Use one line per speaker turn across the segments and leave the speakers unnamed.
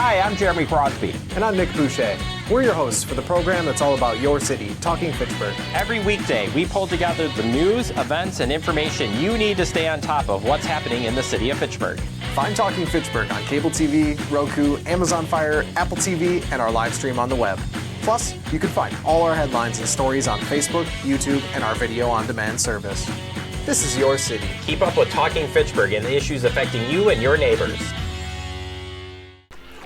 Hi, I'm Jeremy Crosby.
And I'm Nick Boucher. We're your hosts for the program that's all about your city, Talking Fitchburg.
Every weekday, we pull together the news, events, and information you need to stay on top of what's happening in the city of Fitchburg.
Find Talking Fitchburg on cable TV, Roku, Amazon Fire, Apple TV, and our live stream on the web. Plus, you can find all our headlines and stories on Facebook, YouTube, and our video on demand service. This is your city.
Keep up with Talking Fitchburg and the issues affecting you and your neighbors.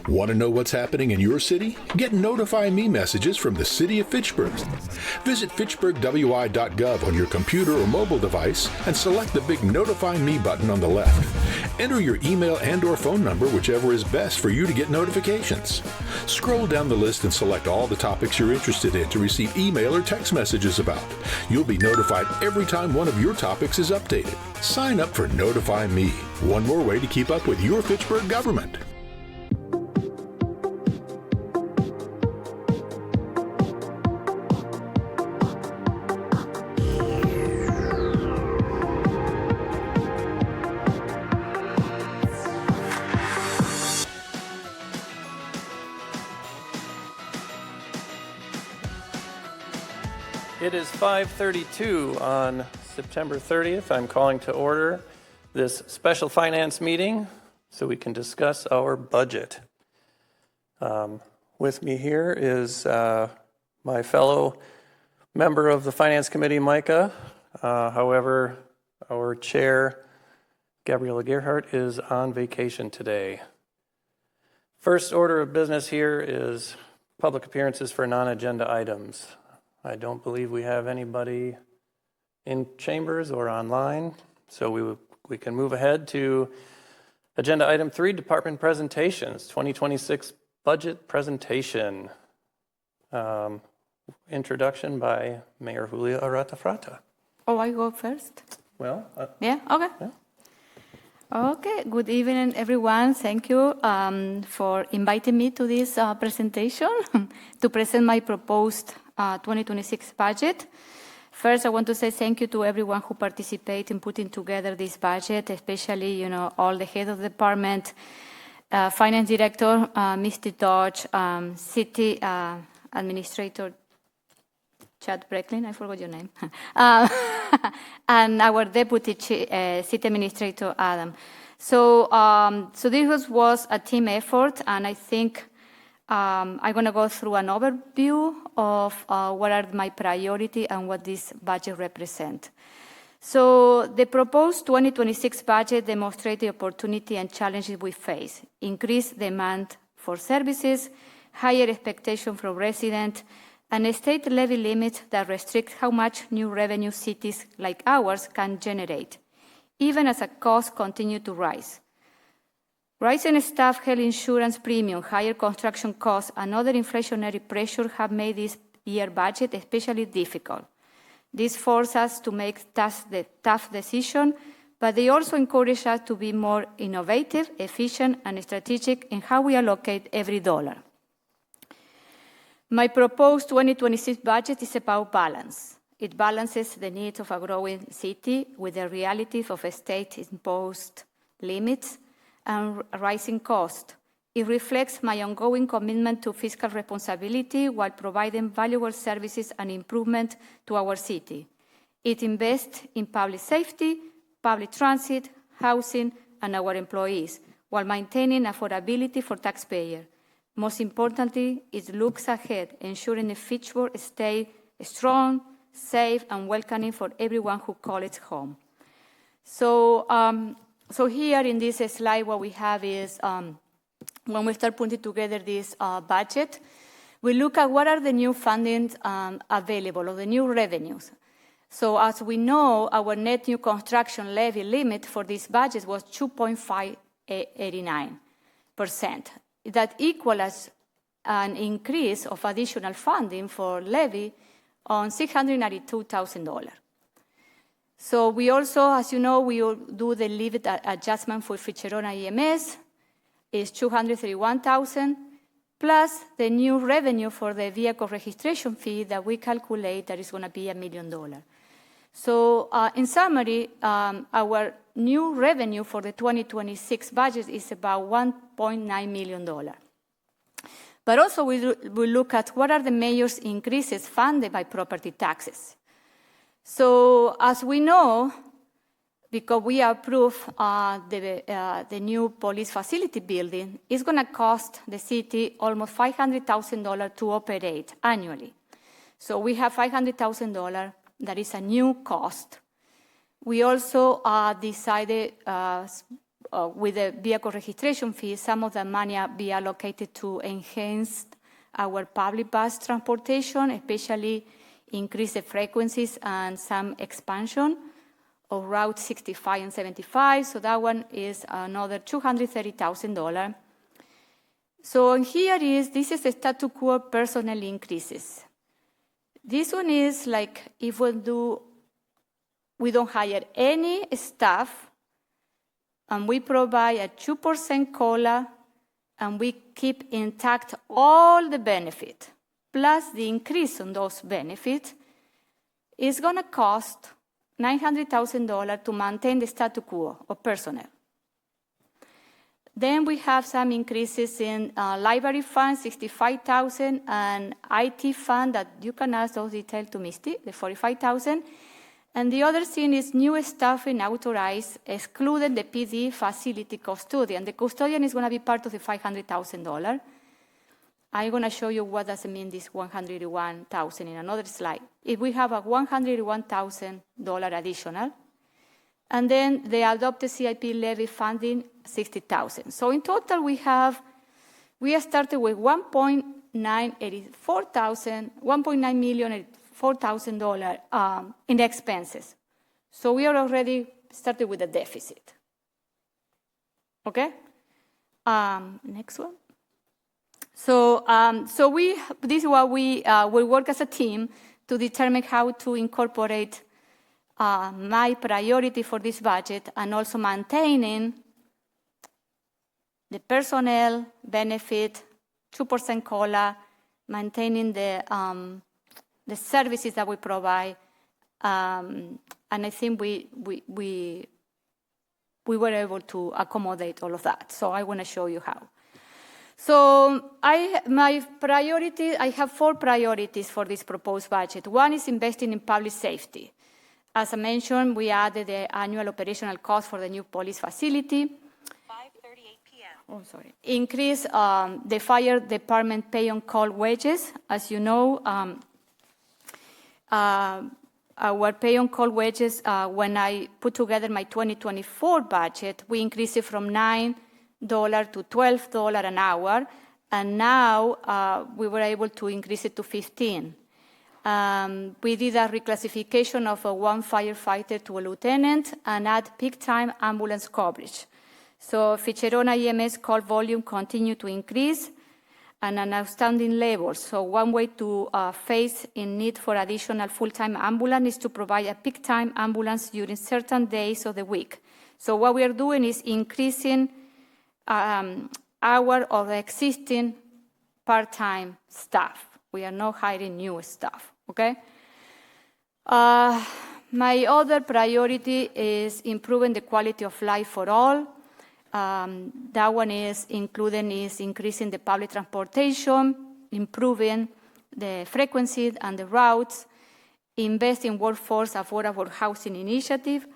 Want to know what's happening in your city? Get Notify Me messages from the City of Fitchburg. Visit fitchburgwi.gov on your computer or mobile device and select the big Notify Me button on the left. Enter your email and/or phone number, whichever is best for you to get notifications. Scroll down the list and select all the topics you're interested in to receive email or text messages about. You'll be notified every time one of your topics is updated. Sign up for Notify Me, one more way to keep up with your Fitchburg government.
It is 5:32 on September 30th. I'm calling to order this special finance meeting so we can discuss our budget. With me here is my fellow member of the Finance Committee, Micah. However, our chair, Gabriela Gerhardt, is on vacation today. First order of business here is public appearances for non-agenda items. I don't believe we have anybody in chambers or online, so we can move ahead to agenda item 3, department presentations, 2026 budget presentation. Introduction by Mayor Julia Arata-Frata.
Oh, I go first?
Well,
yeah, okay.
Yeah.
Okay, good evening, everyone. Thank you for inviting me to this presentation to present my proposed 2026 budget. First, I want to say thank you to everyone who participated in putting together this budget, especially, all the head of the department, finance director, Mr. Dodge, city administrator, Chad Brecklin, I forgot your name, and our deputy city administrator, Adam. So this was a team effort, and I think I'm going to go through an overview of what are my priorities and what this budget represents. So the proposed 2026 budget demonstrates the opportunity and challenges we face: increased demand for services, higher expectation from residents, and a state levy limit that restricts how much new revenue cities like ours can generate, even as costs continue to rise. Rising staff health insurance premium, higher construction costs, and other inflationary pressure have made this year's budget especially difficult. This forces us to make tough decisions, but they also encourage us to be more innovative, efficient, and strategic in how we allocate every dollar. My proposed 2026 budget is about balance. It balances the needs of a growing city with the reality of state-imposed limits and rising costs. It reflects my ongoing commitment to fiscal responsibility while providing valuable services and improvement to our city. It invests in public safety, public transit, housing, and our employees, while maintaining affordability for taxpayers. Most importantly, it looks ahead, ensuring that Fitchburg stays strong, safe, and welcoming for everyone who calls it home. So here in this slide, what we have is, when we start putting together this budget, we look at what are the new fundings available, or the new revenues. So as we know, our net new construction levy limit for this budget was 2.589%. That equals an increase of additional funding for levy on $692,000. So we also, as you know, we will do the limit adjustment for Ficherona EMS is $231,000, plus the new revenue for the vehicle registration fee that we calculate that is going to be $1 million. So in summary, our new revenue for the 2026 budget is about $1.9 million. But also we look at what are the major increases funded by property taxes. So as we know, because we approved the new police facility building, it's going to cost the city almost $500,000 to operate annually. So we have $500,000 that is a new cost. We also decided with the vehicle registration fee, some of the money be allocated to enhance our public bus transportation, especially increase the frequencies and some expansion of Route 65 and 75. So that one is another $230,000. So here this is the status quo personnel increases. This one is like if we don't hire any staff, and we provide a 2% COLA, and we keep intact all the benefit, plus the increase on those benefits, is going to cost $900,000 to maintain the status quo of personnel. Then we have some increases in library fund, $65,000, and IT fund that you can ask those details to Misty, the $45,000. And the other thing is new staffing authorized, excluded the PD facility custodian. The custodian is going to be part of the $500,000. I'm going to show you what does it mean, this $101,000 in another slide. If we have a $101,000 additional, and then the adopted CIP levy funding, $60,000. So in total, we started with $1.984,000 in expenses. So we are already started with a deficit. Okay? Next one. So, this is what we work as a team to determine how to incorporate my priority for this budget and also maintaining the personnel benefit, 2% COLA, maintaining the services that we provide, and I think we were able to accommodate all of that. So I want to show you how. So I have 4 priorities for this proposed budget. One is investing in public safety. As I mentioned, we added the annual operational cost for the new police facility.
5:38 p.m.
Oh, sorry. Increase the fire department pay-on-call wages. As you know, our pay-on-call wages, when I put together my 2024 budget, we increased it from $9 to $12 an hour, and now we were able to increase it to $15. We did a reclassification of one firefighter to a lieutenant and add peak time ambulance coverage. So Ficherona EMS call volume continued to increase and an outstanding level. So one way to face in need for additional full-time ambulance is to provide a peak time ambulance during certain days of the week. So what we are doing is increasing hour of existing part-time staff. We are not hiring new staff, okay? My other priority is improving the quality of life for all. That one is increasing the public transportation, improving the frequency and the routes, invest in workforce affordable housing initiative.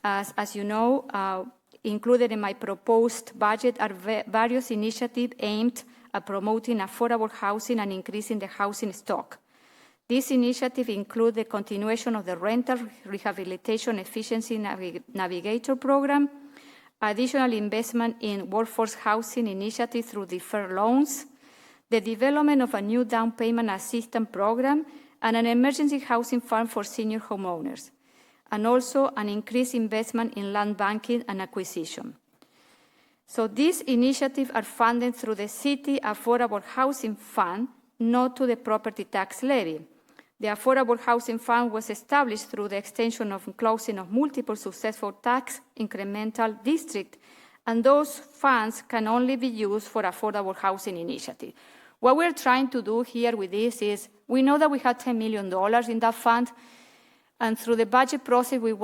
As you know, included in my proposed budget are various initiatives aimed at promoting affordable housing and increasing the housing stock. These initiatives include the continuation of the Rental Rehabilitation Efficiency Navigator Program, additional investment in workforce housing initiatives through deferred loans, the development of a new down payment assistance program, and an emergency housing fund for senior homeowners, and also an increased investment in land banking and acquisition. So these initiatives are funded through the City Affordable Housing Fund, not to the property tax levy. The Affordable Housing Fund was established through the extension of closing of multiple successful tax incremental districts, and those funds can only be used for affordable housing initiative. What we're trying to do here with this is, we know that we had $10 million in that fund, and through the budget process, I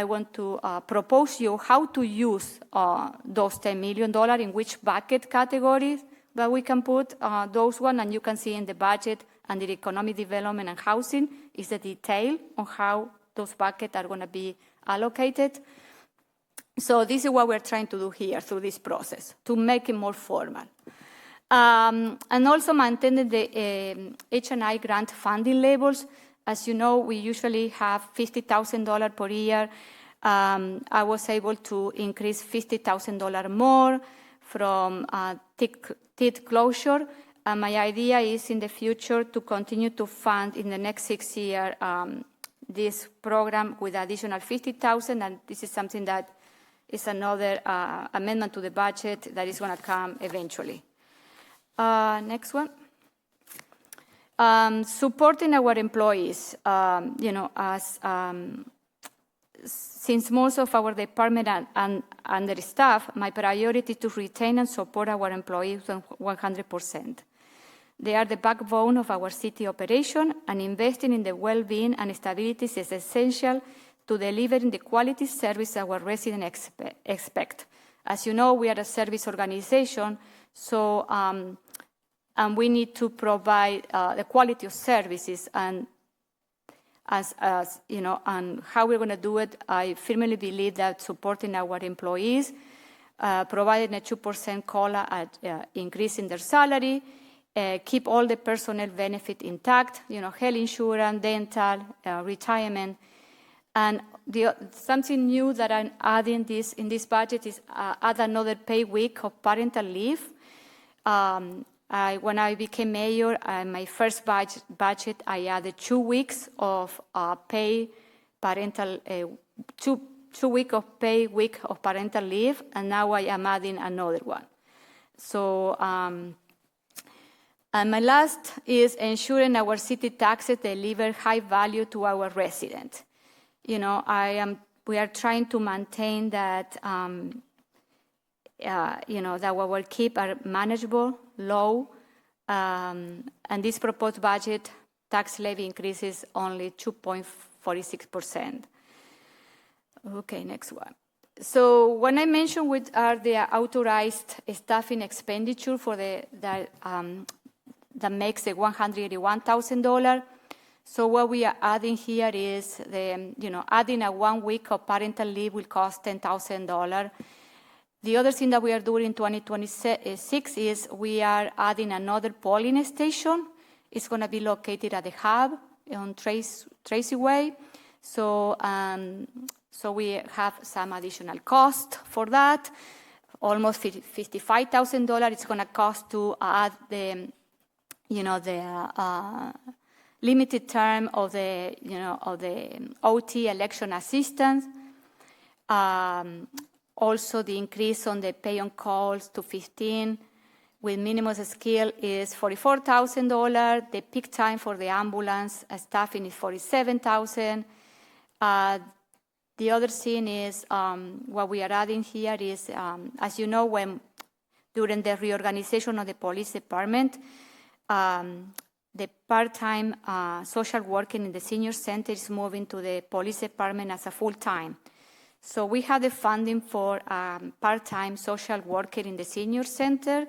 want to propose you how to use those $10 million, in which bucket categories but we can put those one, and you can see in the budget and the economic development and housing is the detail on how those buckets are going to be allocated. So this is what we're trying to do here through this process, to make it more formal. And also maintaining the H&I grant funding levels. As you know, we usually have $50,000 per year. I was able to increase $50,000 more from TID closure. My idea is in the future to continue to fund in the next 6 years this program with additional $50,000, and this is something that is another amendment to the budget that is going to come eventually. Next one. Supporting our employees, since most of our department are understaffed, my priority is to retain and support our employees 100%. They are the backbone of our city operation, and investing in the well-being and stability is essential to delivering the quality service our residents expect. As you know, we are a service organization, so and we need to provide the quality of services. And as you know, and how we're going to do it, I firmly believe that supporting our employees, providing a 2% COLA increase in their salary, keep all the personnel benefit intact, health insurance, dental, retirement. And something new that I'm adding in this budget is add another paid week of parental leave. When I became mayor, my first budget, I added 2 weeks of pay parental, 2 weeks of pay week of parental leave, and now I am adding another one. So, and my last is ensuring our city taxes deliver high value to our residents. We are trying to maintain that, that our keep are manageable, low, and this proposed budget tax levy increases only 2.46%. Okay, next one. So when I mentioned what are the authorized staffing expenditure for that makes the $181,000. So what we are adding here is adding a 1 week of parental leave will cost $10,000. The other thing that we are doing in 2026 is we are adding another polling station. It's going to be located at the hub on Tracy Way. So we have some additional cost for that. Almost $55,000. It's going to cost to add the limited term of the OT election assistance. Also, the increase on the pay on calls to 15 with minimum skill is $44,000. The peak time for the ambulance staffing is $47,000. The other thing is what we are adding here is, as you know, during the reorganization of the police department, the part-time social worker in the senior center is moving to the police department as a full-time. So we have the funding for part-time social worker in the senior center,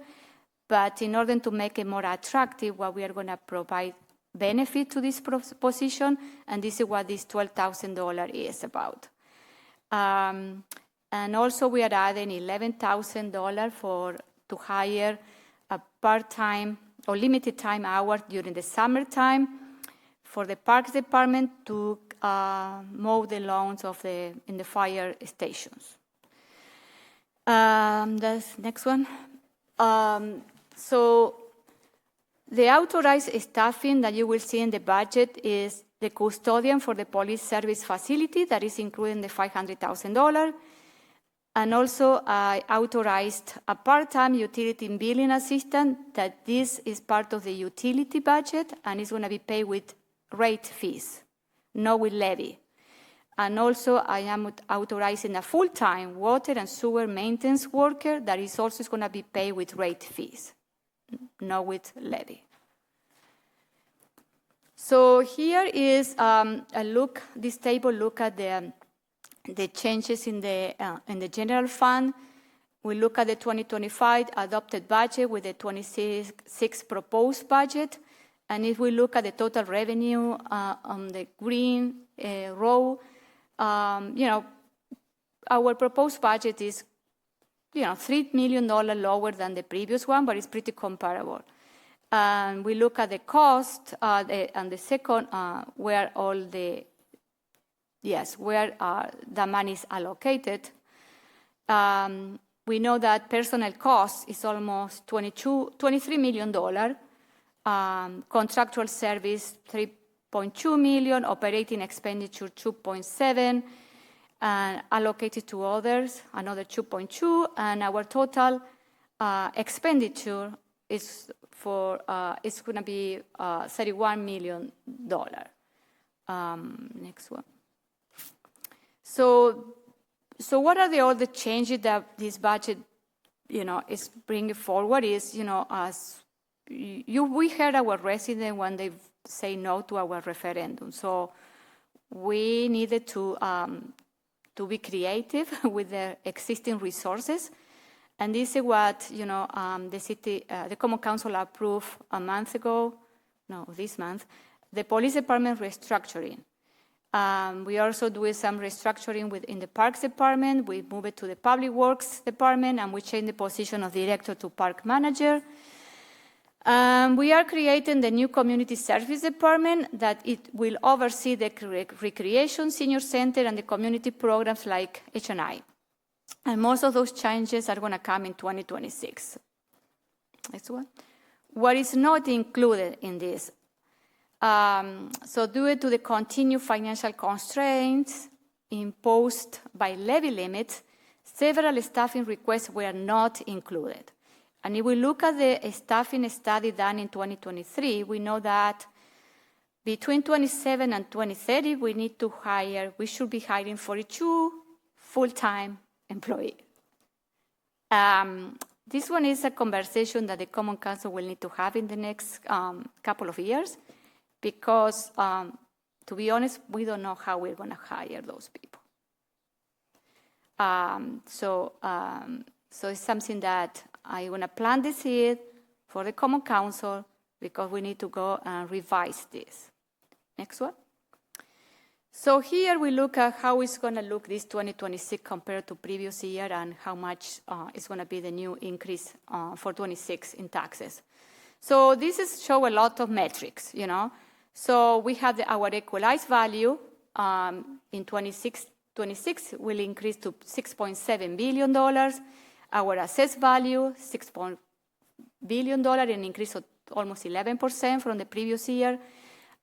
but in order to make it more attractive, what we are going to provide benefit to this position, and this is what this $12,000 is about. And also we are adding $11,000 to hire a part-time or limited time hours during the summertime for the parks department to mow the lawns in the fire stations. That's next one. So the authorized staffing that you will see in the budget is the custodian for the police service facility that is including the $500,000. And also I authorized a part-time utility and billing assistant that this is part of the utility budget and is going to be paid with rate fees, not with levy. And also I am authorizing a full-time water and sewer maintenance worker that is also going to be paid with rate fees, not with levy. So here is this table look at the changes in the general fund. We look at the 2025 adopted budget with the 26 proposed budget. And if we look at the total revenue on the green row, our proposed budget is, $3 million lower than the previous one, but it's pretty comparable. And we look at the cost and the second, where the money is allocated. We know that personnel cost is almost $23 million. Contractual service, $3.2 million. Operating expenditure, $2.7. And allocated to others, another $2.2. And our total expenditure is going to be $31 million. Next one. So what are all the changes that this budget, is bringing forward? Is, as we heard our residents when they say no to our referendum. So we needed to be creative with the existing resources. And this is what, the Common Council approved this month, the police department restructuring. We also do some restructuring in the Parks Department. We move it to the Public Works Department, and we change the position of director to park manager. We are creating the new Community Service Department that it will oversee the recreation, senior center, and the community programs like H&I. And most of those changes are going to come in 2026. Next one. What is not included in this? So due to the continued financial constraints imposed by levy limits, several staffing requests were not included. And if we look at the staffing study done in 2023, we know that between 2027 and 2030, we should be hiring 42 full-time employees. This one is a conversation that the Common Council will need to have in the next couple of years, because, to be honest, we don't know how we're going to hire those people. So it's something that I want to plant the seed for the Common Council, because we need to go and revise this. Next one. So here we look at how it's going to look this 2026 compared to previous year, and how much is going to be the new increase for 26 in taxes. So this show a lot of metrics, So we have our equalized value in 26 will increase to $6.7 billion. Our assessed value, $6 billion, an increase of almost 11% from the previous year.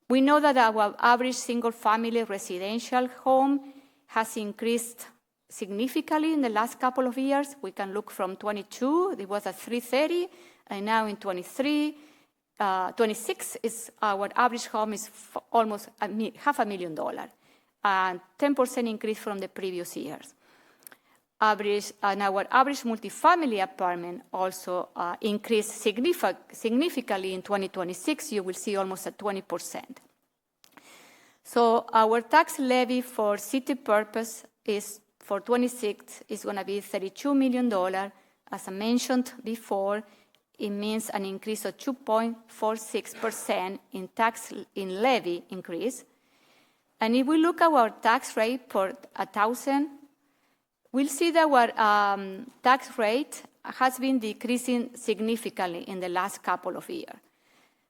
We know that our average single-family residential home has increased significantly in the last couple of years. We can look from 22, it was at 330, and now in 26 is our average home is almost $500,000, and 10% increase from the previous years. And our average multifamily apartment also increased significantly in 2026. You will see almost at 20%. So our tax levy for city purpose is for 26 is going to be $32 million. As I mentioned before, it means an increase of 2.46% in levy increase. And if we look at our tax rate per 1,000, we'll see that our tax rate has been decreasing significantly in the last couple of years.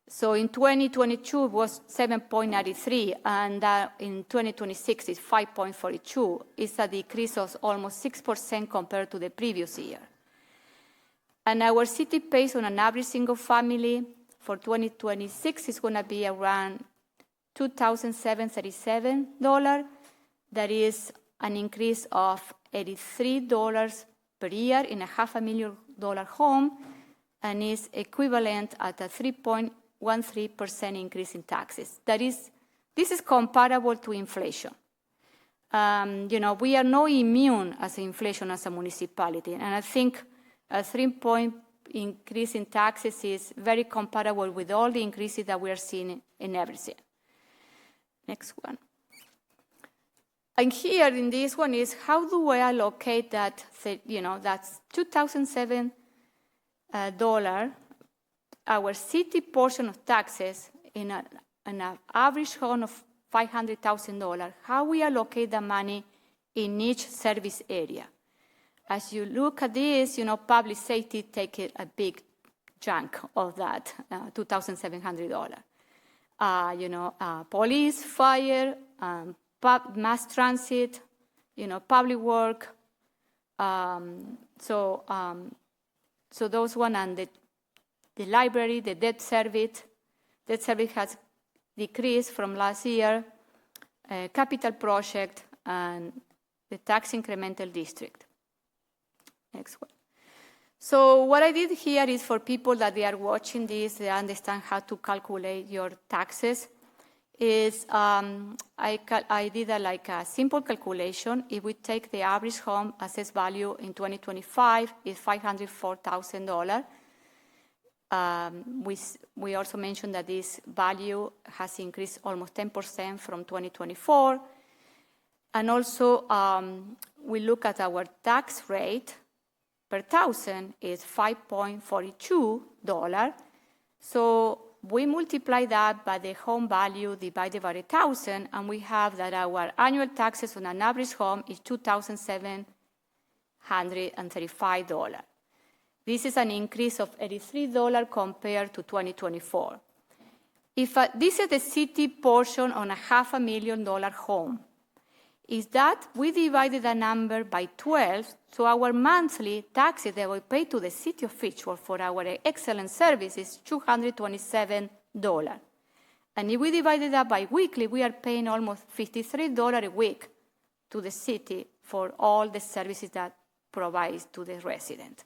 So in 2022, it was 7.93, and in 2026, it's 5.42. It's a decrease of almost 6% compared to the previous year. And our city pays on an average single family for 2026 is going to be around $2,737. That is an increase of $83 per year in a $500,000 home, and is equivalent at a 3.13% increase in taxes. This is comparable to inflation. We are not immune as inflation as a municipality, and I think a 3-point increase in taxes is very comparable with all the increases that we are seeing in everything. Next one. And here in this one is how do I allocate that, that's $2,007, our city portion of taxes in an average home of $500,000, how we allocate the money in each service area. As you look at this, public safety take a big chunk of that, $2,700. Police, fire, mass transit, public work. So those one, and the library, the debt service. Debt service has decreased from last year. Capital project and the tax incremental district. Next one. So what I did here is for people that they are watching this, they understand how to calculate your taxes. Is I did a simple calculation. If we take the average home assessed value in 2025 is $504,000. We also mentioned that this value has increased almost 10% from 2024. And also we look at our tax rate per thousand is $5.42. So we multiply that by the home value divided by 1,000, and we have that our annual taxes on an average home is $2,735. This is an increase of $83 compared to 2024. If this is the city portion on a $500,000 home, is that we divided the number by 12, so our monthly taxes that we pay to the city of Fitchburg for our excellent service is $227. And if we divided that by weekly, we are paying almost $53 a week to the city for all the services that provides to the resident.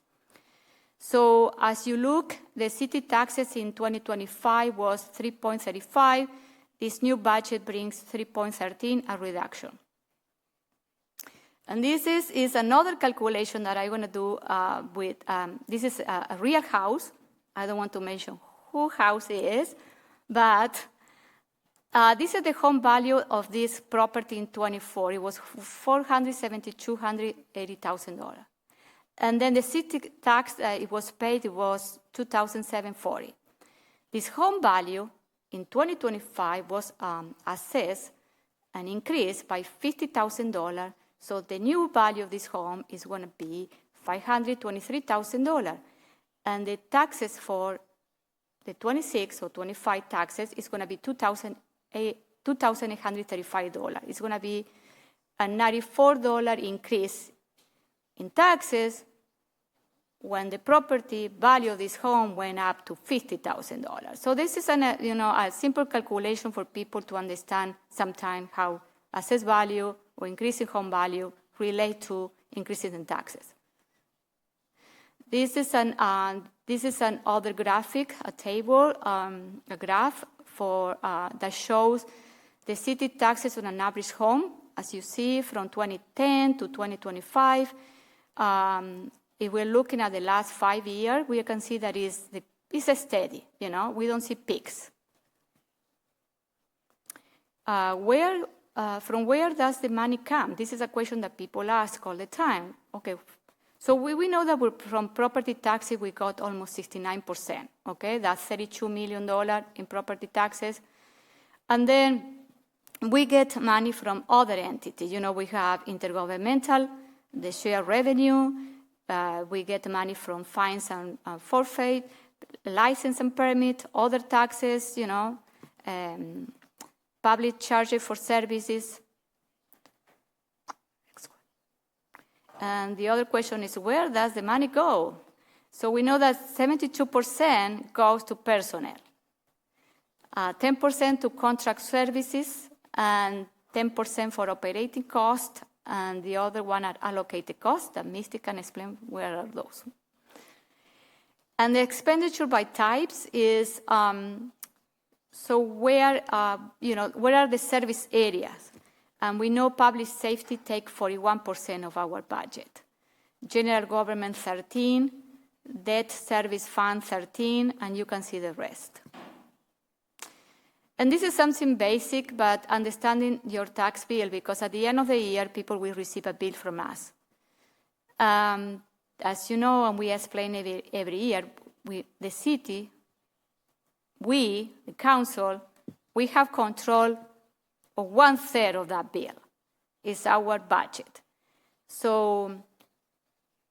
So as you look, the city taxes in 2025 was 3.35. This new budget brings 3.13, a reduction. And this is another calculation that I'm going to do with, this is a real house. I don't want to mention who house it is, but this is the home value of this property in 24. It was $480,000. And then the city tax it was paid, it was $2,740. This home value in 2025 was assessed and increased by $50,000. So the new value of this home is going to be $523,000. And the taxes for the 26 or 25 taxes is going to be $2,835. It's going to be a $94 increase in taxes when the property value of this home went up to $50,000. So this is a simple calculation for people to understand sometimes how assessed value or increasing home value relate to increases in taxes. This is an other graphic, a table, a graph for that shows the city taxes on an average home, as you see from 2010 to 2025. If we're looking at the last 5 years, we can see that it's steady. We don't see peaks. From where does the money come? This is a question that people ask all the time. Okay, so we know that from property taxes we got almost 69%. Okay, that's $32 million in property taxes, and then we get money from other entities. We have intergovernmental, the share revenue. We get money from fines and forfeit, license and permit, other taxes. Public charges for services. And the other question is, where does the money go? So we know that 72% goes to personnel, 10% to contract services, and 10% for operating costs, and the other one are allocated costs that Misty can explain where are those. And the expenditure by types is, so where are the service areas? And we know public safety take 41% of our budget. General government 13, debt service fund 13, and you can see the rest. And this is something basic, but understanding your tax bill, because at the end of the year, people will receive a bill from us. As you know, and we explain every year, the city, the council, we have control of 1/3 of that bill. It's our budget. So,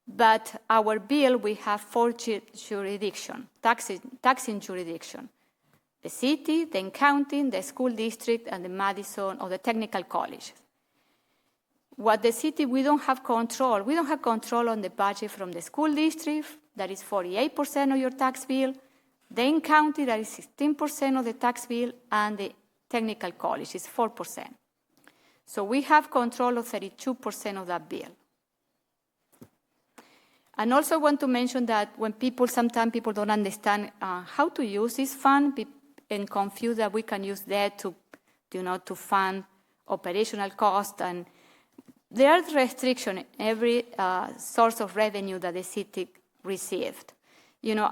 but our bill, we have 4 jurisdictions, taxing jurisdiction. The city, the county, the school district, and the Madison or the technical college. What the city, we don't have control. We don't have control on the budget from the school district, that is 48% of your tax bill, the county, that is 16% of the tax bill, and the technical college is 4%. So we have control of 32% of that bill. And also want to mention that when sometimes people don't understand how to use this fund and confuse that we can use that to fund operational costs, and there are restrictions in every source of revenue that the city received.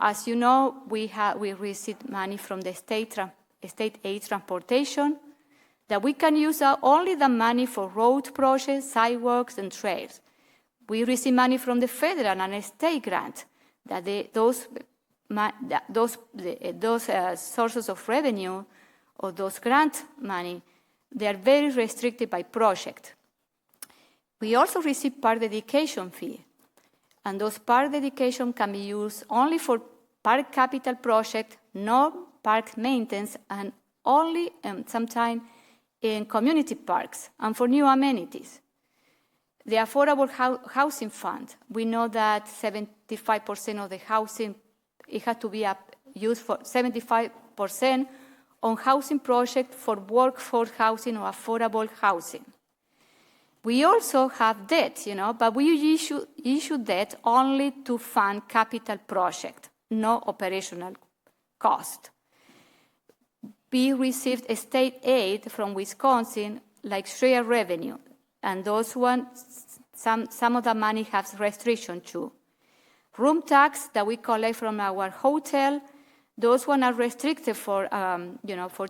As you know, we received money from the state aid transportation, that we can use only the money for road projects, sidewalks, and trails. We receive money from the federal and state grant, that those sources of revenue or those grant money, they are very restricted by project. We also receive park dedication fee, and those park dedication can be used only for park capital project, no park maintenance, and only sometimes in community parks and for new amenities. The Affordable Housing Fund, we know that 75% of the housing, it has to be used for 75% on housing project for workforce housing or affordable housing. We also have debt, but we issue debt only to fund capital project, no operational cost. We received a state aid from Wisconsin, like share revenue, and those some of the money has restriction too. Room tax that we collect from our hotel, those ones are restricted for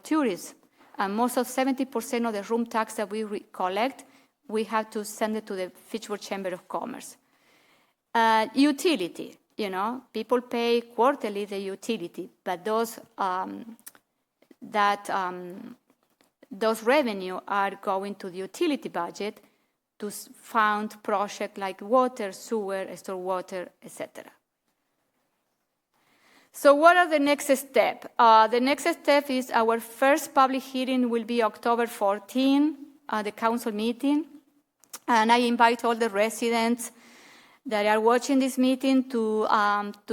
tourists, and most of 70% of the room tax that we collect, we have to send it to the Fitchburg Chamber of Commerce. Utility, people pay quarterly the utility, but those revenue are going to the utility budget to fund projects like water, sewer, stormwater, etc. So what are the next steps? The next step is our first public hearing will be October 14, the council meeting. And I invite all the residents that are watching this meeting to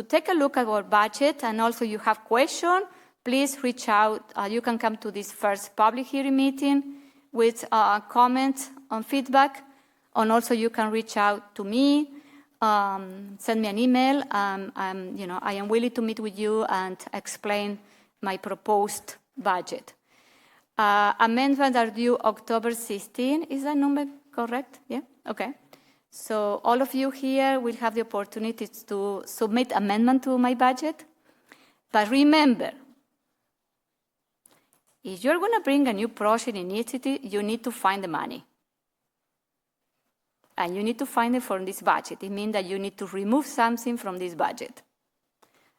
take a look at our budget. And also you have questions, please reach out. You can come to this first public hearing meeting with comments on feedback. And also you can reach out to me, send me an email. I am willing to meet with you and explain my proposed budget. Amendments are due October 16. Is that number correct? Yeah? Okay. So all of you here will have the opportunity to submit amendment to my budget. But remember, if you're going to bring a new project initiative, you need to find the money. And you need to find it from this budget. It means that you need to remove something from this budget.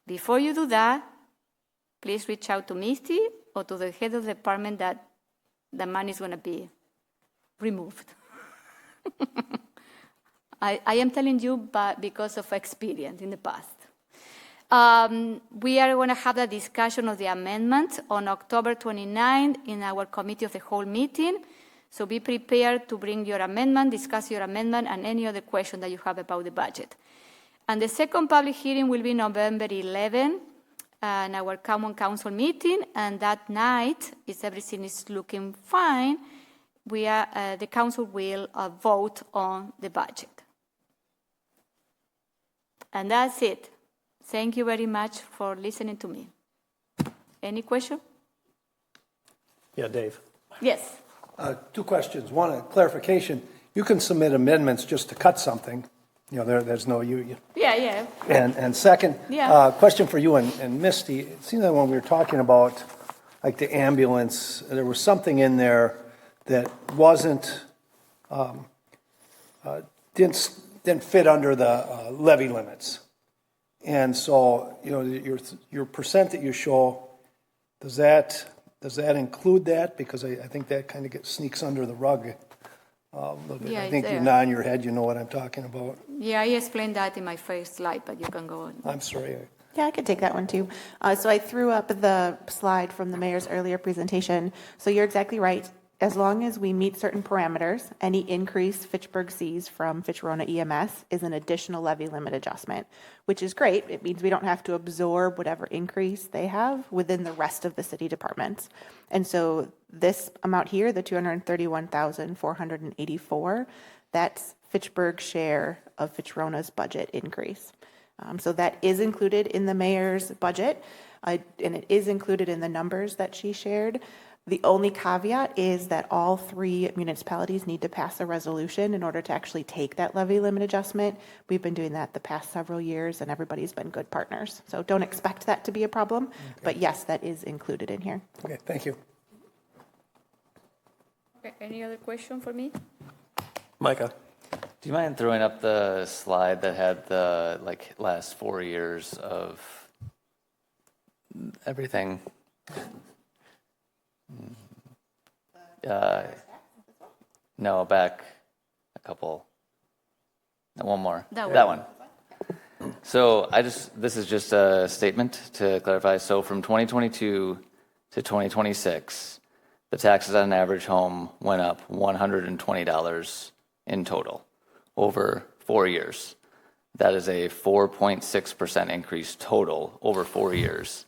Before you do that, please reach out to Misty or to the head of the department that the money is going to be removed. I am telling you because of experience in the past. We are going to have the discussion of the amendment on October 29 in our committee of the whole meeting. So be prepared to bring your amendment, discuss your amendment, and any other question that you have about the budget. And the second public hearing will be November 11, in our common council meeting. And that night, if everything is looking fine, the council will vote on the budget. And that's it. Thank you very much for listening to me. Any question?
Yeah, Dave.
Yes.
2 questions. One, a clarification. You can submit amendments just to cut something. There's no you.
Yeah.
And second,
Yeah.
Question for you and Misty. It seems that when we were talking about like the ambulance, there was something in there that wasn't, didn't fit under the levy limits. And so, you know, your percent that you show, does that include that? Because I think that kind of sneaks under the rug a little bit.
Yeah,
I think
it's
you're
there.
nodding your head, you know what I'm talking about.
Yeah, I explained that in my first slide, but you can go on.
I'm sorry.
Yeah, I could take that one too. So I threw up the slide from the mayor's earlier presentation. So you're exactly right. As long as we meet certain parameters, any increase Fitchburg sees from Fitch-Rona EMS is an additional levy limit adjustment, which is great. It means we don't have to absorb whatever increase they have within the rest of the city departments. And so this amount here, the $231,484, that's Fitchburg's share of Fitch-Rona's budget increase. So that is included in the mayor's budget, and it is included in the numbers that she shared. The only caveat is that all 3 municipalities need to pass a resolution in order to actually take that levy limit adjustment. We've been doing that the past several years, and everybody's been good partners. So don't expect that to be a problem, but yes, that is included in here.
Okay, thank you.
Okay, any other question for me?
Micah?
Do you mind throwing up the slide that had the last 4 years of everything? No, back a couple. No, one more.
That
one. So this is just a statement to clarify. So from 2022 to 2026, the taxes on an average home went up $120 in total over 4 years. That is a 4.6% increase total over 4 years.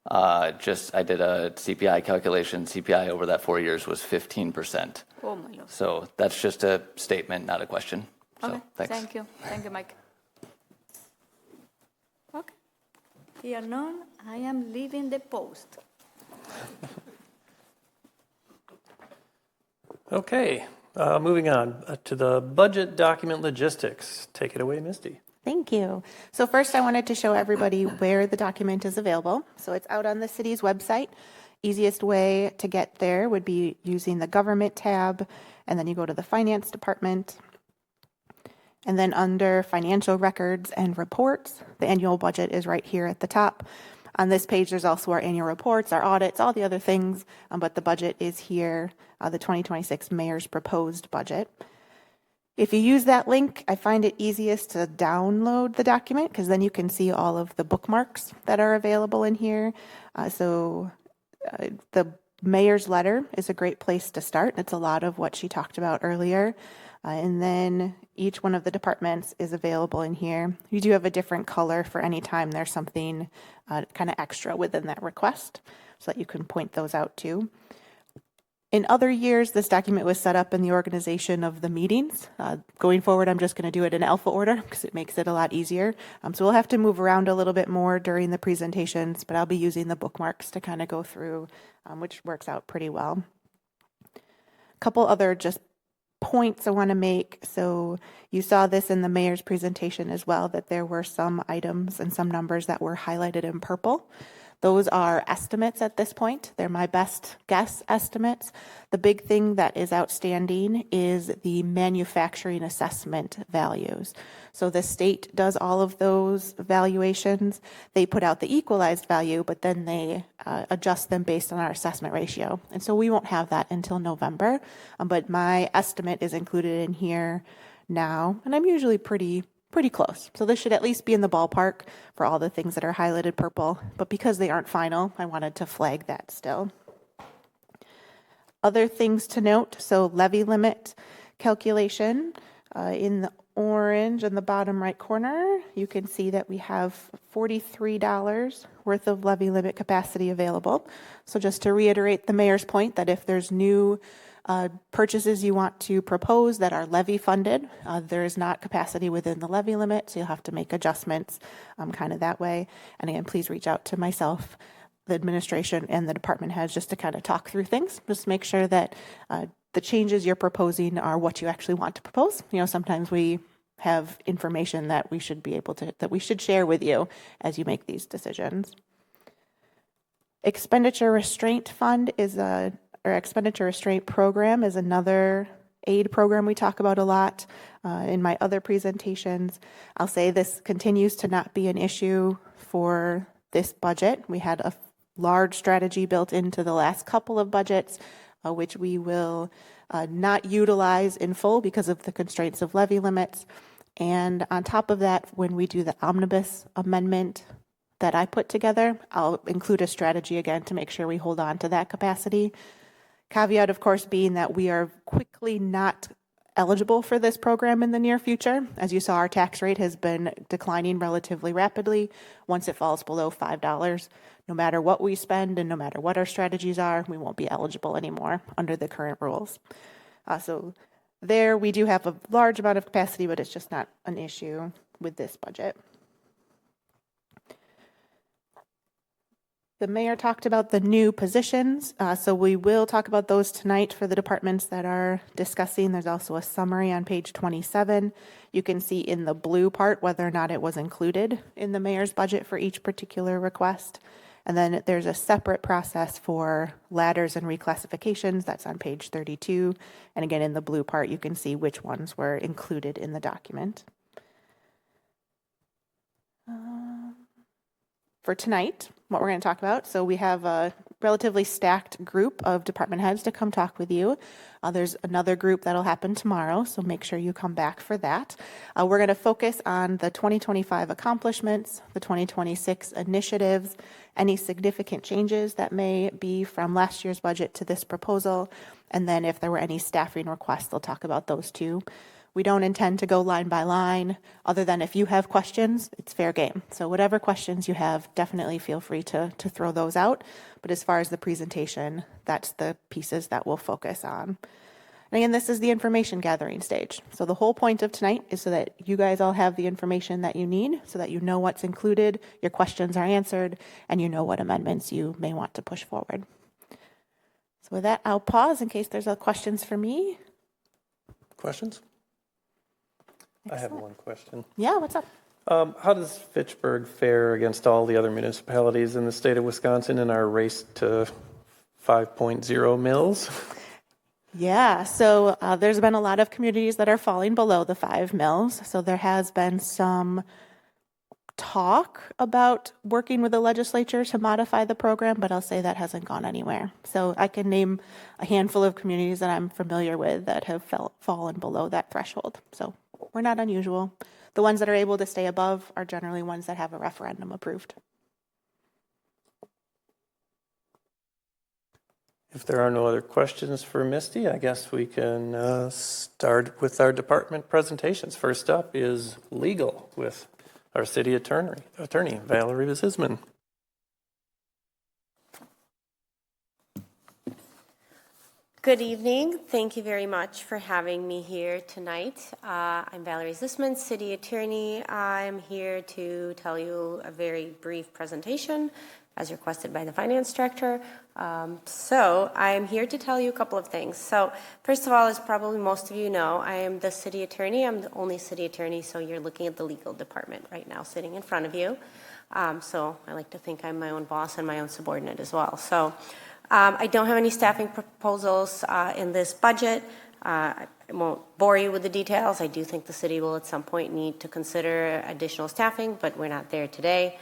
I did a CPI calculation. CPI over that 4 years was 15%.
Oh, my Lord.
So that's just a statement, not a question. So,
Okay,
thanks.
thank you. Thank you, Mike. Okay. Here none, I am leaving the post.
Okay, moving on to the budget document logistics. Take it away, Misty.
Thank you. So first I wanted to show everybody where the document is available. So it's out on the city's website. Easiest way to get there would be using the government tab, and then you go to the finance department. And then under financial records and reports, the annual budget is right here at the top. On this page, there's also our annual reports, our audits, all the other things, but the budget is here, the 2026 mayor's proposed budget. If you use that link, I find it easiest to download the document because then you can see all of the bookmarks that are available in here. The mayor's letter is a great place to start. It's a lot of what she talked about earlier. And then each one of the departments is available in here. You do have a different color for any time there's something kind of extra within that request so that you can point those out too. In other years, this document was set up in the organization of the meetings. Going forward, I'm just going to do it in alpha order because it makes it a lot easier. So we'll have to move around a little bit more during the presentations, but I'll be using the bookmarks to kind of go through, which works out pretty well. A couple other just points I want to make. So you saw this in the mayor's presentation as well, that there were some items and some numbers that were highlighted in purple. Those are estimates at this point. They're my best guess estimates. The big thing that is outstanding is the manufacturing assessment values. So the state does all of those valuations. They put out the equalized value, but then they adjust them based on our assessment ratio. And so we won't have that until November, but my estimate is included in here now, and I'm usually pretty close. So this should at least be in the ballpark for all the things that are highlighted purple, but because they aren't final, I wanted to flag that still. Other things to note, so levy limit calculation in the orange in the bottom right corner, you can see that we have $43 worth of levy limit capacity available. So just to reiterate the mayor's point that if there's new purchases you want to propose that are levy funded, there is not capacity within the levy limit, so you'll have to make adjustments kind of that way. And again, please reach out to myself, the administration, and the department heads just to kind of talk through things. Just make sure that the changes you're proposing are what you actually want to propose. You know, sometimes we have information that we should be able to, that we should share with you as you make these decisions. Expenditure restraint fund or expenditure restraint program is another aid program we talk about a lot in my other presentations. I'll say this continues to not be an issue for this budget. We had a large strategy built into the last couple of budgets, which we will not utilize in full because of the constraints of levy limits. And on top of that, when we do the omnibus amendment that I put together, I'll include a strategy again to make sure we hold on to that capacity. Caveat, of course, being that we are quickly not eligible for this program in the near future. As you saw, our tax rate has been declining relatively rapidly. Once it falls below $5, no matter what we spend and no matter what our strategies are, we won't be eligible anymore under the current rules. So there we do have a large amount of capacity, but it's just not an issue with this budget. The mayor talked about the new positions, so we will talk about those tonight for the departments that are discussing. There's also a summary on page 27. You can see in the blue part whether or not it was included in the mayor's budget for each particular request. And then there's a separate process for ladders and reclassifications. That's on page 32. And again, in the blue part, you can see which ones were included in the document. For tonight, what we're going to talk about. So we have a relatively stacked group of department heads to come talk with you. There's another group that'll happen tomorrow, so make sure you come back for that. We're going to focus on the 2025 accomplishments, the 2026 initiatives, any significant changes that may be from last year's budget to this proposal, and then if there were any staffing requests, they'll talk about those too. We don't intend to go line by line, other than if you have questions, it's fair game. So whatever questions you have, definitely feel free to throw those out. But as far as the presentation, that's the pieces that we'll focus on. And again, this is the information gathering stage. So the whole point of tonight is so that you guys all have the information that you need, so that you know what's included, your questions are answered, and you know what amendments you may want to push forward. So with that, I'll pause in case there's questions for me.
Questions?
Excellent.
I have one question.
Yeah, what's up?
How does Fitchburg fare against all the other municipalities in the state of Wisconsin in our race to 5.0 mills?
Yeah, so there's been a lot of communities that are falling below the 5 mills. So there has been some talk about working with the legislature to modify the program, but I'll say that hasn't gone anywhere. So I can name a handful of communities that I'm familiar with that have fallen below that threshold. So we're not unusual. The ones that are able to stay above are generally ones that have a referendum approved.
If there are no other questions for Misty, I guess we can start with our department presentations. First up is legal with our city attorney Valerie Zisman.
Good evening. Thank you very much for having me here tonight. I'm Valerie Zisman, City Attorney. I'm here to tell you a very brief presentation as requested by the Finance Director. So I'm here to tell you a couple of things. So first of all, as probably most of you know, I am the City Attorney. I'm the only City Attorney, so you're looking at the legal department right now sitting in front of you. So I like to think I'm my own boss and my own subordinate as well. So I don't have any staffing proposals in this budget. I won't bore you with the details. I do think the city will at some point need to consider additional staffing, but we're not there today,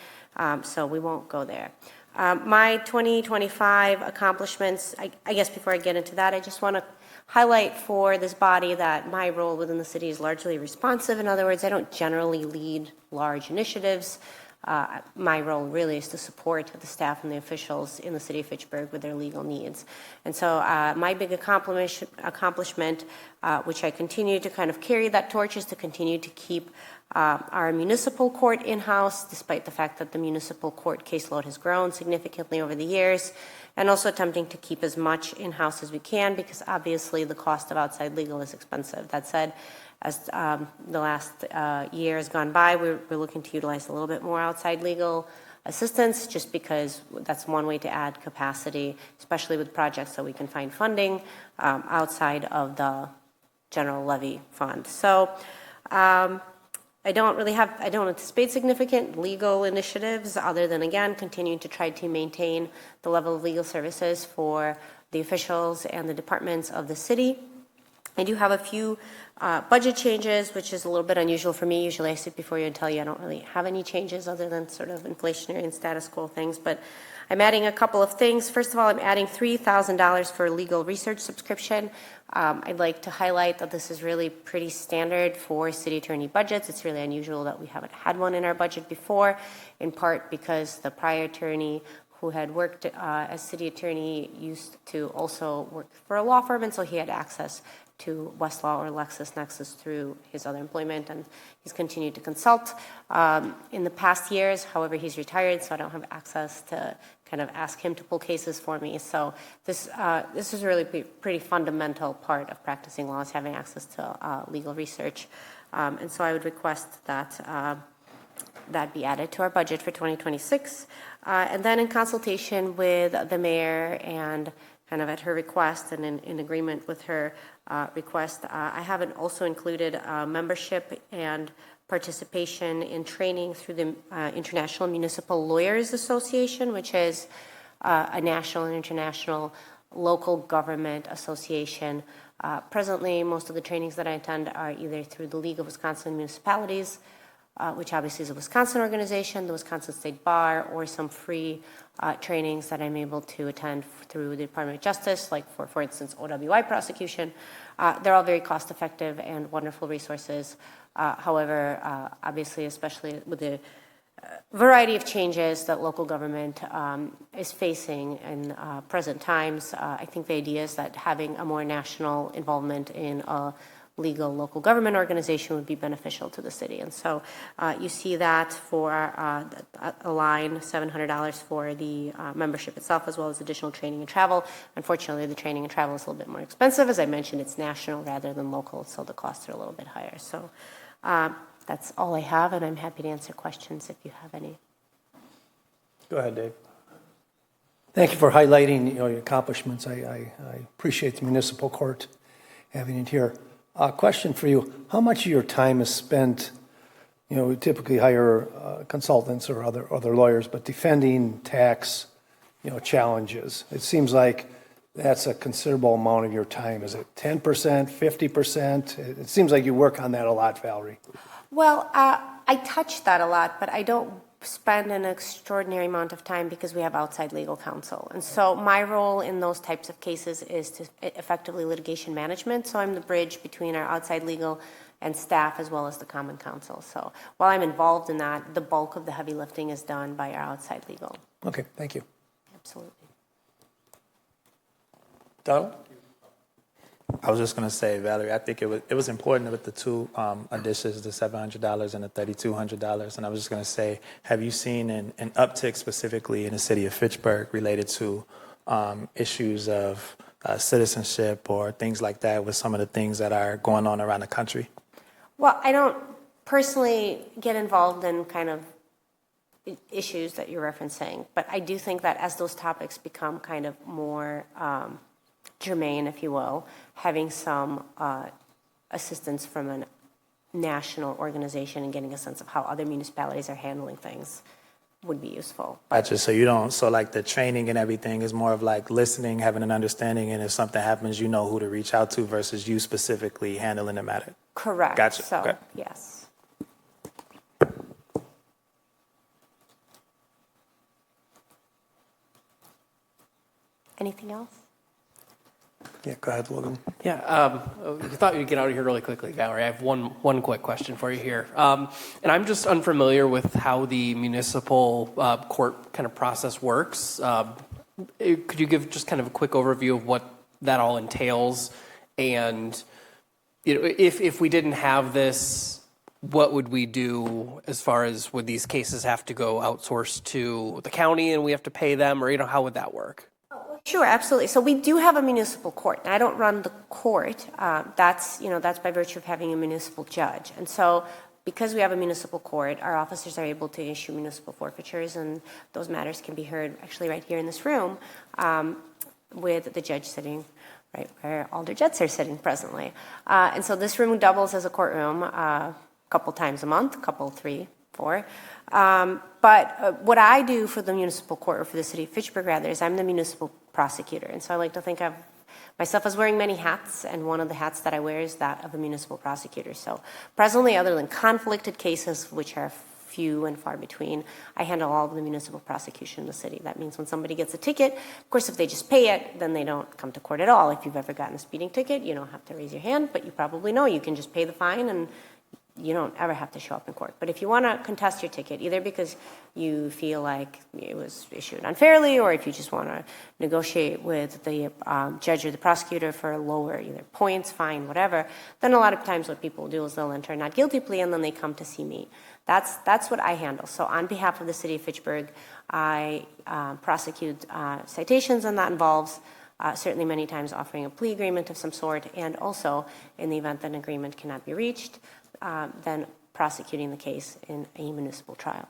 so we won't go there. My 2025 accomplishments, I guess before I get into that, I just want to highlight for this body that my role within the city is largely responsive. In other words, I don't generally lead large initiatives. My role really is to support the staff and the officials in the city of Fitchburg with their legal needs. And so my big accomplishment, which I continue to kind of carry that torch, is to continue to keep our municipal court in-house, despite the fact that the municipal court caseload has grown significantly over the years, and also attempting to keep as much in-house as we can, because obviously the cost of outside legal is expensive. That said, as the last year has gone by, we're looking to utilize a little bit more outside legal assistance, just because that's one way to add capacity, especially with projects that we can find funding outside of the general levy fund. So I don't anticipate significant legal initiatives other than, again, continuing to try to maintain the level of legal services for the officials and the departments of the city. I do have a few budget changes, which is a little bit unusual for me. Usually I sit before you and tell you I don't really have any changes other than sort of inflationary and status quo things, but I'm adding a couple of things. First of all, I'm adding $3,000 for legal research subscription. I'd like to highlight that this is really pretty standard for city attorney budgets. It's really unusual that we haven't had one in our budget before, in part because the prior attorney who had worked as city attorney used to also work for a law firm, and so he had access to Westlaw or LexisNexis through his other employment, and he's continued to consult in the past years. However, he's retired, so I don't have access to kind of ask him to pull cases for me. So this is really pretty fundamental part of practicing law, is having access to legal research. And so I would request that that be added to our budget for 2026. And then in consultation with the mayor and kind of at her request and in agreement with her request, I haven't also included membership and participation in training through the International Municipal Lawyers Association, which is a national and international local government association. Presently, most of the trainings that I attend are either through the League of Wisconsin Municipalities, which obviously is a Wisconsin organization, the Wisconsin State Bar, or some free trainings that I'm able to attend through the Department of Justice, like for instance, OWI prosecution. They're all very cost-effective and wonderful resources. However, obviously, especially with the variety of changes that local government is facing in present times, I think the idea is that having a more national involvement in a legal local government organization would be beneficial to the city. And so you see that for a line, $700 for the membership itself, as well as additional training and travel. Unfortunately, the training and travel is a little bit more expensive. As I mentioned, it's national rather than local, so the costs are a little bit higher. So that's all I have, and I'm happy to answer questions if you have any.
Go ahead, Dave.
Thank you for highlighting your accomplishments. I appreciate the municipal court having it here. Question for you: how much of your time is spent? We typically hire consultants or other lawyers, but defending tax, challenges. It seems like that's a considerable amount of your time. Is it 10%, 50%? It seems like you work on that a lot, Valerie.
Well, I touch that a lot, but I don't spend an extraordinary amount of time because we have outside legal counsel. And so my role in those types of cases is to effectively litigation management. So I'm the bridge between our outside legal and staff as well as the common counsel. So while I'm involved in that, the bulk of the heavy lifting is done by our outside legal.
Okay, thank you.
Absolutely.
Donald?
I was just going to say, Valerie, I think it was important with the two additions, the $700 and the $3,200. And I was just going to say, have you seen an uptick specifically in the city of Fitchburg related to issues of citizenship or things like that with some of the things that are going on around the country?
Well, I don't personally get involved in kind of issues that you're referencing, but I do think that as those topics become kind of more germane, if you will, having some assistance from a national organization and getting a sense of how other municipalities are handling things would be useful.
Gotcha. So like the training and everything is more of like listening, having an understanding, and if something happens, you know who to reach out to versus you specifically handling the matter.
Correct.
Gotcha.
So,
okay.
Yes. Anything else?
Yeah, go ahead, Logan.
Yeah, I thought we'd get out of here really quickly, Valerie. I have one quick question for you here. And I'm just unfamiliar with how the municipal court kind of process works. Could you give just kind of a quick overview of what that all entails? And if we didn't have this, what would we do as far as would these cases have to go outsourced to the county and we have to pay them, or how would that work?
Sure, absolutely. So we do have a municipal court. Now, I don't run the court. That's by virtue of having a municipal judge. And so because we have a municipal court, our officers are able to issue municipal forfeitures, and those matters can be heard actually right here in this room with the judge sitting right where Alder Jets are sitting presently. And so this room doubles as a courtroom. couple times a month, couple, 3, 4. But what I do for the municipal court, or for the city of Fitchburg rather, is I'm the municipal prosecutor. And so I like to think of myself as wearing many hats, and one of the hats that I wear is that of a municipal prosecutor. So presently, other than conflicted cases, which are few and far between, I handle all of the municipal prosecution in the city. That means when somebody gets a ticket, of course, if they just pay it, then they don't come to court at all. If you've ever gotten a speeding ticket, you don't have to raise your hand, but you probably know you can just pay the fine and you don't ever have to show up in court. But if you want to contest your ticket, either because you feel like it was issued unfairly, or if you just want to negotiate with the judge or the prosecutor for a lower either points, fine, whatever, then a lot of times what people do is they'll enter a not guilty plea and then they come to see me. That's what I handle. So on behalf of the city of Fitchburg, I prosecute citations, and that involves certainly many times offering a plea agreement of some sort, and also in the event that an agreement cannot be reached, then prosecuting the case in a municipal trial.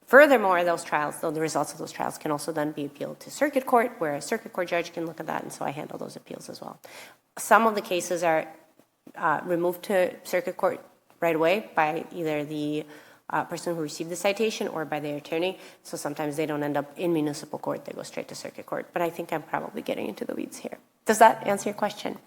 Furthermore, those trials, though, the results of those trials can also then be appealed to circuit court, where a circuit court judge can look at that, and so I handle those appeals as well. Some of the cases are removed to circuit court right away by either the person who received the citation or by their attorney, so sometimes they don't end up in municipal court, they go straight to circuit court. But I think I'm probably getting into the weeds here. Does that answer your question?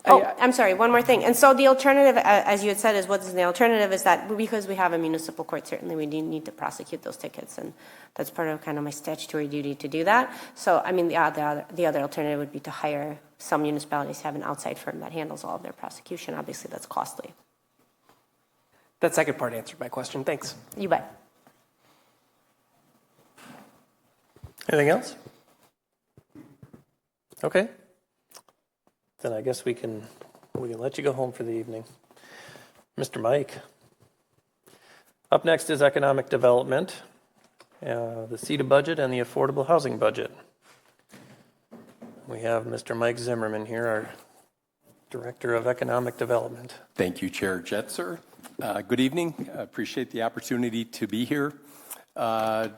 Oh, I'm sorry, one more thing. And so the alternative, as you had said, is what is the alternative, is that because we have a municipal court, certainly we need to prosecute those tickets, and that's part of kind of my statutory duty to do that. So, I mean, the other alternative would be to hire, some municipalities have an outside firm that handles all of their prosecution. Obviously, that's costly.
That second part answered my question. Thanks.
You bet.
Anything else? Okay. Then I guess we can let you go home for the evening. Mr. Mike. Up next is economic development, the CETA budget, and the affordable housing budget. We have Mr. Mike Zimmerman here, our Director of Economic Development.
Thank you, Chair Jetzer. Good evening. I appreciate the opportunity to be here.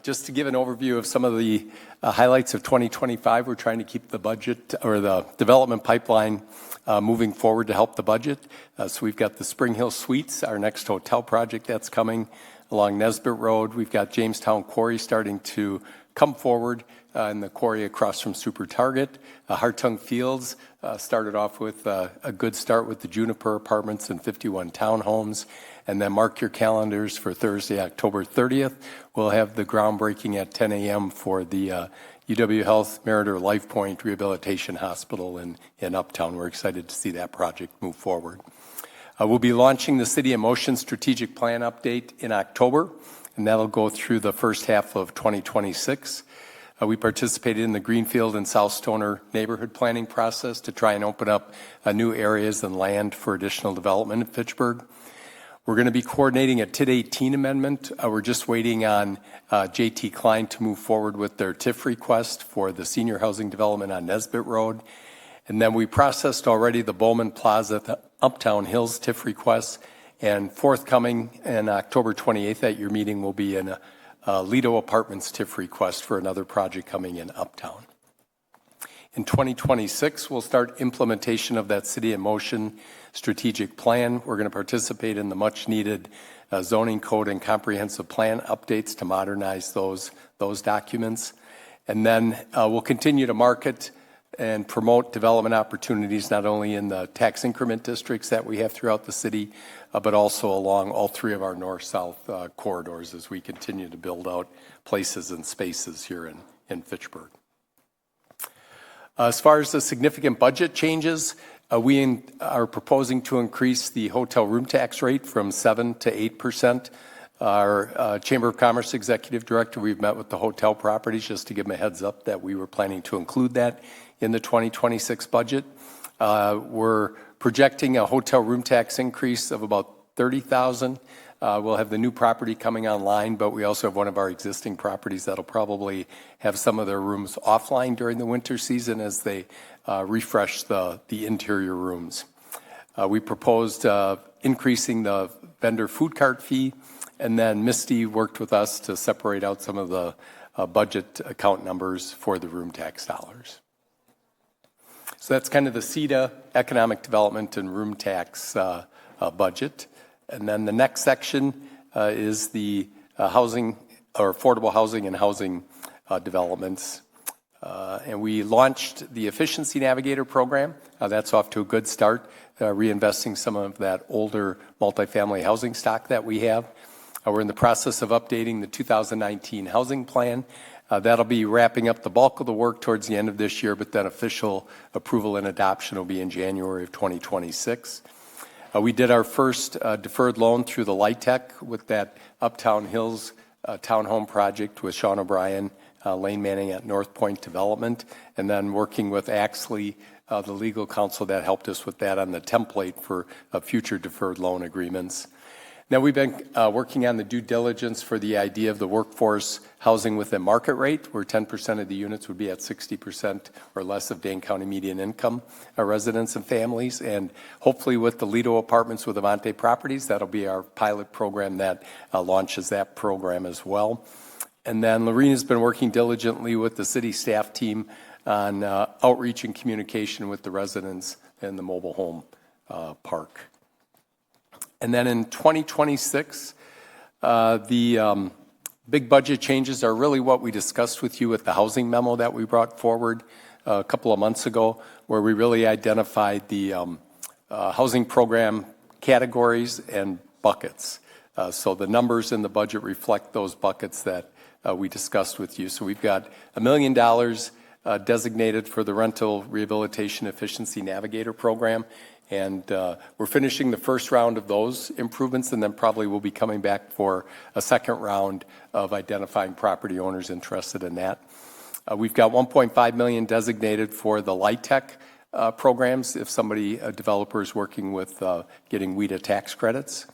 Just to give an overview of some of the highlights of 2025, we're trying to keep the budget, or the development pipeline, moving forward to help the budget. So we've got the Spring Hill Suites, our next hotel project that's coming along Nesbitt Road. We've got Jamestown Quarry starting to come forward, in the quarry across from Super Target. Hartung Fields started off with a good start with the Juniper Apartments and 51 townhomes. And then mark your calendars for Thursday, October 30th. We'll have the groundbreaking at 10 a.m. for the UW Health Meritor Life Point Rehabilitation Hospital in Uptown. We're excited to see that project move forward. We'll be launching the City in Motion Strategic Plan Update in October, and that'll go through the first half of 2026. We participated in the Greenfield and South Stoner neighborhood planning process to try and open up new areas and land for additional development in Fitchburg. We're going to be coordinating a TID 18 amendment. We're just waiting on JT Klein to move forward with their TIF request for the senior housing development on Nesbitt Road. And then we processed already the Bowman Plaza Uptown Hills TIF request. And forthcoming in October 28th at your meeting will be an Lido Apartments TIF request for another project coming in Uptown. In 2026, we'll start implementation of that City in Motion strategic plan. We're going to participate in the much-needed zoning code and comprehensive plan updates to modernize those documents. And then we'll continue to market and promote development opportunities not only in the tax increment districts that we have throughout the city, but also along all three of our north-south corridors as we continue to build out places and spaces here in Fitchburg. As far as the significant budget changes, we are proposing to increase the hotel room tax rate from 7% to 8%. Our Chamber of Commerce Executive Director, we've met with the hotel properties just to give them a heads up that we were planning to include that in the 2026 budget. We're projecting a hotel room tax increase of about $30,000. We'll have the new property coming online, but we also have one of our existing properties that'll probably have some of their rooms offline during the winter season as they refresh the interior rooms. We proposed increasing the vendor food cart fee, and then Misty worked with us to separate out some of the budget account numbers for the room tax dollars. So that's kind of the CETA, economic development, and room tax budget. And then the next section is the housing or affordable housing and housing developments. And we launched the Efficiency Navigator program. That's off to a good start, reinvesting some of that older multifamily housing stock that we have. We're in the process of updating the 2019 housing plan. That'll be wrapping up the bulk of the work towards the end of this year, but then official approval and adoption will be in January of 2026. We did our first deferred loan through the LIHTC with that Uptown Hills townhome project with Sean O'Brien, Lane Manning at North Point Development, and then working with Axley, the legal counsel that helped us with that on the template for future deferred loan agreements. Now, we've been working on the due diligence for the idea of the workforce housing within market rate, where 10% of the units would be at 60% or less of Dane County median income residents and families. And hopefully with the Lido Apartments with Avante Properties, that'll be our pilot program that launches that program as well. And then Lorene has been working diligently with the city staff team on outreach and communication with the residents in the mobile home park. And then in 2026, the big budget changes are really what we discussed with you with the housing memo that we brought forward a couple of months ago, where we really identified the housing program categories and buckets. So the numbers in the budget reflect those buckets that we discussed with you. So we've got $1 million designated for the Rental Rehabilitation Efficiency Navigator program. And we're finishing the first round of those improvements, and then probably we'll be coming back for a second round of identifying property owners interested in that. We've got $1.5 million designated for the LIHTC programs if somebody, a developer, is working with getting WIDA tax credits.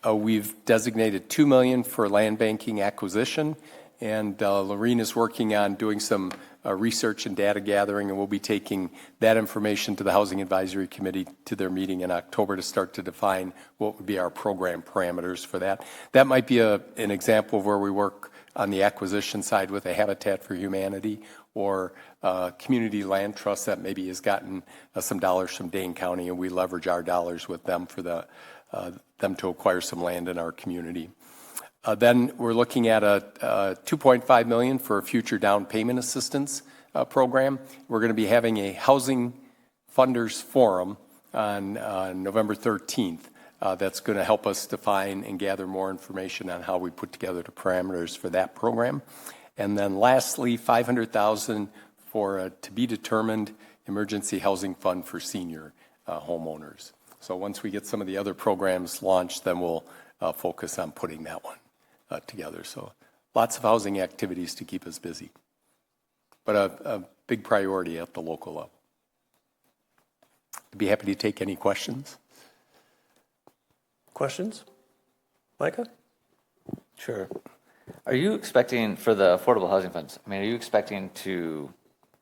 We've designated $2 million for land banking acquisition, and Lorene is working on doing some research and data gathering, and we'll be taking that information to the Housing Advisory Committee to their meeting in October to start to define what would be our program parameters for that. That might be an example of where we work on the acquisition side with a Habitat for Humanity or community land trust that maybe has gotten some dollars from Dane County, and we leverage our dollars with them for them to acquire some land in our community. Then we're looking at a $2.5 million for a future down payment assistance program. We're going to be having a housing funders forum on November 13th. That's going to help us define and gather more information on how we put together the parameters for that program. And then lastly, $500,000 for a to be determined emergency housing fund for senior homeowners. So once we get some of the other programs launched, then we'll focus on putting that one together. So lots of housing activities to keep us busy, but a big priority at the local level. I'd be happy to take any questions.
Questions? Micah?
Sure. Are you expecting, for the affordable housing funds, I mean, are you expecting to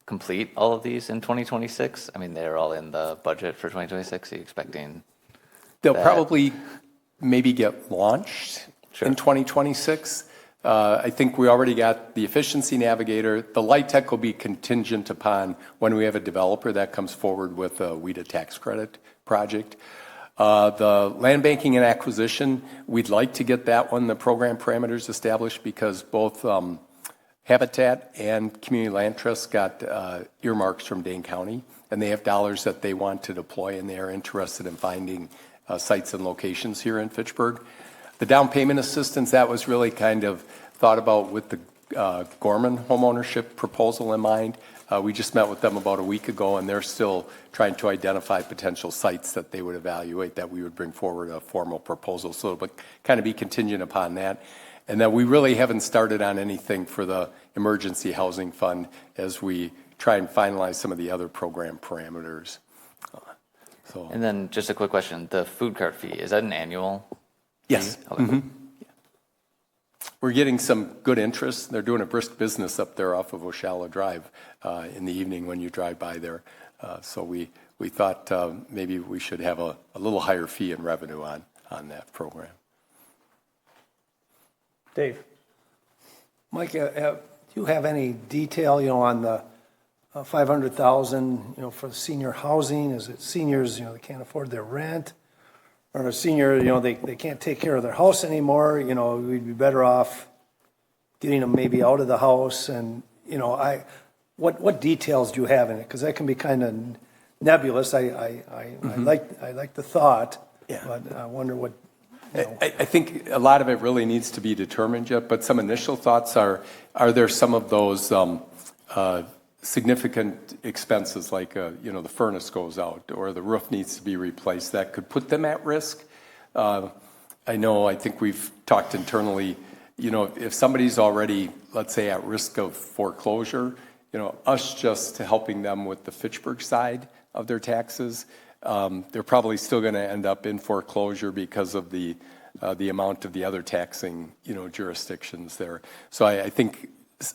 complete all of these in 2026? I mean, they're all in the budget for 2026. Are you expecting
they'll probably maybe get launched in 2026. I think we already got the Efficiency Navigator. The LIHTC will be contingent upon when we have a developer that comes forward with a WIDA tax credit project. The land banking and acquisition, we'd like to get that one, the program parameters established, because both Habitat and Community Land Trust got earmarks from Dane County, and they have dollars that they want to deploy, and they are interested in finding sites and locations here in Fitchburg. The down payment assistance, that was really kind of thought about with the Gorman homeownership proposal in mind. We just met with them about a week ago, and they're still trying to identify potential sites that they would evaluate that we would bring forward a formal proposal. So it'll kind of be contingent upon that. And then we really haven't started on anything for the emergency housing fund as we try and finalize some of the other program parameters.
And then just a quick question, the food cart fee, is that an annual?
Yes.
Okay.
Mm-hmm. We're getting some good interest. They're doing a brisk business up there off of Oshala Drive in the evening when you drive by there. So we thought maybe we should have a little higher fee and revenue on that program.
Dave.
Mike, do you have any detail, on the $500,000, for senior housing? Is it seniors, that can't afford their rent? or a senior, they can't take care of their house anymore, we'd be better off getting them maybe out of the house. And, what details do you have in it? Because that can be kind of nebulous. I like the thought, but I wonder what.
I think a lot of it really needs to be determined yet, but some initial thoughts are there some of those significant expenses like, the furnace goes out or the roof needs to be replaced that could put them at risk? I think we've talked internally, if somebody's already, let's say, at risk of foreclosure, us just helping them with the Fitchburg side of their taxes, they're probably still going to end up in foreclosure because of the amount of the other taxing, jurisdictions there. So I think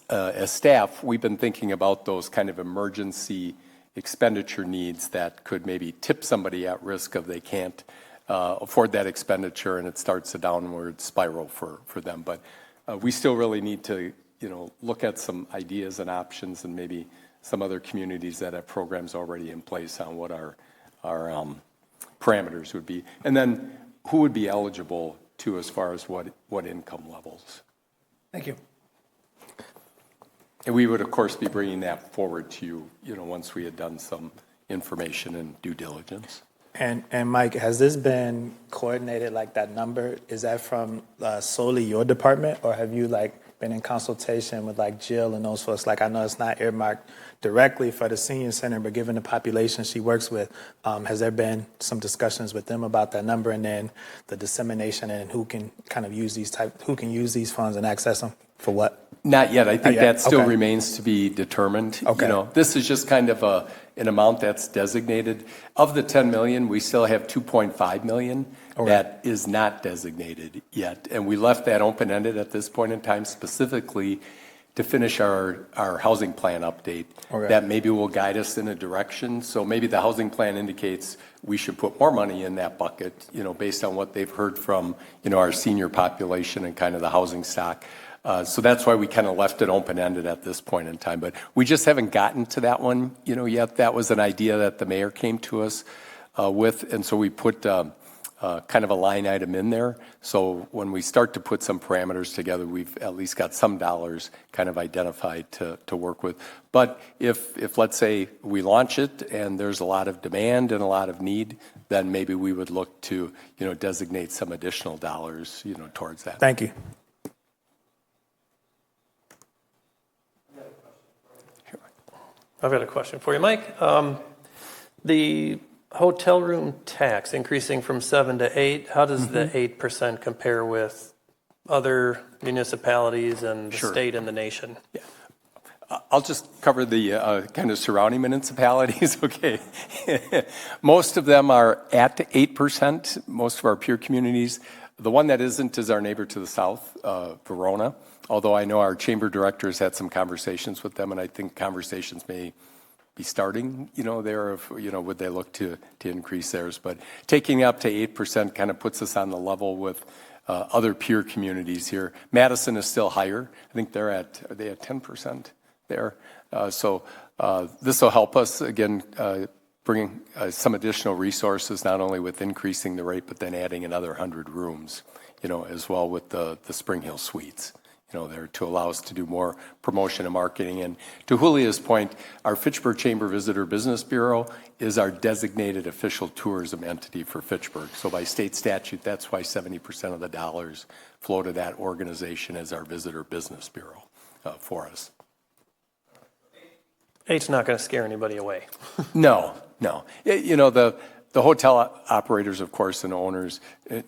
as staff, we've been thinking about those kind of emergency expenditure needs that could maybe tip somebody at risk of they can't afford that expenditure and it starts a downward spiral for them. But we still really need to, look at some ideas and options and maybe some other communities that have programs already in place on what our parameters would be. And then who would be eligible to as far as what income levels.
Thank you.
And we would, of course, be bringing that forward to you, once we had done some information and due diligence.
And Mike, has this been coordinated, like that number? Is that from solely your department, or have you been in consultation with Jill and those folks? I know it's not earmarked directly for the senior center, but given the population she works with, has there been some discussions with them about that number and then the dissemination and who can kind of use who can use these funds and access them for what?
Not yet. I think that still remains to be determined.
Okay.
This is just kind of an amount that's designated. Of the 10 million, we still have 2.5 million that is not designated yet. And we left that open-ended at this point in time specifically to finish our housing plan update that maybe will guide us in a direction. So maybe the housing plan indicates we should put more money in that bucket, based on what they've heard from, our senior population and kind of the housing stock. So that's why we kind of left it open-ended at this point in time. But we just haven't gotten to that one, yet. That was an idea that the mayor came to us with, and so we put kind of a line item in there. So when we start to put some parameters together, we've at least got some dollars kind of identified to work with. But if let's say we launch it and there's a lot of demand and a lot of need, then maybe we would look to, designate some additional dollars, towards that.
Thank you.
I've got a question for you, Mike. The hotel room tax increasing from 7 to 8, how does the 8% compare with other municipalities and the state and the nation?
Yeah. I'll just cover the kind of surrounding municipalities, okay? Most of them are at 8%, most of our peer communities. The one that isn't is our neighbor to the south, Verona. Although I know our chamber directors had some conversations with them, and I think conversations may be starting, there of, would they look to increase theirs. But taking up to 8% kind of puts us on the level with other peer communities here. Madison is still higher. I think are they at 10% there? So this will help us, again, bring some additional resources, not only with increasing the rate, but then adding another 100 rooms, as well with the Spring Hill Suites. There to allow us to do more promotion and marketing. And to Julia's point, our Fitchburg Chamber Visitor Business Bureau is our designated official tourism entity for Fitchburg. So by state statute, that's why 70% of the dollars flow to that organization as our Visitor Business Bureau for us.
8's not going to scare anybody away.
No. The hotel operators, of course, and owners,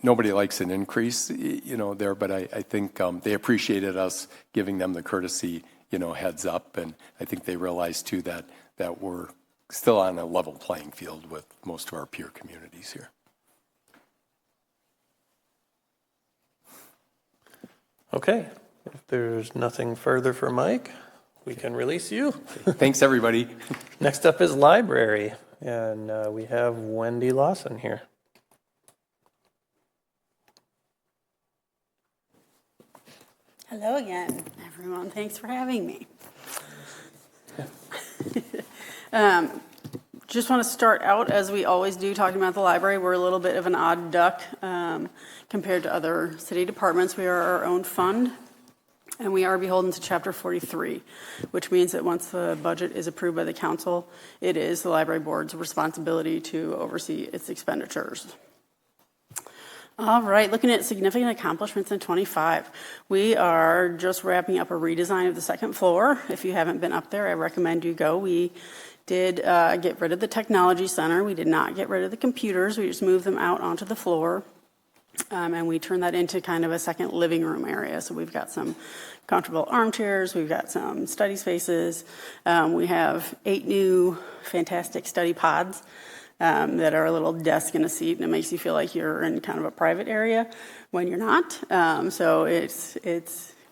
nobody likes an increase, there, but I think they appreciated us giving them the courtesy, heads up, and I think they realize, too, that we're still on a level playing field with most of our peer communities here.
Okay. If there's nothing further for Mike, we can release you.
Thanks, everybody.
Next up is library. And we have Wendy Lawson here.
Hello again, everyone. Thanks for having me. Just want to start out, as we always do, talking about the library. We're a little bit of an odd duck compared to other city departments. We are our own fund, and we are beholden to Chapter 43, which means that once the budget is approved by the council, it is the library board's responsibility to oversee its expenditures. All right, looking at significant accomplishments in 25. We are just wrapping up a redesign of the second floor. If you haven't been up there, I recommend you go. We did get rid of the technology center. We did not get rid of the computers. We just moved them out onto the floor. And we turned that into kind of a second living room area. So we've got some comfortable armchairs. We've got some study spaces. We have 8 new fantastic study pods that are a little desk and a seat, and it makes you feel like you're in kind of a private area when you're not. So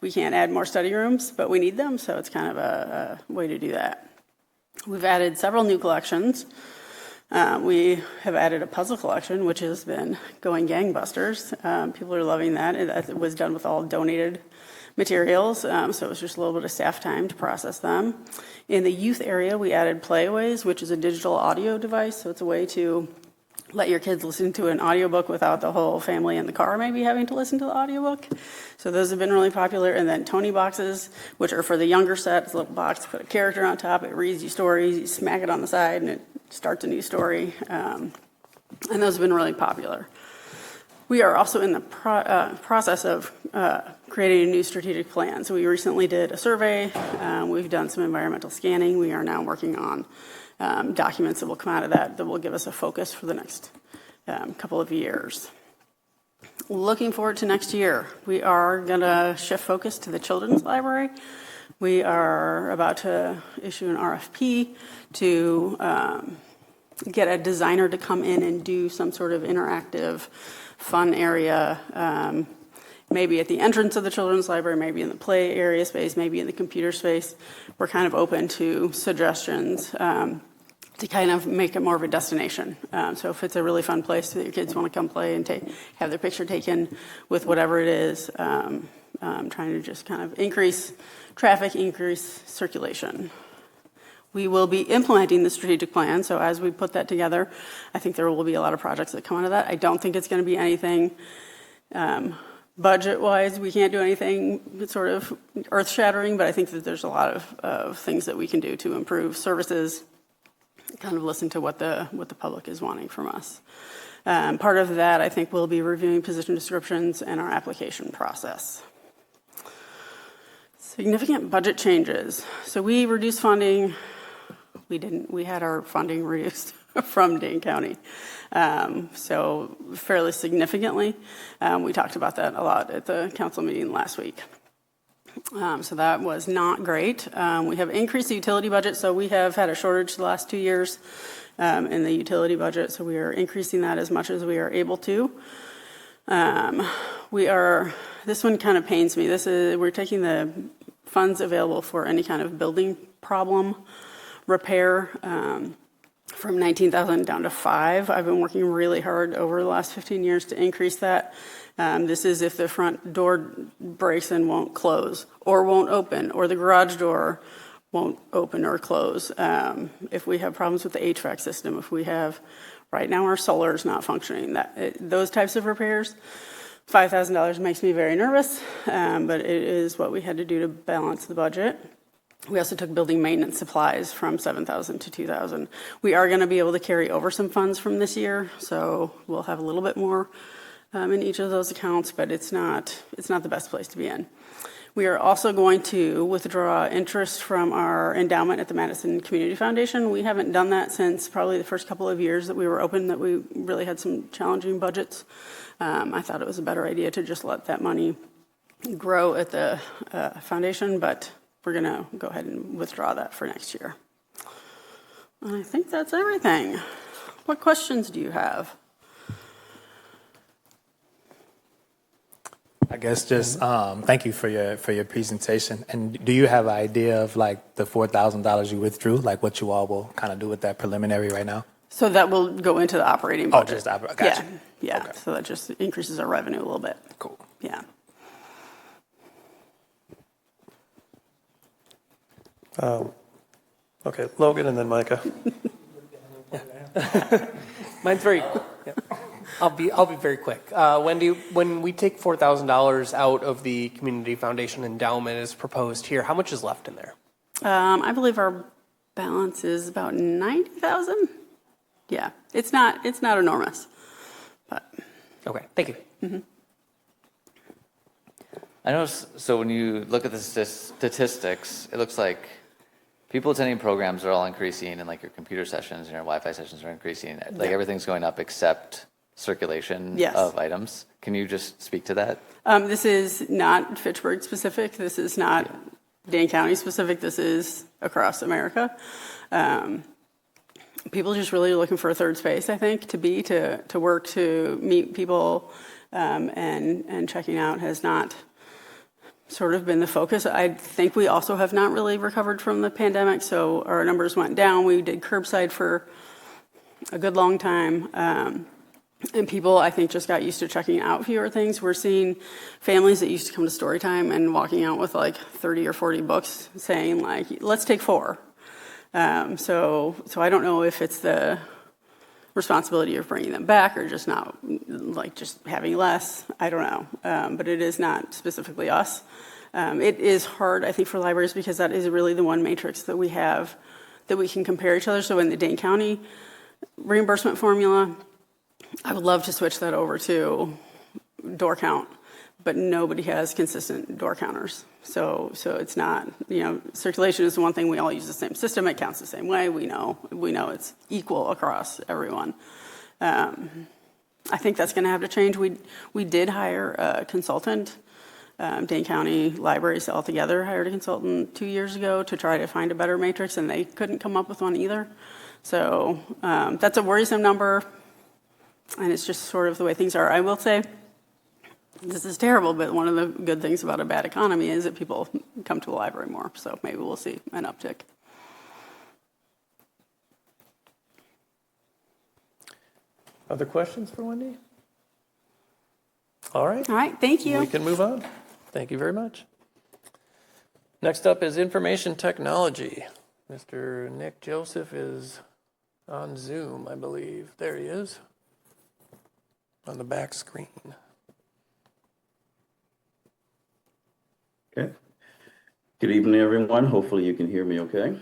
we can't add more study rooms, but we need them. So it's kind of a way to do that. We've added several new collections. We have added a puzzle collection, which has been going gangbusters. People are loving that. It was done with all donated materials, so it was just a little bit of staff time to process them. In the youth area, we added Playways, which is a digital audio device, so it's a way to let your kids listen to an audiobook without the whole family in the car maybe having to listen to the audiobook. So those have been really popular. And then Tony boxes, which are for the younger set. It's a little box, put a character on top, it reads you stories, you smack it on the side, and it starts a new story. And those have been really popular. We are also in the process of creating a new strategic plan. So we recently did a survey. We've done some environmental scanning. We are now working on documents that will come out of that will give us a focus for the next couple of years. Looking forward to next year, we are going to shift focus to the children's library. We are about to issue an RFP to get a designer to come in and do some sort of interactive fun area, maybe at the entrance of the children's library, maybe in the play area space, maybe in the computer space. We're kind of open to suggestions to kind of make it more of a destination. So if it's a really fun place that your kids want to come play and have their picture taken with whatever it is, trying to just kind of increase traffic, increase circulation. We will be implementing the strategic plan, so as we put that together, I think there will be a lot of projects that come out of that. I don't think it's going to be anything budget-wise. We can't do anything sort of earth-shattering, but I think that there's a lot of things that we can do to improve services, kind of listen to what the public is wanting from us. Part of that, I think, will be reviewing position descriptions and our application process. Significant budget changes. So we reduced funding. We had our funding reduced from Dane County. So fairly significantly. We talked about that a lot at the council meeting last week. So that was not great. We have increased the utility budget, so we have had a shortage the last 2 years in the utility budget, so we are increasing that as much as we are able to. This one kind of pains me. We're taking the funds available for any kind of building problem repair from 19,000 down to 5. I've been working really hard over the last 15 years to increase that. This is if the front door breaks and won't close or won't open, or the garage door won't open or close. If we have problems with the HVAC system, right now our solar is not functioning, those types of repairs, $5,000 makes me very nervous, but it is what we had to do to balance the budget. We also took building maintenance supplies from $7,000 to $2,000. We are going to be able to carry over some funds from this year, so we'll have a little bit more in each of those accounts, but it's not the best place to be in. We are also going to withdraw interest from our endowment at the Madison Community Foundation. We haven't done that since probably the first couple of years that we were open, that we really had some challenging budgets. I thought it was a better idea to just let that money grow at the foundation, but we're going to go ahead and withdraw that for next year. And I think that's everything. What questions do you have?
I guess just thank you for your presentation. And do you have an idea of like the $4,000 you withdrew, like what you all will kind of do with that preliminary right now?
So that will go into the operating budget.
Oh, just operating. Gotcha.
Yeah.
Okay.
So that just increases our revenue a little bit.
Cool.
Yeah.
Okay, Logan and then Micah.
Mine's very. Yeah. I'll be very quick. Wendy, when we take $4,000 out of the Community Foundation endowment as proposed here, how much is left in there?
I believe our balance is about 90,000. Yeah, it's not enormous, but
okay. Thank you.
Mm-hmm.
I know. So when you look at the statistics, it looks like people attending programs are all increasing, and like your computer sessions and your Wi-Fi sessions are increasing. Like everything's going up except circulation of items. Can you just speak to that?
This is not Fitchburg specific. This is not Dane County specific. This is across America. People just really looking for a third space, I think, to work, to meet people, and checking out has not sort of been the focus. I think we also have not really recovered from the pandemic, so our numbers went down. We did curbside for a good long time, and people, I think, just got used to checking out fewer things. We're seeing families that used to come to story time and walking out with like 30 or 40 books saying like, let's take 4. So I don't know if it's the responsibility of bringing them back or just not, like just having less. I don't know, but it is not specifically us. It is hard, I think, for libraries because that is really the one matrix that we have that we can compare each other. So in the Dane County reimbursement formula, I would love to switch that over to door count, but nobody has consistent door counters. So it's not, circulation is the one thing. We all use the same system. It counts the same way. We know it's equal across everyone. I think that's going to have to change. We did hire a consultant. Dane County Libraries altogether hired a consultant 2 years ago to try to find a better matrix, and they couldn't come up with one either. So that's a worrisome number, and it's just sort of the way things are. I will say, this is terrible, but one of the good things about a bad economy is that people come to the library more. So maybe we'll see an uptick.
Other questions for Wendy? All right.
All right, thank you.
We can move on. Thank you very much. Next up is information technology. Mr. Nick Joseph is on Zoom, I believe. There he is on the back screen.
Okay. Good evening, everyone. Hopefully you can hear me okay.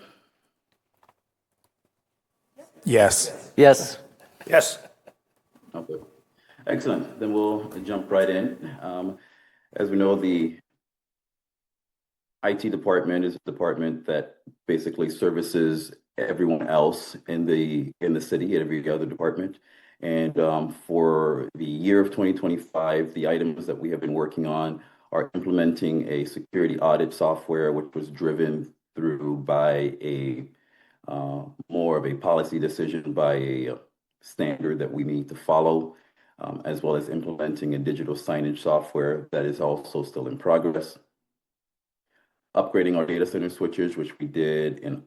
Yes.
Yes.
Yes.
Okay. Excellent. Then we'll jump right in. As we know, the IT department is a department that basically services everyone else in the city, every other department. And for the year of 2025, the items that we have been working on are implementing a security audit software, which was driven through by a more of a policy decision by a standard that we need to follow, as well as implementing a digital signage software that is also still in progress. Upgrading our data center switches, which we did in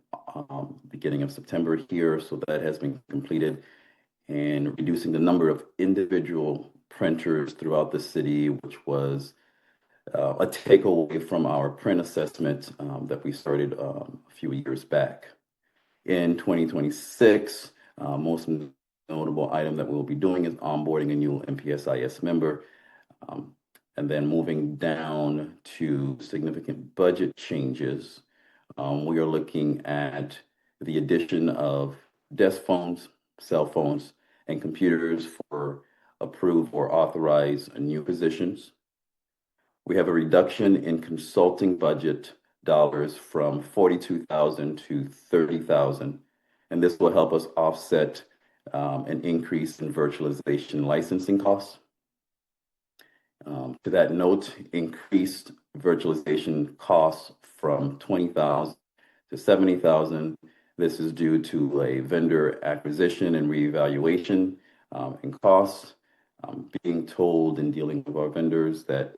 beginning of September here, so that has been completed, and reducing the number of individual printers throughout the city, which was a takeaway from our print assessment that we started a few years back. In 2026, most notable item that we'll be doing is onboarding a new MPSIS member, and then moving down to significant budget changes. We are looking at the addition of desk phones, cell phones, and computers for approved or authorized new positions. We have a reduction in consulting budget dollars from $42,000 to $30,000, and this will help us offset an increase in virtualization licensing costs. To that note, increased virtualization costs from $20,000 to $70,000. This is due to a vendor acquisition and reevaluation in costs. Being told in dealing with our vendors that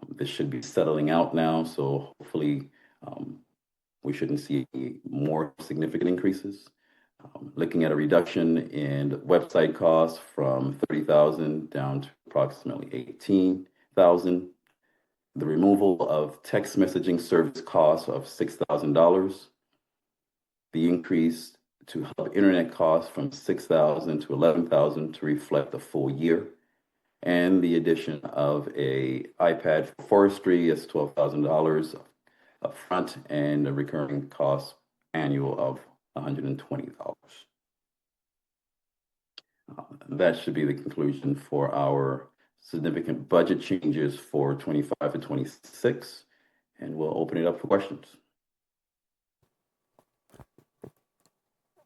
this should be settling out now, so hopefully we shouldn't see more significant increases. Looking at a reduction in website costs from $30,000 down to approximately $18,000. The removal of text messaging service costs of $6,000. The increased to hub internet costs from $6,000 to $11,000 to reflect the full year, and the addition of a iPad for forestry is $12,000 upfront and a recurring cost annual of $120. That should be the conclusion for our significant budget changes for 25 and 26, and we'll open it up for questions.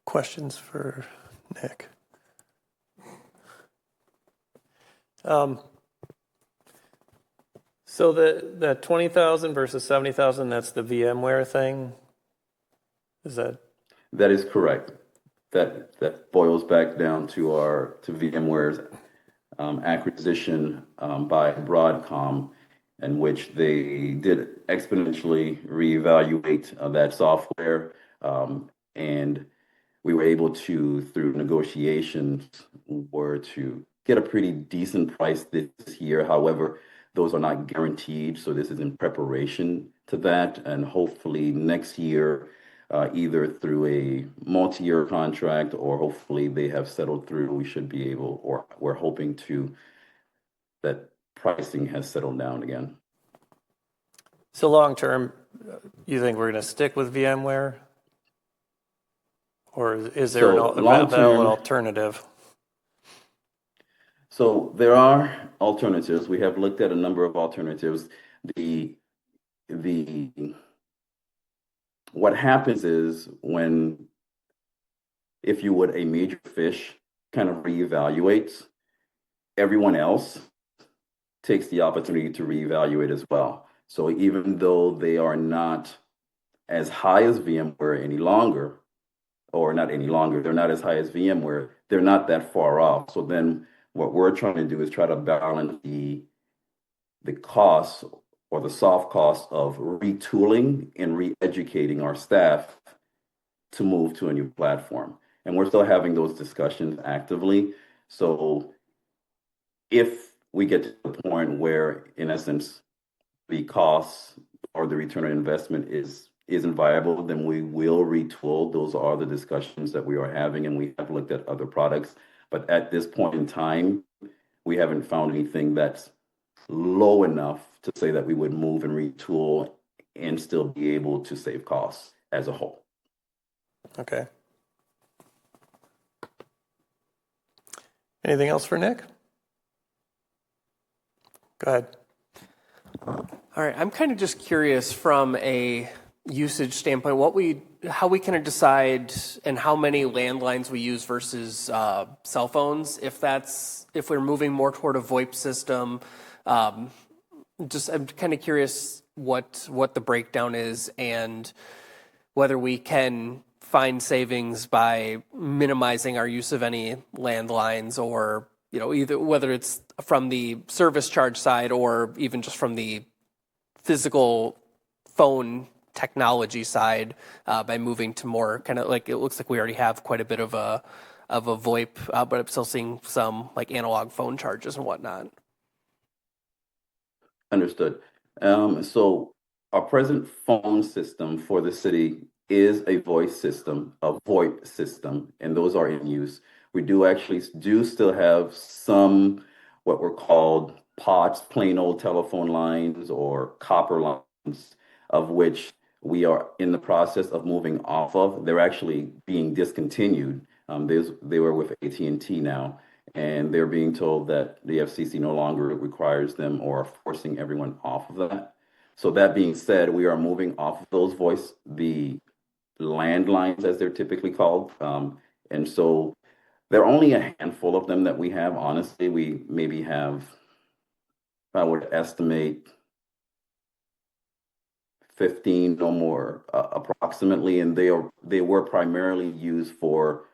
Questions for Nick? So the 20,000 versus 70,000, that's the VMware thing? Is that?
That is correct. That boils back down to VMware's acquisition by Broadcom, in which they did exponentially reevaluate that software, and we were able to, through negotiations, to get a pretty decent price this year. However, those are not guaranteed, so this is in preparation to that, and hopefully next year, either through a multi-year contract or hopefully they have settled through, we should be able, or we're hoping to, that pricing has settled down again.
So long term, you think we're going to stick with VMware? Or is there an alternative?
So there are alternatives. We have looked at a number of alternatives. What happens is when, if you would, a major fish kind of reevaluates, everyone else takes the opportunity to reevaluate as well. So even though they are not as high as VMware any longer, or not any longer, they're not as high as VMware, they're not that far off. So then what we're trying to do is try to balance the costs or the soft costs of retooling and re-educating our staff to move to a new platform. And we're still having those discussions actively. So if we get to the point where, in essence, the costs or the return on investment isn't viable, then we will retool. Those are the discussions that we are having, and we have looked at other products. But at this point in time, we haven't found anything that's low enough to say that we would move and retool and still be able to save costs as a whole.
Okay. Anything else for Nick? Go ahead.
All right, I'm kind of just curious from a usage standpoint, how we kind of decide and how many landlines we use versus cell phones. If we're moving more toward a VoIP system, I'm kind of curious what the breakdown is and whether we can find savings by minimizing our use of any landlines, or either whether it's from the service charge side or even just from the physical phone technology side, by moving to more kind of like, it looks like we already have quite a bit of a VoIP, but I'm still seeing some like analog phone charges and whatnot.
Understood. So our present phone system for the city is a voice system, a VoIP system, and those are in use. We do still have some what were called POTS, plain old telephone lines or copper lines, of which we are in the process of moving off of. They're actually being discontinued. They were with AT&T now, and they're being told that the FCC no longer requires them or forcing everyone off of that. So that being said, we are moving off of those the landlines, as they're typically called. And so there are only a handful of them that we have. Honestly, we maybe have, I would estimate, 15 no more, approximately, and they were primarily used for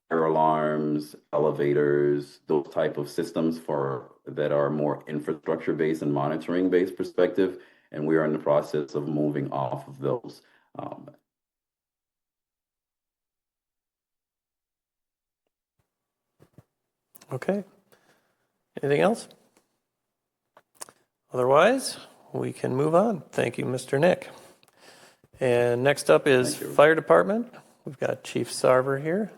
fire alarms, elevators, those type of systems that are more infrastructure based and monitoring based perspective, and we are in the process of moving off of those.
Okay. Anything else? Otherwise, we can move on. Thank you, Mr. Nick. And next up is Fire Department. We've got Chief Sarver here.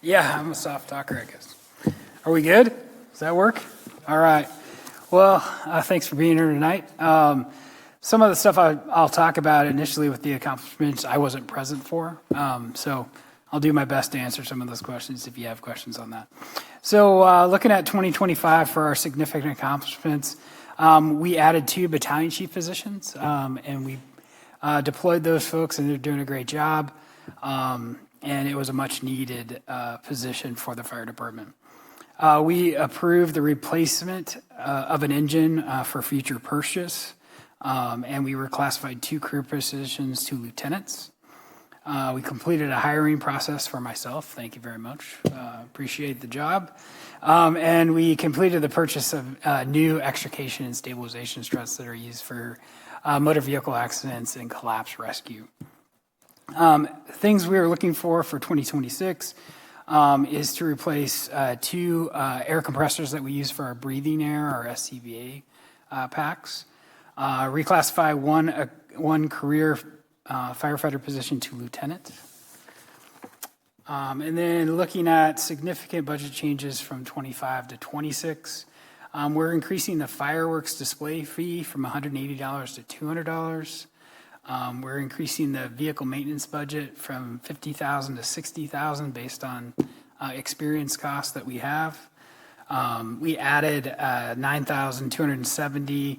Yeah, I'm a soft talker, I guess. Are we good? Does that work? All right. Well, thanks for being here tonight. Some of the stuff I'll talk about initially with the accomplishments I wasn't present for. So I'll do my best to answer some of those questions if you have questions on that. So looking at 2025 for our significant accomplishments, we added 2 battalion chief positions, and we deployed those folks, and they're doing a great job. And it was a much needed position for the fire department. We approved the replacement of an engine for future purchase, and we reclassified 2 crew positions to lieutenants. We completed a hiring process for myself. Thank you very much. Appreciate the job. And we completed the purchase of new extrication and stabilization struts that are used for motor vehicle accidents and collapse rescue. Things we are looking for 2026 is to replace 2 air compressors that we use for our breathing air, our SCBA packs. Reclassify one career firefighter position to lieutenant. And then looking at significant budget changes from 25 to 26, we're increasing the fireworks display fee from $180 to $200. We're increasing the vehicle maintenance budget from $50,000 to $60,000 based on experience costs that we have. We added $9,270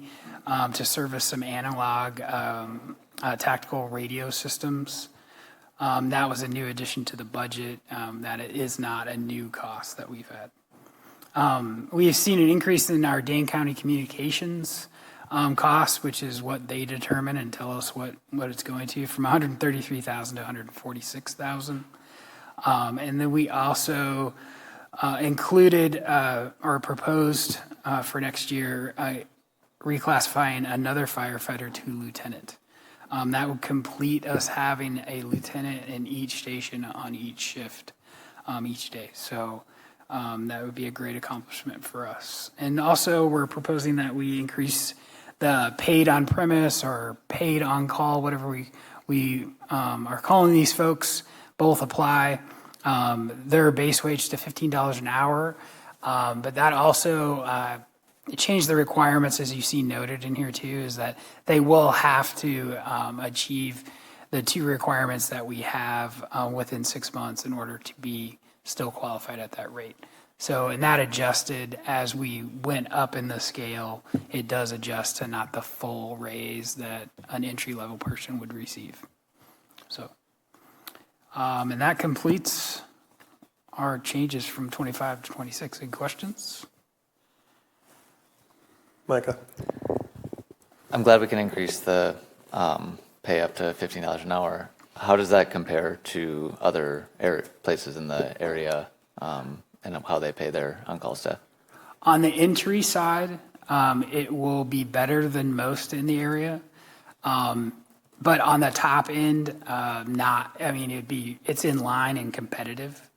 to service some analog tactical radio systems. That was a new addition to the budget. That it is not a new cost that we've had. We have seen an increase in our Dane County Communications costs, which is what they determine and tell us what it's going to, from $133,000 to $146,000. And then we also included or proposed for next year reclassifying another firefighter to lieutenant. That would complete us having a lieutenant in each station on each shift each day. So that would be a great accomplishment for us. And also we're proposing that we increase the paid on premise or paid on call, whatever we are calling these folks, both apply their base wage to $15 an hour. But that also changed the requirements, as you see noted in here too, is that they will have to achieve the 2 requirements that we have within 6 months in order to be still qualified at that rate. So, and that adjusted as we went up in the scale. It does adjust to not the full raise that an entry-level person would receive. So, and that completes our changes from 25 to 26. Any questions?
Micah.
I'm glad we can increase the pay up to $15 an hour. How does that compare to other places in the area and how they pay their on-call staff?
On the entry side, it will be better than most in the area. But on the top end, not. I mean, it's in line and competitive.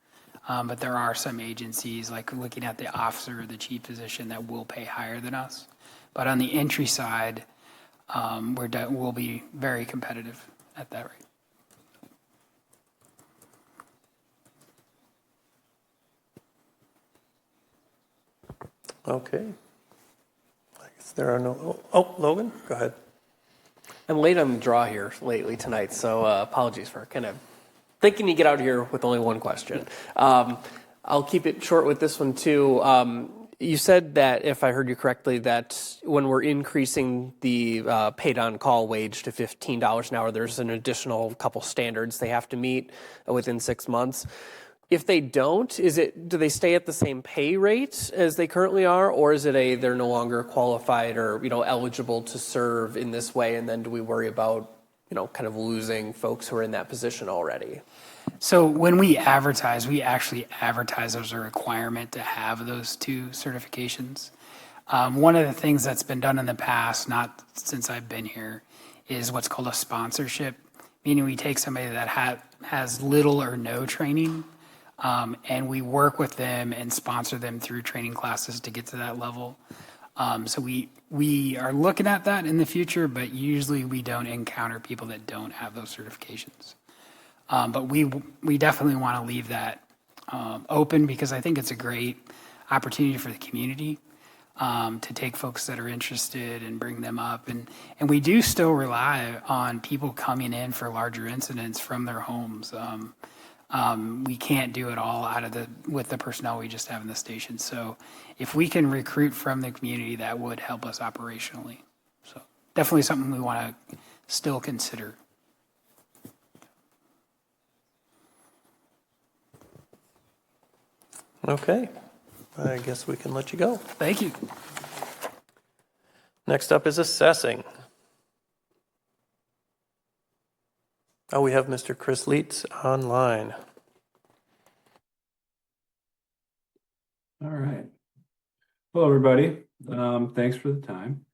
But there are some agencies, like looking at the officer or the chief position, that will pay higher than us. But on the entry side, we'll be very competitive at that rate.
Okay. I guess there are no. Oh, Logan, go ahead.
I'm late on the draw here lately tonight, so apologies for kind of thinking you get out here with only one question. I'll keep it short with this one too. You said that, if I heard you correctly, that when we're increasing the paid on-call wage to $15 an hour, there's an additional couple standards they have to meet within 6 months. If they don't, do they stay at the same pay rate as they currently are, or is it they're no longer qualified or eligible to serve in this way, and then do we worry about kind of losing folks who are in that position already?
So when we actually advertise as a requirement to have those 2 certifications. One of the things that's been done in the past, not since I've been here, is what's called a sponsorship, meaning we take somebody that has little or no training, and we work with them and sponsor them through training classes to get to that level. So we are looking at that in the future, but usually we don't encounter people that don't have those certifications. But we definitely want to leave that open because I think it's a great opportunity for the community to take folks that are interested and bring them up. And we do still rely on people coming in for larger incidents from their homes. We can't do it all with the personnel we just have in the station. So if we can recruit from the community, that would help us operationally. So definitely something we want to still consider.
Okay, I guess we can let you go.
Thank you.
Next up is assessing. Oh, we have Mr. Chris Leitz online.
All right. Hello, everybody. Thanks for the time.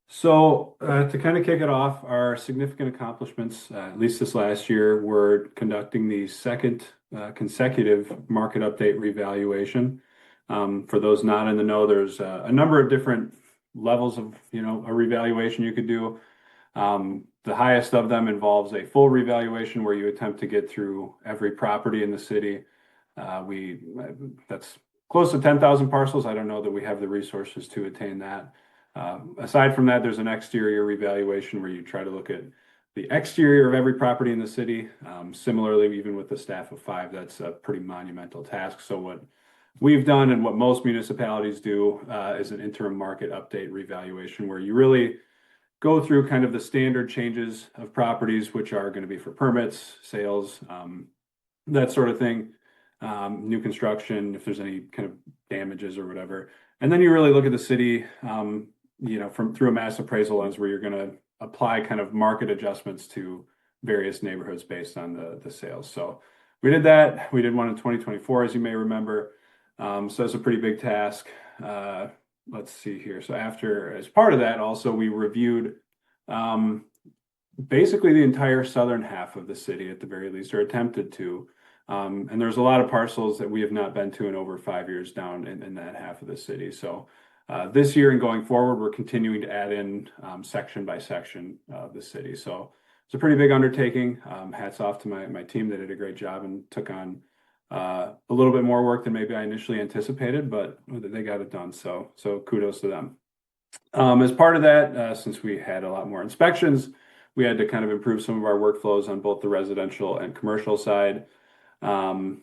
So to kind of kick it off, our significant accomplishments, at least this last year, we're conducting the second consecutive market update revaluation. For those not in the know, there's a number of different levels of, a revaluation you could do. The highest of them involves a full revaluation where you attempt to get through every property in the city. That's close to 10,000 parcels. I don't know that we have the resources to attain that. Aside from that, there's an exterior revaluation where you try to look at the exterior of every property in the city. Similarly, even with the staff of 5, that's a pretty monumental task. So what we've done and what most municipalities do is an interim market update revaluation where you really go through kind of the standard changes of properties, which are going to be for permits, sales, that sort of thing, new construction, if there's any kind of damages or whatever. And then you really look at the city, through a mass appraisal lens where you're going to apply kind of market adjustments to various neighborhoods based on the sales. So we did that. We did one in 2024, as you may remember. So that's a pretty big task. Let's see here. So as part of that, also, we reviewed basically the entire southern half of the city at the very least, or attempted to. And there's a lot of parcels that we have not been to in over 5 years down in that half of the city. So this year and going forward, we're continuing to add in section by section of the city. So it's a pretty big undertaking. Hats off to my team. They did a great job and took on a little bit more work than maybe I initially anticipated, but they got it done. So kudos to them. As part of that, since we had a lot more inspections, we had to kind of improve some of our workflows on both the residential and commercial side.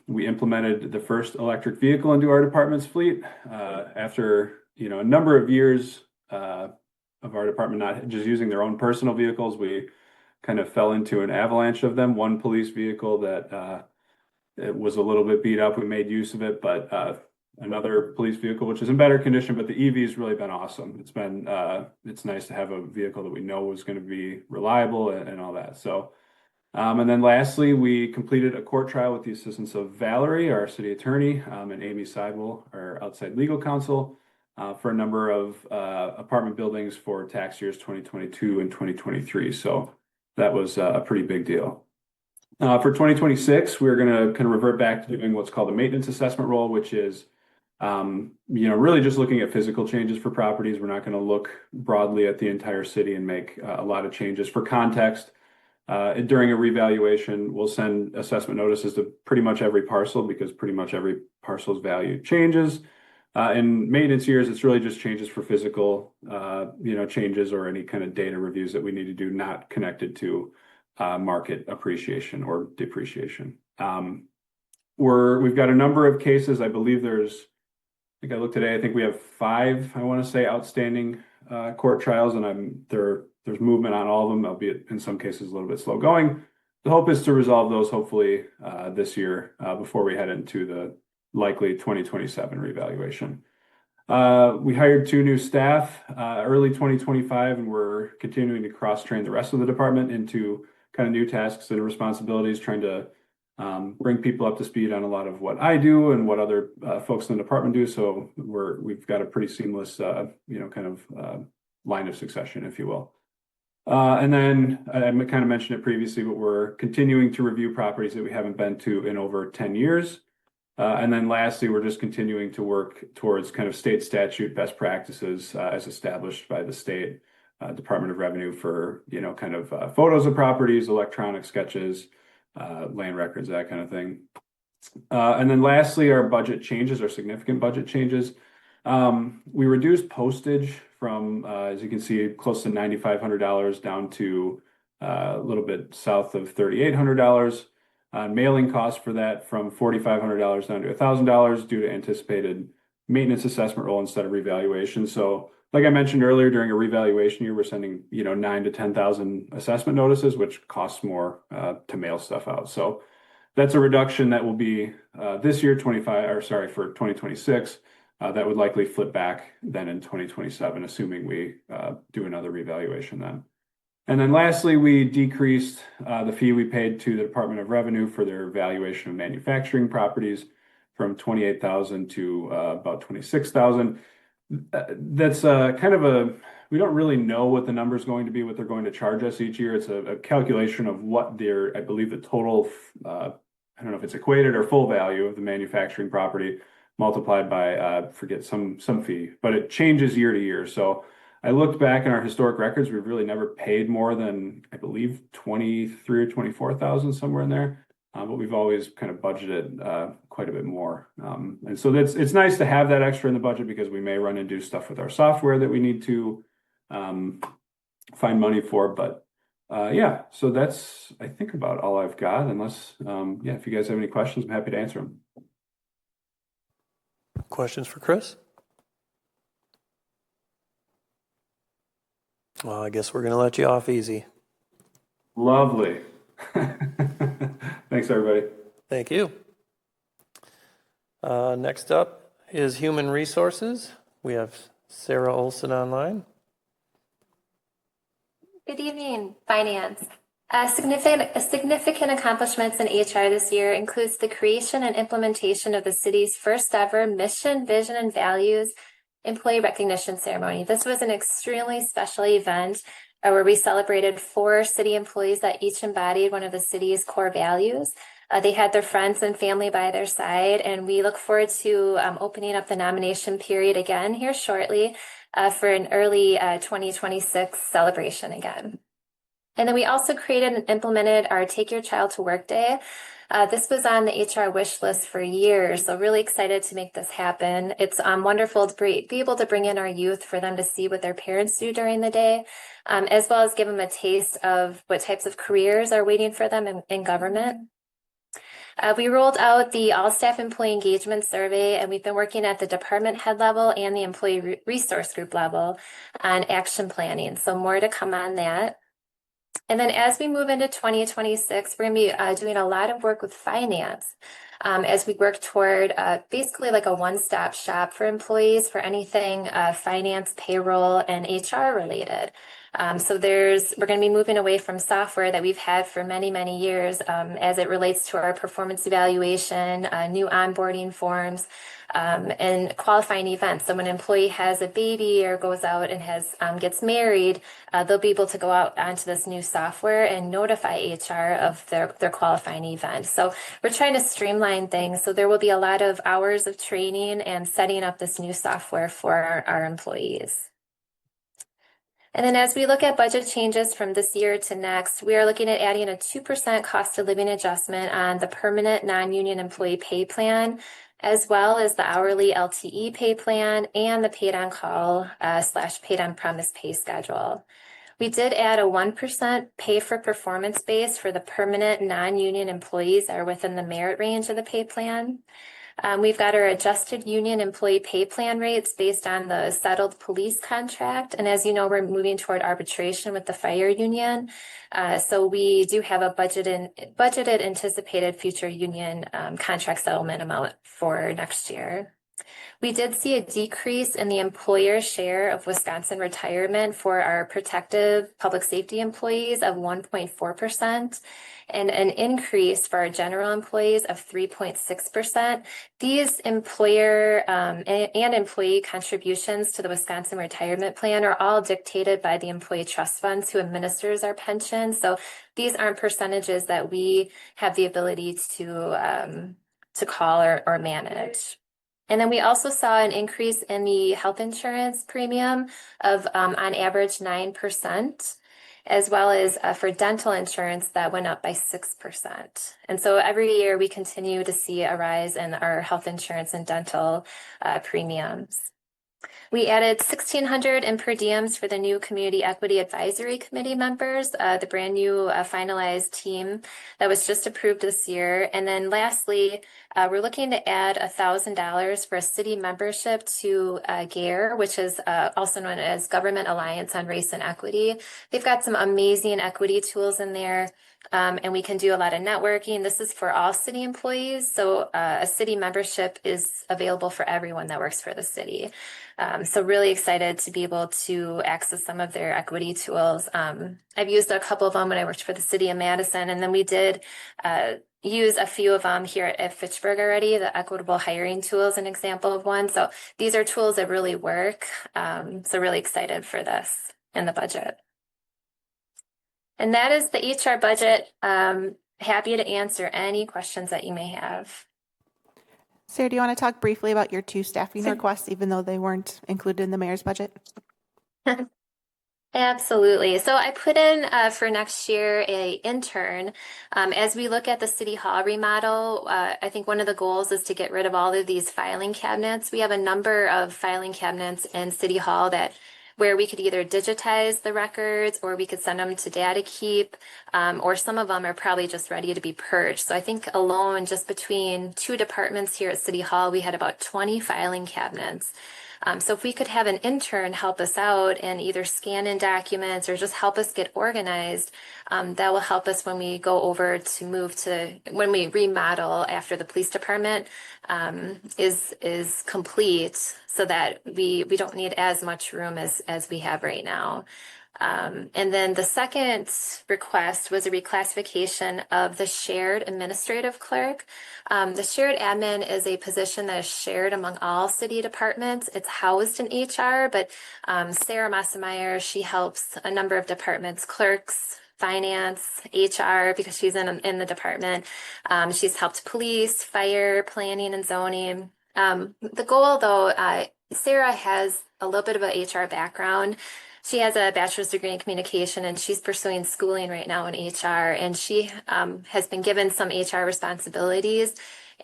We implemented the first electric vehicle into our department's fleet after a number of years of our department not just using their own personal vehicles. We kind of fell into an avalanche of them. One police vehicle that it was a little bit beat up. We made use of it, but another police vehicle, which is in better condition, but the EV has really been awesome. It's nice to have a vehicle that we know is going to be reliable and all that. So, and then lastly, we completed a court trial with the assistance of Valerie, our city attorney, and Amy Sidewell, our outside legal counsel, for a number of apartment buildings for tax years 2022 and 2023. So that was a pretty big deal. For 2026, we're going to kind of revert back to doing what's called a maintenance assessment role, which is, really just looking at physical changes for properties. We're not going to look broadly at the entire city and make a lot of changes. For context, during a revaluation, we'll send assessment notices to pretty much every parcel because pretty much every parcel's value changes. In maintenance years, it's really just changes for physical, changes or any kind of data reviews that we need to do, not connected to market appreciation or depreciation. We've got a number of cases. I believe I think I looked today, I think we have 5, I want to say, outstanding court trials, and there's movement on all of them, albeit in some cases a little bit slow going. The hope is to resolve those hopefully this year before we head into the likely 2027 revaluation. We hired 2 new staff early 2025, and we're continuing to cross-train the rest of the department into kind of new tasks and responsibilities, trying to bring people up to speed on a lot of what I do and what other folks in the department do. So we've got a pretty seamless, kind of line of succession, if you will. And then I kind of mentioned it previously, but we're continuing to review properties that we haven't been to in over 10 years. And then lastly, we're just continuing to work towards kind of state statute best practices as established by the state Department of Revenue for, kind of photos of properties, electronic sketches, land records, that kind of thing. And then lastly, our budget changes, our significant budget changes. We reduced postage from, as you can see, close to $9,500 down to a little bit south of $3,800. Mailing costs for that from $4,500 down to $1,000 due to anticipated maintenance assessment roll instead of revaluation. So like I mentioned earlier, during a revaluation year, we're sending 9,000 to 10,000 assessment notices, which costs more to mail stuff out. So that's a reduction that will be this year, for 2026. That would likely flip back then in 2027, assuming we do another revaluation then. And then lastly, we decreased the fee we paid to the Department of Revenue for their valuation of manufacturing properties from $28,000 to about $26,000. That's kind of we don't really know what the number is going to be, what they're going to charge us each year. It's a calculation of what I believe the total, I don't know if it's equated or full value of the manufacturing property multiplied by, forget some fee, but it changes year to year. So I looked back in our historic records. We've really never paid more than, I believe, $23,000 or $24,000, somewhere in there. But we've always kind of budgeted quite a bit more. And so it's nice to have that extra in the budget because we may run and do stuff with our software that we need to find money for. But yeah, so that's, I think, about all I've got. Unless, if you guys have any questions, I'm happy to answer them.
Questions for Chris? Well, I guess we're going to let you off easy.
Lovely. Thanks, everybody.
Thank you. Next up is Human Resources. We have Sarah Olson online.
Good evening, Finance. Significant accomplishments in HR this year includes the creation and implementation of the city's first ever mission, vision, and values employee recognition ceremony. This was an extremely special event where we celebrated 4 city employees that each embodied one of the city's core values. They had their friends and family by their side, and we look forward to opening up the nomination period again here shortly for an early 2026 celebration again. And then we also created and implemented our Take Your Child to Work Day. This was on the HR wish list for years, so really excited to make this happen. It's wonderful to be able to bring in our youth for them to see what their parents do during the day, as well as give them a taste of what types of careers are waiting for them in government. We rolled out the all-staff employee engagement survey, and we've been working at the department head level and the employee resource group level on action planning, so more to come on that. And then as we move into 2026, we're going to be doing a lot of work with finance as we work toward basically like a one-stop shop for employees for anything finance, payroll, and HR related. So we're going to be moving away from software that we've had for many, many years as it relates to our performance evaluation, new onboarding forms, and qualifying events. So when an employee has a baby or goes out and gets married, they'll be able to go out onto this new software and notify HR of their qualifying event. So we're trying to streamline things. So there will be a lot of hours of training and setting up this new software for our employees. And then as we look at budget changes from this year to next, we are looking at adding a 2% cost of living adjustment on the permanent non-union employee pay plan, as well as the hourly LTE pay plan and the paid on call / paid on premise pay schedule. We did add a 1% pay for performance base for the permanent non-union employees that are within the merit range of the pay plan. We've got our adjusted union employee pay plan rates based on the settled police contract. And as you know, we're moving toward arbitration with the fire union. So we do have a budgeted anticipated future union contract settlement amount for next year. We did see a decrease in the employer share of Wisconsin retirement for our protective public safety employees of 1.4%. And an increase for our general employees of 3.6%. These employer and employee contributions to the Wisconsin Retirement Plan are all dictated by the Employee Trust Funds who administers our pension. So these aren't percentages that we have the ability to to call or manage. And then we also saw an increase in the health insurance premium of on average 9%, as well as for dental insurance that went up by 6%. And so every year we continue to see a rise in our health insurance and dental premiums. We added 1,600 in per diems for the new Community Equity Advisory Committee members, the brand new finalized team that was just approved this year. And then lastly, we're looking to add $1,000 for a city membership to GARE, which is also known as Government Alliance on Race and Equity. They've got some amazing equity tools in there. And we can do a lot of networking. This is for all city employees. So a city membership is available for everyone that works for the city. So really excited to be able to access some of their equity tools. I've used a couple of them when I worked for the city of Madison, and then we did use a few of them here at Fitchburg already. The equitable hiring tool is an example of one. So these are tools that really work. So really excited for this in the budget. And that is the HR budget. Happy to answer any questions that you may have.
Sarah, do you want to talk briefly about your 2 staffing requests, even though they weren't included in the mayor's budget?
Absolutely. So I put in for next year a intern. As we look at the City Hall remodel, I think one of the goals is to get rid of all of these filing cabinets. We have a number of filing cabinets in City Hall where we could either digitize the records or we could send them to data keep, or some of them are probably just ready to be purged. So I think alone, just between 2 departments here at City Hall, we had about 20 filing cabinets. So if we could have an intern help us out and either scan in documents or just help us get organized, that will help us when we go over to when we remodel after the police department is complete, so that we don't need as much room as we have right now. And then the second request was a reclassification of the shared administrative clerk. The shared admin is a position that is shared among all city departments. It's housed in HR, but Sarah Massemeyer, she helps a number of departments, clerks, finance, HR, because she's in the department. She's helped police, fire, planning, and zoning. The goal, though, Sarah has a little bit of an HR background. She has a bachelor's degree in communication, and she's pursuing schooling right now in HR. And she has been given some HR responsibilities,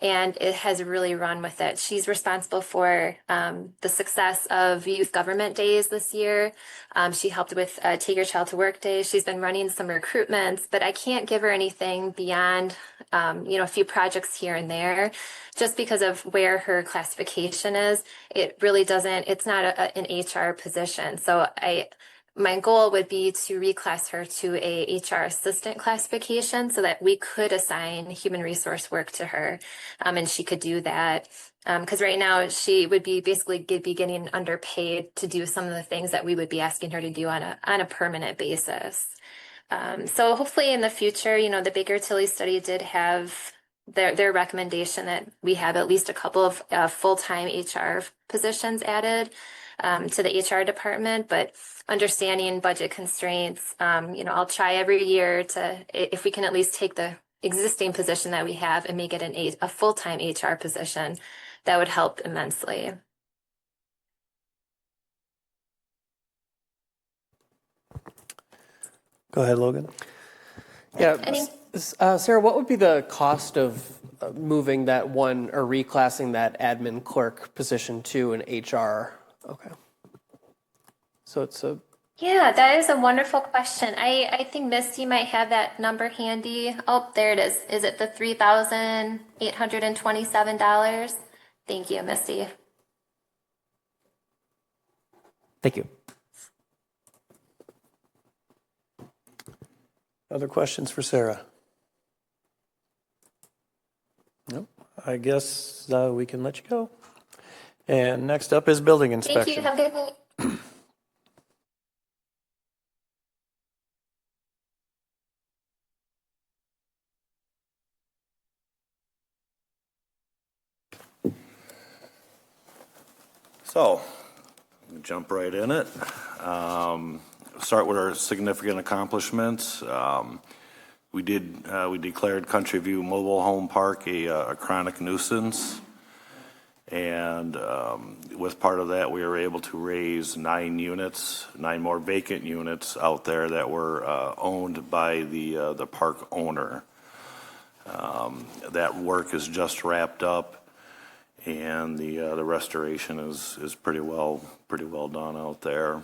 and it has really run with it. She's responsible for the success of youth government days this year. She helped with Take Your Child to Work Day. She's been running some recruitments, but I can't give her anything beyond a few projects here and there, just because of where her classification is. It really doesn't, it's not an HR position. So my goal would be to reclass her to a HR assistant classification so that we could assign human resource work to her, and she could do that. Because right now she would be basically getting underpaid to do some of the things that we would be asking her to do on a permanent basis. So hopefully in the future, the Baker Tilly study did have their recommendation that we have at least a couple of full-time HR positions added to the HR department, but understanding budget constraints, I'll try every year if we can at least take the existing position that we have and make it a full-time HR position, that would help immensely.
Go ahead, Logan.
Yeah, Sarah, what would be the cost of moving that one or reclassing that admin clerk position to an HR? Okay. So it's
Yeah, that is a wonderful question. I think Misty might have that number handy. Oh, there it is. Is it the $3,827? Thank you, Misty.
Thank you.
Other questions for Sarah? Nope. I guess we can let you go. And next up is building inspection.
Thank you. Have a good night.
So, jump right in it. Start with our significant accomplishments. We declared Country View Mobile Home Park a chronic nuisance. And with part of that, we were able to raise 9 more vacant units out there that were owned by the park owner. That work is just wrapped up, and the restoration is pretty well done out there.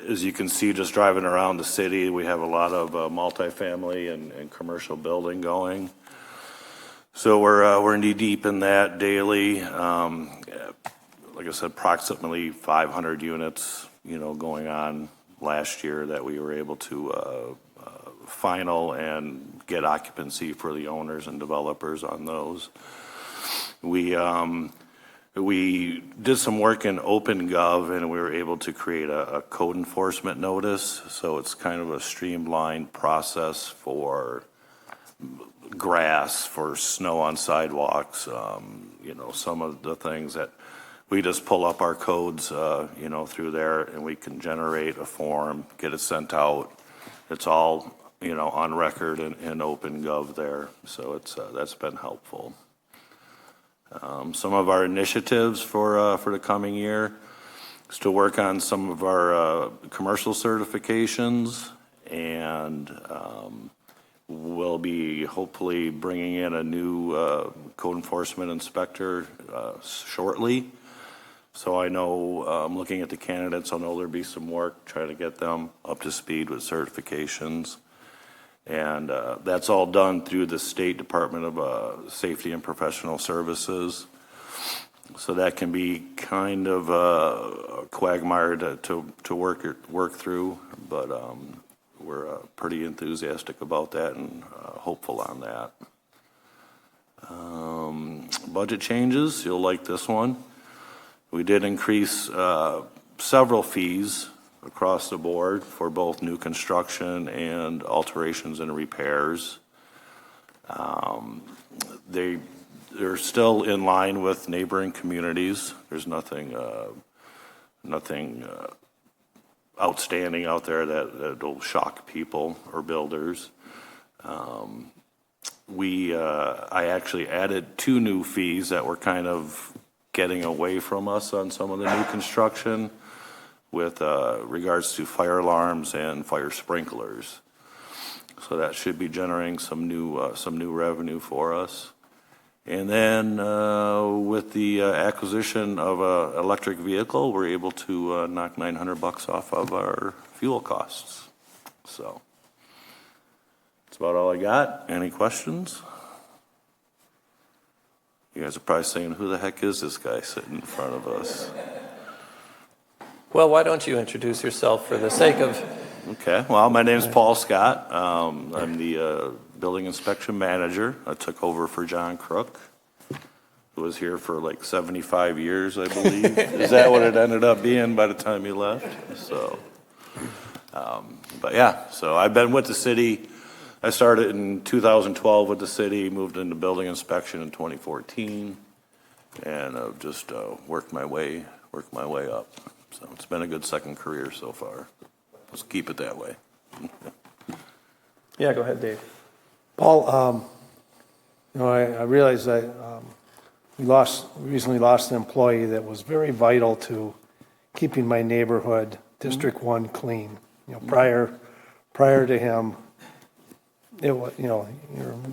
As you can see, just driving around the city, we have a lot of multifamily and commercial building going. So we're knee deep in that daily. Like I said, approximately 500 units, going on last year that we were able to final and get occupancy for the owners and developers on those. We did some work in OpenGov, and we were able to create a code enforcement notice. So it's kind of a streamlined process for grass, for snow on sidewalks, some of the things that we just pull up our codes, through there, and we can generate a form, get it sent out. It's all, on record in OpenGov there. So that's been helpful. Some of our initiatives for the coming year is to work on some of our commercial certifications, and we'll be hopefully bringing in a new code enforcement inspector shortly. So I know, I'm looking at the candidates, I know there'll be some work trying to get them up to speed with certifications. And that's all done through the State Department of Safety and Professional Services. So that can be kind of a quagmire to work through, but we're pretty enthusiastic about that and hopeful on that. Budget changes, you'll like this one. We did increase several fees across the board for both new construction and alterations and repairs. They're still in line with neighboring communities. There's nothing outstanding out there that'll shock people or builders. I actually added 2 new fees that were kind of getting away from us on some of the new construction, with regards to fire alarms and fire sprinklers. So that should be generating some new revenue for us. And then with the acquisition of an electric vehicle, we're able to knock $900 off of our fuel costs. So that's about all I got. Any questions? You guys are probably saying, who the heck is this guy sitting in front of us?
Well, why don't you introduce yourself for the sake of...
Okay, well, my name is Paul Scott. I'm the building inspection manager. I took over for John Crook, who was here for like 75 years, I believe. Is that what it ended up being by the time he left? So, but yeah, so I've been with the city. I started in 2012 with the city, moved into building inspection in 2014, and I've just worked my way up. So it's been a good second career so far. Let's keep it that way.
Yeah, go ahead, Dave.
Paul, I realize that we recently lost an employee that was very vital to keeping my neighborhood, District 1, clean. Prior to him, you're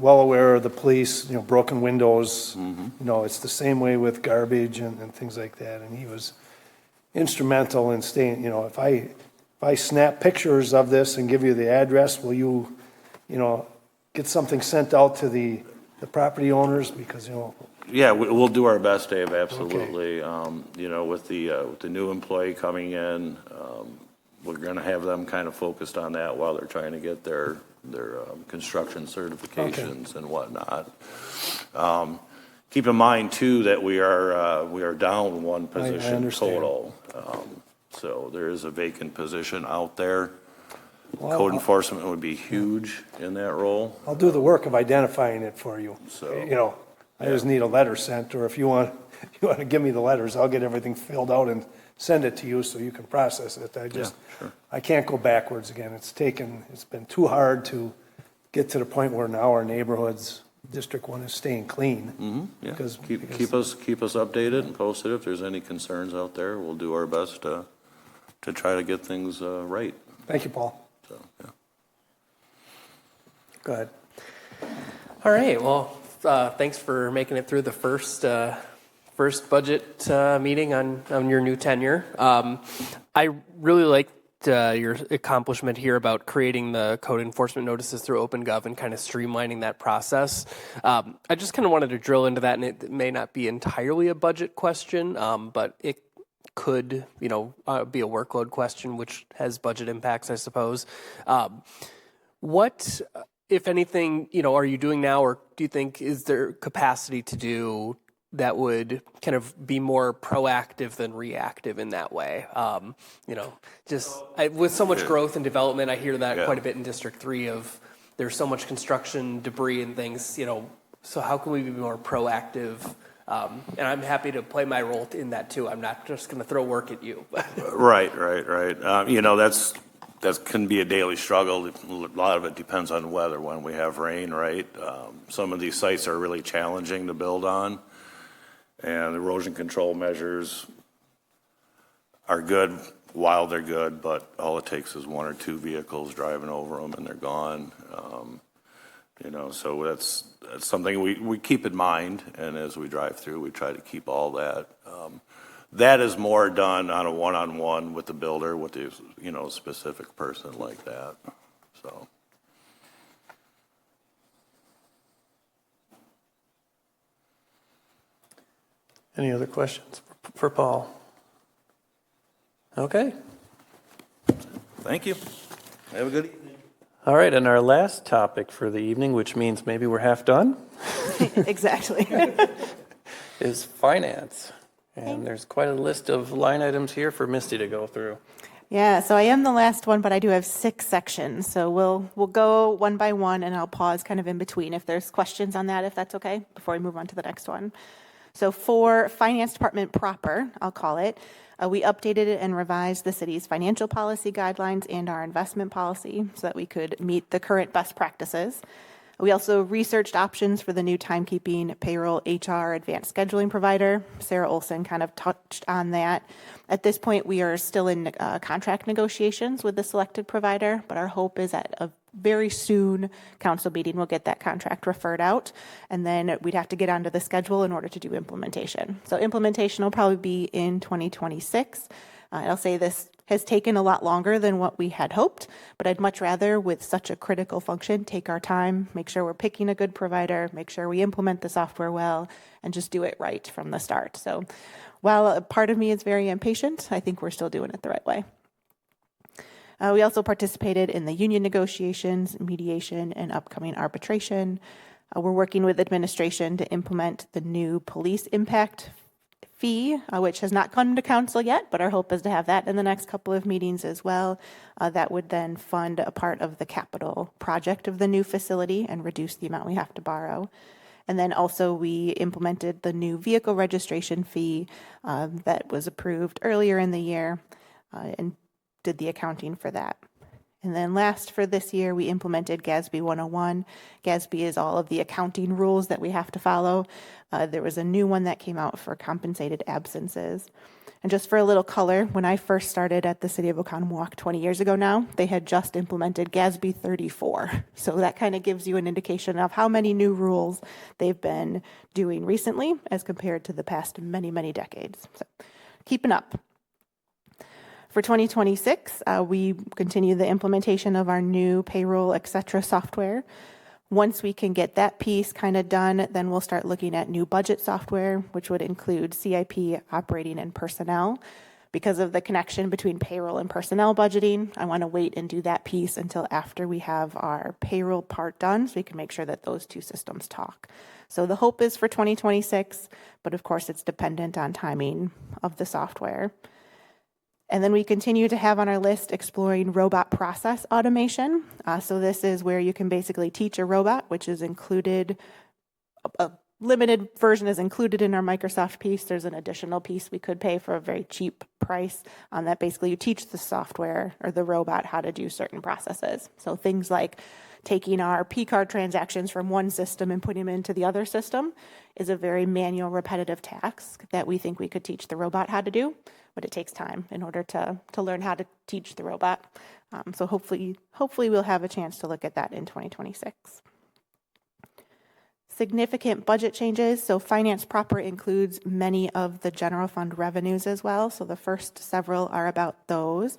well aware of the police, broken windows. It's the same way with garbage and things like that. And he was instrumental in staying, if I snap pictures of this and give you the address, will you, get something sent out to the property owners? Because,
Yeah, we'll do our best, Dave, absolutely. Okay. With the new employee coming in, we're going to have them kind of focused on that while they're trying to get their construction certifications and whatnot. Keep in mind too that we are down one position total. So there is a vacant position out there. Well, code enforcement would be huge in that role.
I'll do the work of identifying it for you. So I just need a letter sent, or if you want to give me the letters, I'll get everything filled out and send it to you so you can process it. I can't go backwards again. It's been too hard to get to the point where now our neighborhoods, District 1 is staying clean.
Because keep us updated and posted if there's any concerns out there. We'll do our best to try to get things right.
Thank you, Paul.
So, yeah.
Go ahead.
All right. Well, thanks for making it through the first budget meeting on your new tenure. I really liked your accomplishment here about creating the code enforcement notices through OpenGov and kind of streamlining that process. I just kind of wanted to drill into that, and it may not be entirely a budget question, but it could, be a workload question, which has budget impacts, I suppose. What, if anything, are you doing now, or do you think is there capacity to do that would kind of be more proactive than reactive in that way? With so much growth and development, I hear that quite a bit in District 3 of there's so much construction, debris and things, so how can we be more proactive? And I'm happy to play my role in that too. I'm not just going to throw work at you.
Right. That can be a daily struggle. A lot of it depends on weather. When we have rain, right? Some of these sites are really challenging to build on, and erosion control measures are good while they're good, but all it takes is one or two vehicles driving over them and they're gone. So that's something we keep in mind, and as we drive through, we try to keep all that. That is more done on a one-on-one with the builder, with the specific person like that. So.
Any other questions for Paul? Okay.
Thank you. Have a good evening.
All right, and our last topic for the evening, which means maybe we're half done.
Exactly.
Is finance. And there's quite a list of line items here for Misty to go through.
Yeah, so I am the last one, but I do have 6 sections. So we'll go one by one, and I'll pause kind of in between if there's questions on that, if that's okay, before we move on to the next one. So for Finance Department proper, I'll call it, we updated it and revised the city's financial policy guidelines and our investment policy so that we could meet the current best practices. We also researched options for the new timekeeping, payroll, HR, advanced scheduling provider. Sarah Olson kind of touched on that. At this point, we are still in contract negotiations with the selected provider, but our hope is that a very soon council meeting will get that contract referred out, and then we'd have to get onto the schedule in order to do implementation. So implementation will probably be in 2026. I'll say this has taken a lot longer than what we had hoped, but I'd much rather, with such a critical function, take our time, make sure we're picking a good provider, make sure we implement the software well, and just do it right from the start. So while a part of me is very impatient, I think we're still doing it the right way. We also participated in the union negotiations, mediation, and upcoming arbitration. We're working with administration to implement the new police impact fee, which has not come to council yet, but our hope is to have that in the next couple of meetings as well. That would then fund a part of the capital project of the new facility and reduce the amount we have to borrow. And then also we implemented the new vehicle registration fee that was approved earlier in the year and did the accounting for that. And then last for this year, we implemented GASB 101. GASB is all of the accounting rules that we have to follow. There was a new one that came out for compensated absences. And just for a little color, when I first started at the City of Oconomowoc 20 years ago now, they had just implemented GASB 34. So that kind of gives you an indication of how many new rules they've been doing recently as compared to the past many, many decades. So keeping up. For 2026, we continue the implementation of our new payroll, etc. software. Once we can get that piece kind of done, then we'll start looking at new budget software, which would include CIP, operating, and personnel. Because of the connection between payroll and personnel budgeting, I want to wait and do that piece until after we have our payroll part done so we can make sure that those two systems talk. So the hope is for 2026, but of course it's dependent on timing of the software. And then we continue to have on our list exploring robot process automation. So this is where you can basically teach a robot, which is included limited version is included in our Microsoft piece. There's an additional piece we could pay for a very cheap price that basically you teach the software or the robot how to do certain processes. So things like taking our P-card transactions from one system and putting them into the other system is a very manual, repetitive task that we think we could teach the robot how to do, but it takes time in order to learn how to teach the robot. So hopefully we'll have a chance to look at that in 2026. Significant budget changes. So finance proper includes many of the general fund revenues as well. So the first several are about those.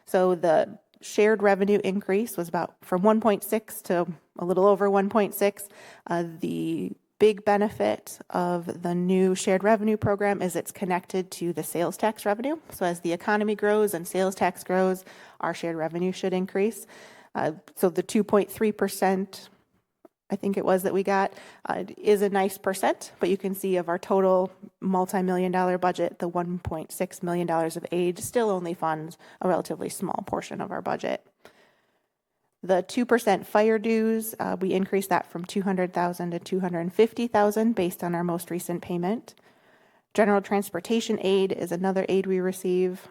So the shared revenue increase was about from 1.6 to a little over 1.6. The big benefit of the new shared revenue program is it's connected to the sales tax revenue. So as the economy grows and sales tax grows, our shared revenue should increase. So the 2.3%, I think it was that we got, is a nice percent, but you can see of our total multi-million-dollar budget, the $1.6 million of aid still only funds a relatively small portion of our budget. The 2% fire dues, we increased that from $200,000 to $250,000 based on our most recent payment. General transportation aid is another aid we receive.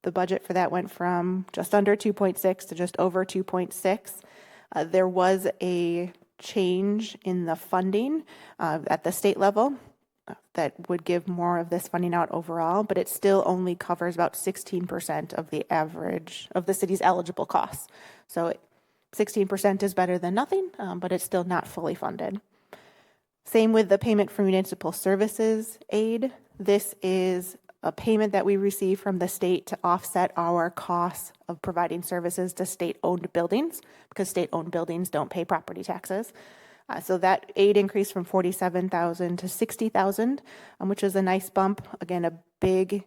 The budget for that went from just under 2.6 to just over 2.6. There was a change in the funding at the state level that would give more of this funding out overall, but it still only covers about 16% of the average of the city's eligible costs. So 16% is better than nothing, but it's still not fully funded. Same with the payment for municipal services aid. This is a payment that we receive from the state to offset our costs of providing services to state-owned buildings, because state-owned buildings don't pay property taxes. So that aid increased from $47,000 to $60,000, which is a nice bump. Again, a big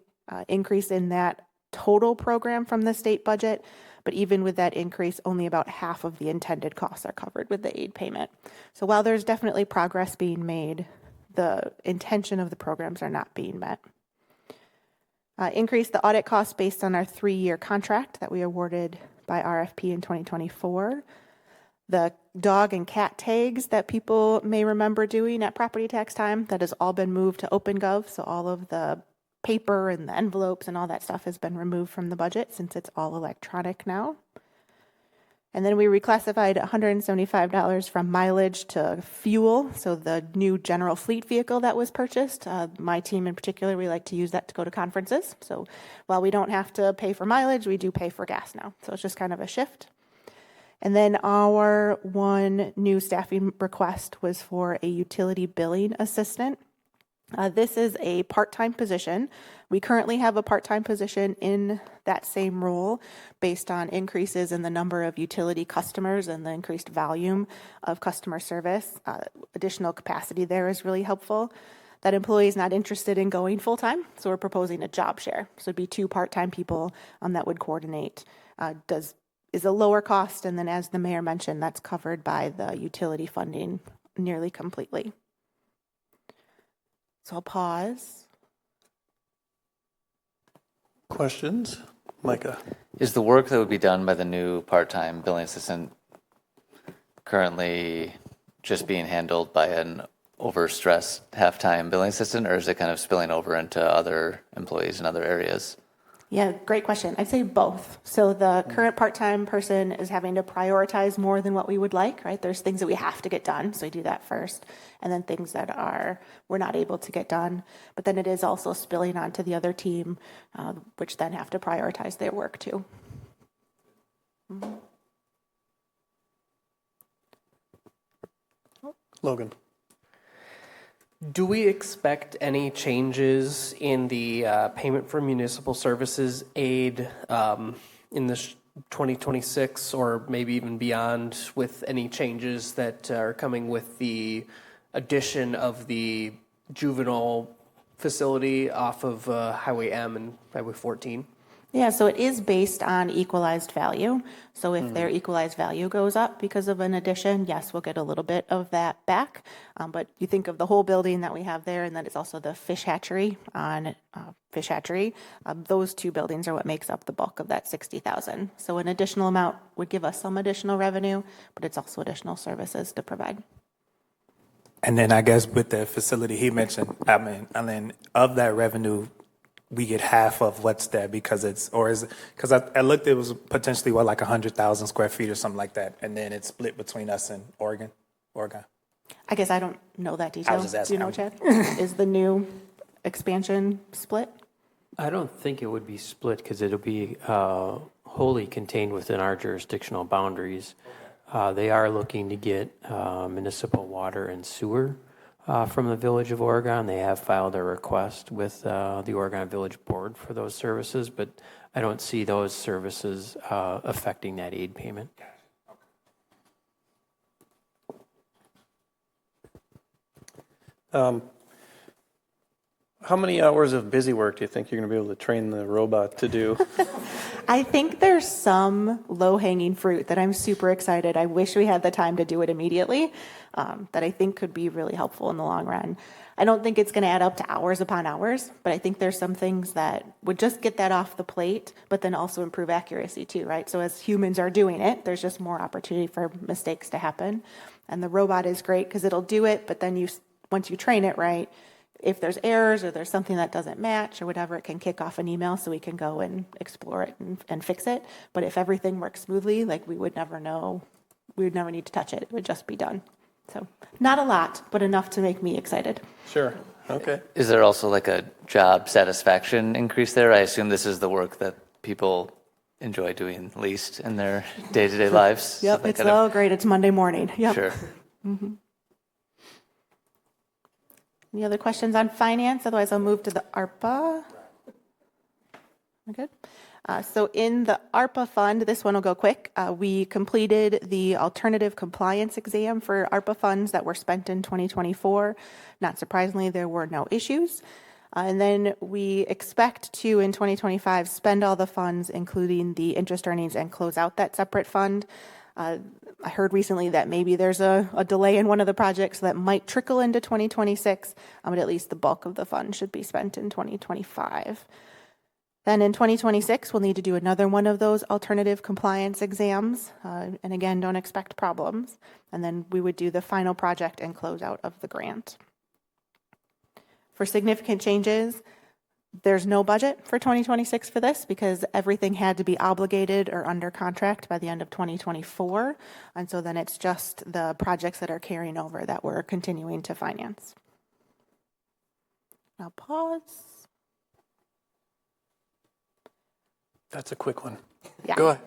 increase in that total program from the state budget. But even with that increase, only about half of the intended costs are covered with the aid payment. So while there's definitely progress being made, the intention of the programs are not being met. Increase the audit costs based on our 3-year contract that we awarded by RFP in 2024. The dog and cat tags that people may remember doing at property tax time, that has all been moved to OpenGov. So all of the paper and the envelopes and all that stuff has been removed from the budget since it's all electronic now. And then we reclassified $175 from mileage to fuel. So the new general fleet vehicle that was purchased, my team in particular, we like to use that to go to conferences. So while we don't have to pay for mileage, we do pay for gas now. So it's just kind of a shift. And then our one new staffing request was for a utility billing assistant. This is a part-time position. We currently have a part-time position in that same role based on increases in the number of utility customers and the increased volume of customer service. Additional capacity there is really helpful. That employee is not interested in going full-time, so we're proposing a job share. So it'd be 2 part-time people that would coordinate. Is a lower cost, and then as the mayor mentioned, that's covered by the utility funding nearly completely. So I'll pause.
Questions? Micah.
Is the work that would be done by the new part-time billing assistant currently just being handled by an overstressed half-time billing assistant, or is it kind of spilling over into other employees in other areas?
Yeah, great question. I'd say both. So the current part-time person is having to prioritize more than what we would like, right? There's things that we have to get done, so we do that first, and then things that we're not able to get done. But then it is also spilling onto the other team, which then have to prioritize their work too. Mm-hmm.
Logan.
Do we expect any changes in the payment for municipal services aid in this 2026 or maybe even beyond, with any changes that are coming with the addition of the juvenile facility off of Highway M and Highway 14?
Yeah, so it is based on equalized value. So if their equalized value goes up because of an addition, yes, we'll get a little bit of that back. But you think of the whole building that we have there, and then it's also the fish hatchery on Fish Hatchery. Those 2 buildings are what makes up the bulk of that $60,000. So an additional amount would give us some additional revenue, but it's also additional services to provide.
And then I guess with the facility he mentioned, and then of that revenue, we get half of what's there because because I looked, it was potentially like 100,000 square feet or something like that, and then it's split between us and Oregon.
I guess I don't know that detail.
I was just asking.
Do you know, Chad? Is the new expansion split?
I don't think it would be split because it'll be wholly contained within our jurisdictional boundaries. They are looking to get municipal water and sewer from the Village of Oregon. They have filed a request with the Oregon Village Board for those services, but I don't see those services affecting that aid payment.
How many hours of busy work do you think you're going to be able to train the robot to do?
I think there's some low-hanging fruit that I'm super excited. I wish we had the time to do it immediately, that I think could be really helpful in the long run. I don't think it's going to add up to hours upon hours, but I think there's some things that would just get that off the plate, but then also improve accuracy too, right? So as humans are doing it, there's just more opportunity for mistakes to happen. And the robot is great because it'll do it, but then once you train it right, if there's errors or there's something that doesn't match or whatever, it can kick off an email so we can go and explore it and fix it. But if everything works smoothly, like we would never know, we would never need to touch it. It would just be done. So not a lot, but enough to make me excited.
Sure. Okay.
Is there also like a job satisfaction increase there? I assume this is the work that people enjoy doing least in their day-to-day lives.
Yep,
So
it's great. It's Monday morning. Yep.
Sure.
Mm-hmm. Any other questions on finance? Otherwise, I'll move to the ARPA. We're good. So in the ARPA fund, this one will go quick. We completed the alternative compliance exam for ARPA funds that were spent in 2024. Not surprisingly, there were no issues. And then we expect to, in 2025, spend all the funds, including the interest earnings, and close out that separate fund. I heard recently that maybe there's a delay in one of the projects that might trickle into 2026, but at least the bulk of the fund should be spent in 2025. Then in 2026, we'll need to do another one of those alternative compliance exams. And again, don't expect problems. And then we would do the final project and close out of the grant. For significant changes, there's no budget for 2026 for this because everything had to be obligated or under contract by the end of 2024. And so then it's just the projects that are carrying over that we're continuing to finance. I'll pause.
That's a quick one.
Yeah.
Go ahead.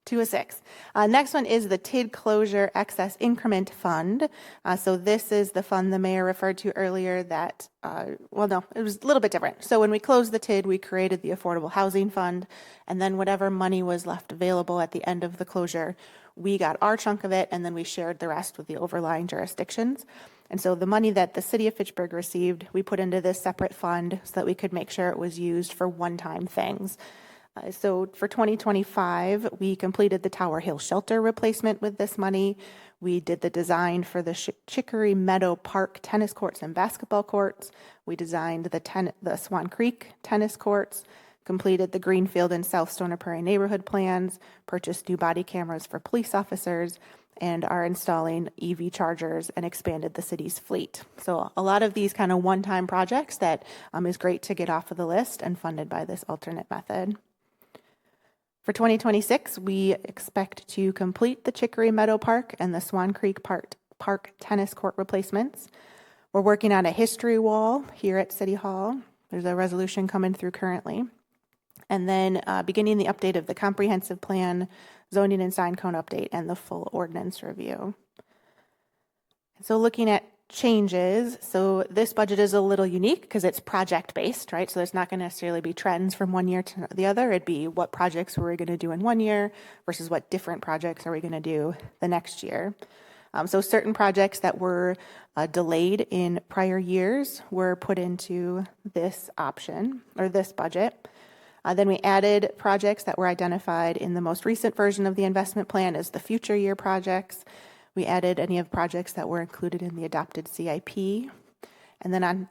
206. Next one is the TID Closure Excess Increment Fund. So this is the fund the mayor referred to earlier that, well, no, it was a little bit different. So when we closed the TID, we created the Affordable Housing Fund, and then whatever money was left available at the end of the closure, we got our chunk of it, and then we shared the rest with the overlying jurisdictions. And so the money that the city of Fitchburg received, we put into this separate fund so that we could make sure it was used for one-time things. So for 2025, we completed the Tower Hill Shelter replacement with this money. We did the design for the Chicory Meadow Park tennis courts and basketball courts. We designed the Swan Creek tennis courts, completed the Greenfield and South Stoner Prairie neighborhood plans, purchased new body cameras for police officers, and are installing EV chargers and expanded the city's fleet. So a lot of these kind of one-time projects that is great to get off of the list and funded by this alternate method. For 2026, we expect to complete the Chicory Meadow Park and the Swan Creek Park tennis court replacements. We're working on a history wall here at City Hall. There's a resolution coming through currently. And then beginning the update of the comprehensive plan, zoning and sign code update, and the full ordinance review. So looking at changes, so this budget is a little unique because it's project-based, right? So there's not going to necessarily be trends from one year to the other. It'd be what projects were we going to do in one year versus what different projects are we going to do the next year. So certain projects that were delayed in prior years were put into this option or this budget. Then we added projects that were identified in the most recent version of the investment plan as the future year projects. We added any of projects that were included in the adopted CIP. And then on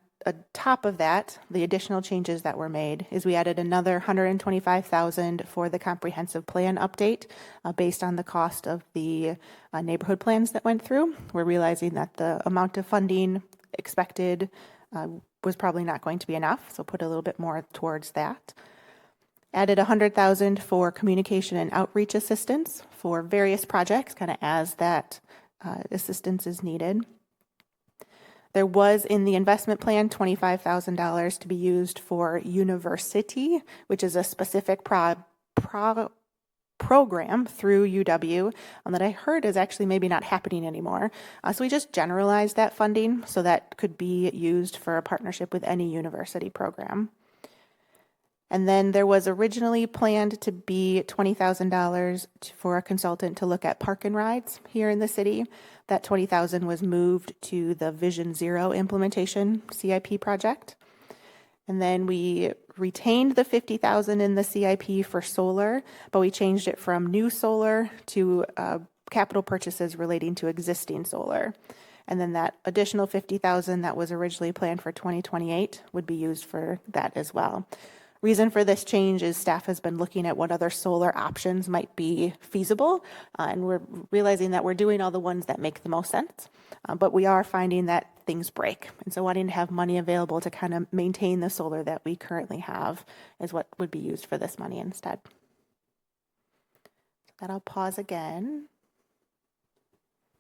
top of that, the additional changes that were made is we added another $125,000 for the comprehensive plan update based on the cost of the neighborhood plans that went through. We're realizing that the amount of funding expected was probably not going to be enough, so put a little bit more towards that. Added $100,000 for communication and outreach assistance for various projects, kind of as that assistance is needed. There was in the investment plan $25,000 to be used for university, which is a specific program through UW that I heard is actually maybe not happening anymore. So we just generalized that funding so that could be used for a partnership with any university program. And then there was originally planned to be $20,000 for a consultant to look at park and rides here in the city. That $20,000 was moved to the Vision Zero implementation CIP project. And then we retained the $50,000 in the CIP for solar, but we changed it from new solar to capital purchases relating to existing solar. And then that additional $50,000 that was originally planned for 2028 would be used for that as well. Reason for this change is staff has been looking at what other solar options might be feasible, and we're realizing that we're doing all the ones that make the most sense, but we are finding that things break. And so wanting to have money available to kind of maintain the solar that we currently have is what would be used for this money instead. That I'll pause again.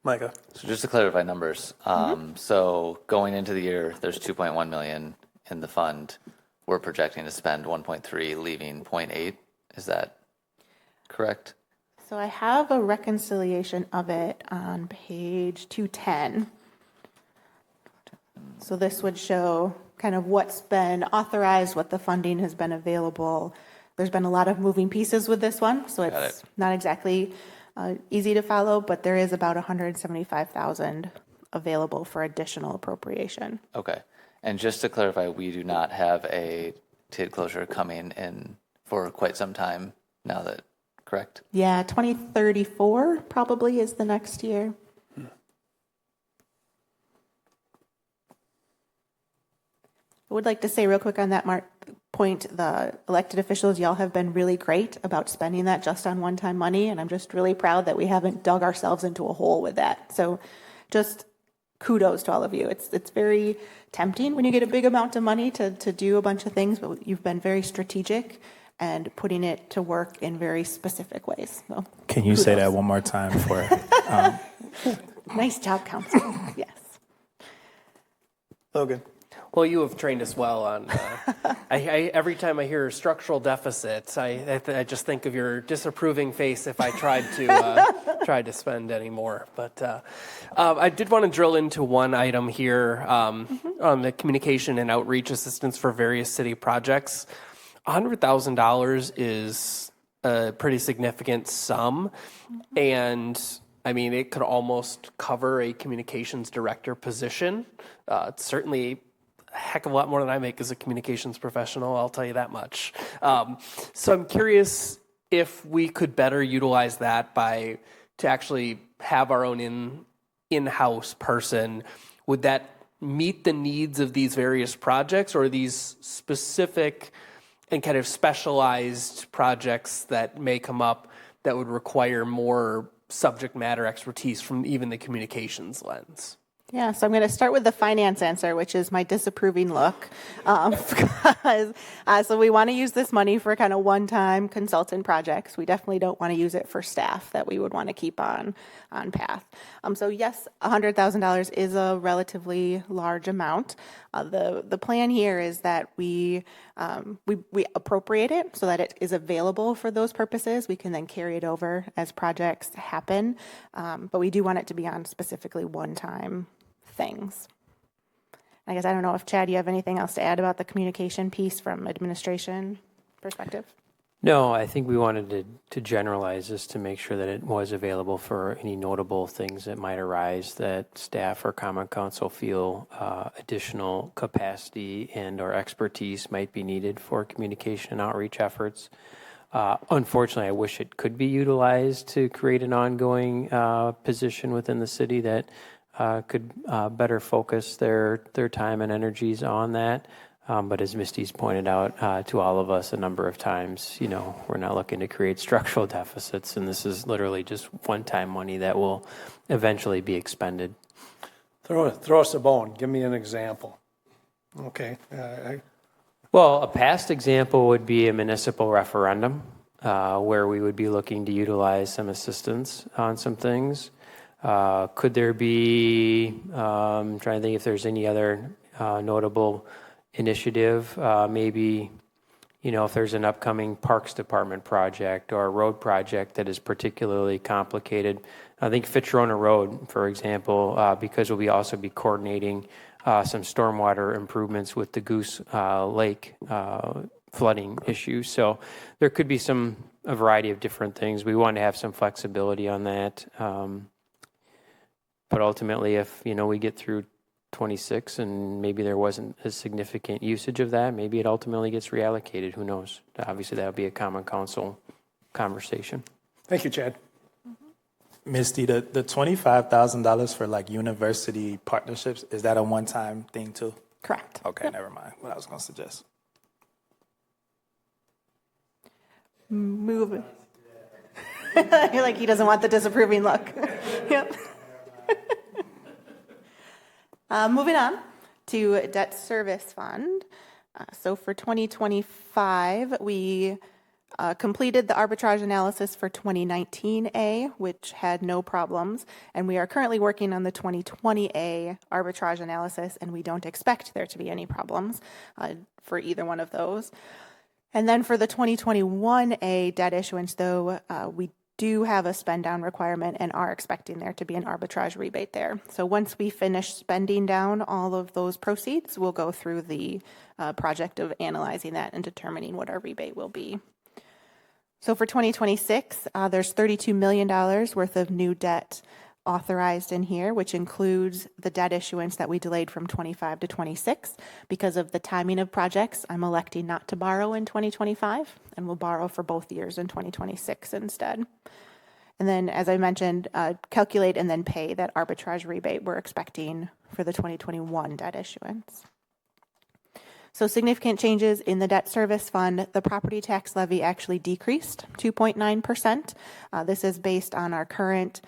Micah.
So just to clarify numbers, so going into the year, there's 2.1 million in the fund. We're projecting to spend 1.3, leaving 0.8. Is that correct?
So I have a reconciliation of it on page 210. So this would show kind of what's been authorized, what the funding has been available. There's been a lot of moving pieces with this one, so it's not exactly easy to follow, but there is about $175,000 available for additional appropriation.
Okay. And just to clarify, we do not have a TID closure coming in for quite some time now, that correct?
Yeah, 2034 probably is the next year. I would like to say real quick on that point, the elected officials, y'all have been really great about spending that just on one-time money, and I'm just really proud that we haven't dug ourselves into a hole with that. So just kudos to all of you. It's very tempting when you get a big amount of money to do a bunch of things, but you've been very strategic and putting it to work in very specific ways. So,
can you say that one more time for
Nice job, Council. Yes.
Logan.
Well, you have trained us well on. Every time I hear structural deficits, I just think of your disapproving face if I tried to spend any more. But I did want to drill into one item here on the communication and outreach assistance for various city projects. $100,000 is a pretty significant sum, and I mean it could almost cover a communications director position. It's certainly a heck of a lot more than I make as a communications professional, I'll tell you that much. So I'm curious if we could better utilize that to actually have our own in-house person. Would that meet the needs of these various projects, or are these specific and kind of specialized projects that may come up that would require more subject matter expertise from even the communications lens?
Yeah, so I'm going to start with the finance answer, which is my disapproving look. Because, so we want to use this money for kind of one-time consultant projects. We definitely don't want to use it for staff that we would want to keep on path. So yes, $100,000 is a relatively large amount. The plan here is that we appropriate it so that it is available for those purposes. We can then carry it over as projects happen, but we do want it to be on specifically one-time things. I guess I don't know if Chad, you have anything else to add about the communication piece from administration perspective?
No, I think we wanted to generalize this to make sure that it was available for any notable things that might arise that staff or Common Council feel additional capacity and or expertise might be needed for communication and outreach efforts. Unfortunately, I wish it could be utilized to create an ongoing position within the city that could better focus their time and energies on that. But as Misty's pointed out to all of us a number of times, we're not looking to create structural deficits, and this is literally just one-time money that will eventually be expended.
Throw us a bone. Give me an example. Okay.
Well, a past example would be a municipal referendum where we would be looking to utilize some assistance on some things. Could there be, I'm trying to think if there's any other notable initiative, maybe, if there's an upcoming Parks Department project or a road project that is particularly complicated. I think Fitchburg Road, for example, because we'll also be coordinating some stormwater improvements with the Goose Lake flooding issue. So there could be a variety of different things. We want to have some flexibility on that. But ultimately, if, we get through 26 and maybe there wasn't a significant usage of that, maybe it ultimately gets reallocated. Who knows? Obviously, that would be a common council conversation.
Thank you, Chad.
Misty, the $25,000 for university partnerships, is that a one-time thing too?
Correct.
Okay, never mind what I was going to suggest.
Moving. You're like, he doesn't want the disapproving look. Yep. Moving on to debt service fund. So for 2025, we completed the arbitrage analysis for 2019A, which had no problems, and we are currently working on the 2020A arbitrage analysis, and we don't expect there to be any problems for either one of those. And then for the 2021A debt issuance, though, we do have a spend down requirement and are expecting there to be an arbitrage rebate there. So once we finish spending down all of those proceeds, we'll go through the project of analyzing that and determining what our rebate will be. So for 2026, there's $32 million worth of new debt authorized in here, which includes the debt issuance that we delayed from 25 to 26. Because of the timing of projects, I'm electing not to borrow in 2025, and we'll borrow for both years in 2026 instead. And then, as I mentioned, calculate and then pay that arbitrage rebate we're expecting for the 2021 debt issuance. So significant changes in the debt service fund. The property tax levy actually decreased 2.9%. This is based on our current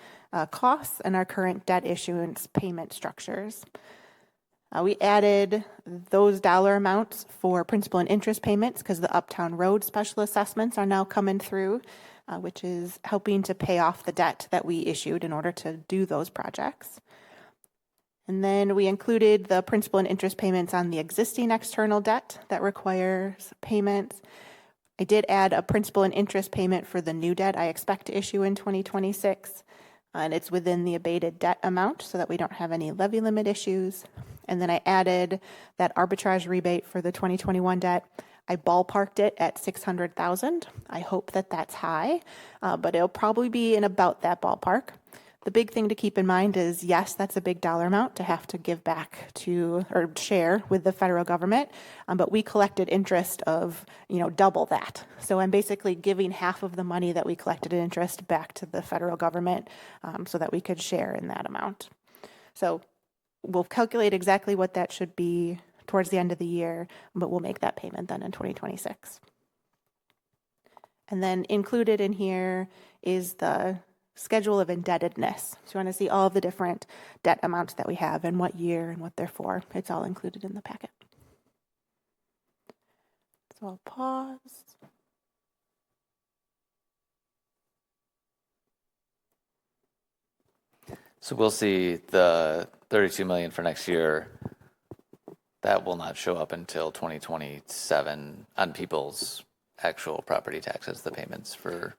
costs and our current debt issuance payment structures. We added those dollar amounts for principal and interest payments because the Uptown Road special assessments are now coming through, which is helping to pay off the debt that we issued in order to do those projects. And then we included the principal and interest payments on the existing external debt that requires payments. I did add a principal and interest payment for the new debt I expect to issue in 2026. And it's within the abated debt amount so that we don't have any levy limit issues. And then I added that arbitrage rebate for the 2021 debt. I ballparked it at $600,000. I hope that that's high, but it'll probably be in about that ballpark. The big thing to keep in mind is, yes, that's a big dollar amount to have to give back to or share with the federal government, but we collected interest of, double that. So I'm basically giving half of the money that we collected in interest back to the federal government so that we could share in that amount. So we'll calculate exactly what that should be towards the end of the year, but we'll make that payment then in 2026. And then included in here is the schedule of indebtedness. So you want to see all of the different debt amounts that we have and what year and what they're for. It's all included in the packet. So I'll pause.
So we'll see the $32 million for next year. That will not show up until 2027 on people's actual property taxes, the payments for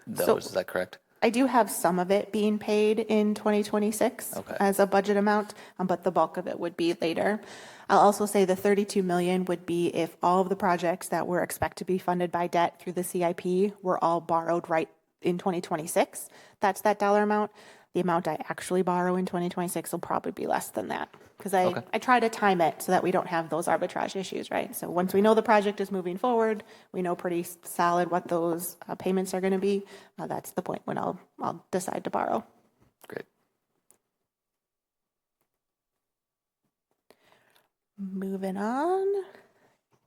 those. Is that correct?
I do have some of it being paid in 2026 as a budget amount, but the bulk of it would be later. I'll also say the $32 million would be if all of the projects that were expected to be funded by debt through the CIP were all borrowed right in 2026. That's that dollar amount. The amount I actually borrow in 2026 will probably be less than that because I try to time it so that we don't have those arbitrage issues, right? So once we know the project is moving forward, we know pretty solid what those payments are going to be. That's the point when I'll decide to borrow.
Great.
Moving on.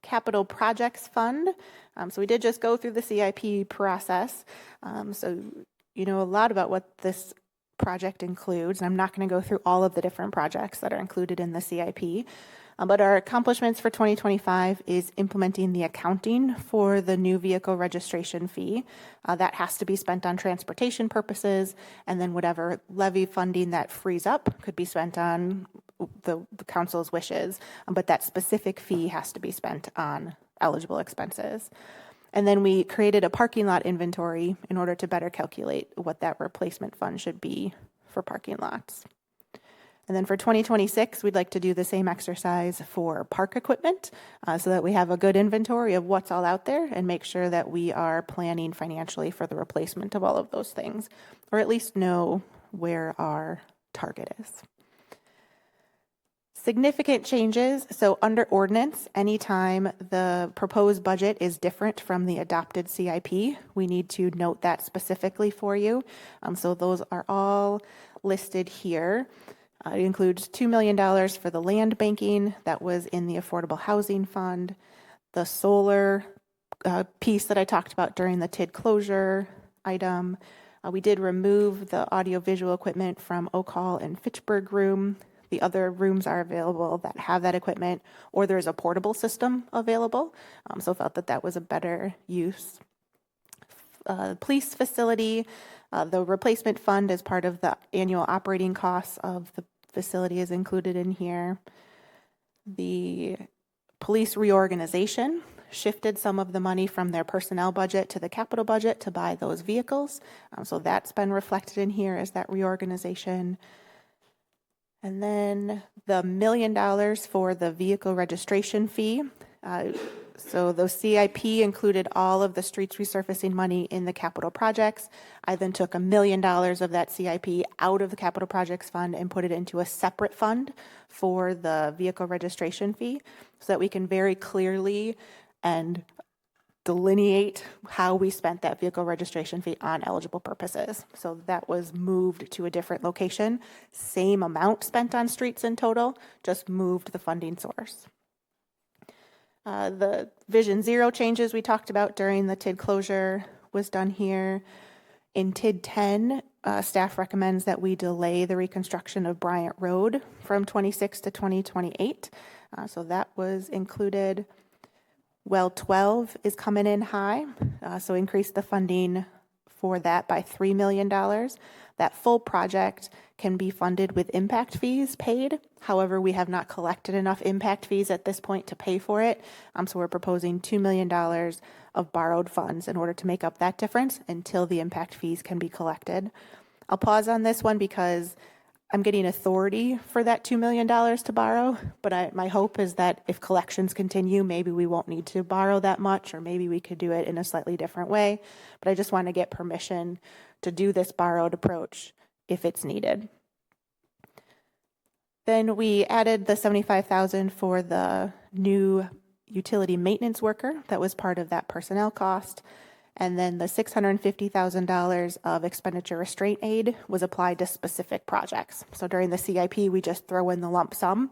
Capital Projects Fund. So we did just go through the CIP process. So you know a lot about what this project includes. And I'm not going to go through all of the different projects that are included in the CIP. But our accomplishments for 2025 is implementing the accounting for the new vehicle registration fee. That has to be spent on transportation purposes, and then whatever levy funding that frees up could be spent on the council's wishes. But that specific fee has to be spent on eligible expenses. And then we created a parking lot inventory in order to better calculate what that replacement fund should be for parking lots. And then for 2026, we'd like to do the same exercise for park equipment so that we have a good inventory of what's all out there and make sure that we are planning financially for the replacement of all of those things, or at least know where our target is. Significant changes. So under ordinance, anytime the proposed budget is different from the adopted CIP, we need to note that specifically for you. So those are all listed here. It includes $2 million for the land banking that was in the Affordable Housing Fund, the solar piece that I talked about during the TID closure item. We did remove the audiovisual equipment from Oak Hall and Fitchburg room. The other rooms are available that have that equipment, or there's a portable system available. So thought that that was a better use. Police facility, the replacement fund as part of the annual operating costs of the facility is included in here. The police reorganization shifted some of the money from their personnel budget to the capital budget to buy those vehicles. So that's been reflected in here as that reorganization. And then the $1 million for the vehicle registration fee. So the CIP included all of the streets resurfacing money in the capital projects. I then took $1 million of that CIP out of the capital projects fund and put it into a separate fund for the vehicle registration fee so that we can very clearly and delineate how we spent that vehicle registration fee on eligible purposes. So that was moved to a different location. Same amount spent on streets in total, just moved the funding source. The Vision Zero changes we talked about during the TID closure was done here. In TID 10, staff recommends that we delay the reconstruction of Bryant Road from 26 to 2028. So that was included. Well 12 is coming in high, so increase the funding for that by $3 million. That full project can be funded with impact fees paid. However, we have not collected enough impact fees at this point to pay for it. So we're proposing $2 million of borrowed funds in order to make up that difference until the impact fees can be collected. I'll pause on this one because I'm getting authority for that $2 million to borrow, but my hope is that if collections continue, maybe we won't need to borrow that much, or maybe we could do it in a slightly different way. But I just want to get permission to do this borrowed approach if it's needed. Then we added the $75,000 for the new utility maintenance worker that was part of that personnel cost. And then the $650,000 of expenditure restraint aid was applied to specific projects. So during the CIP, we just throw in the lump sum,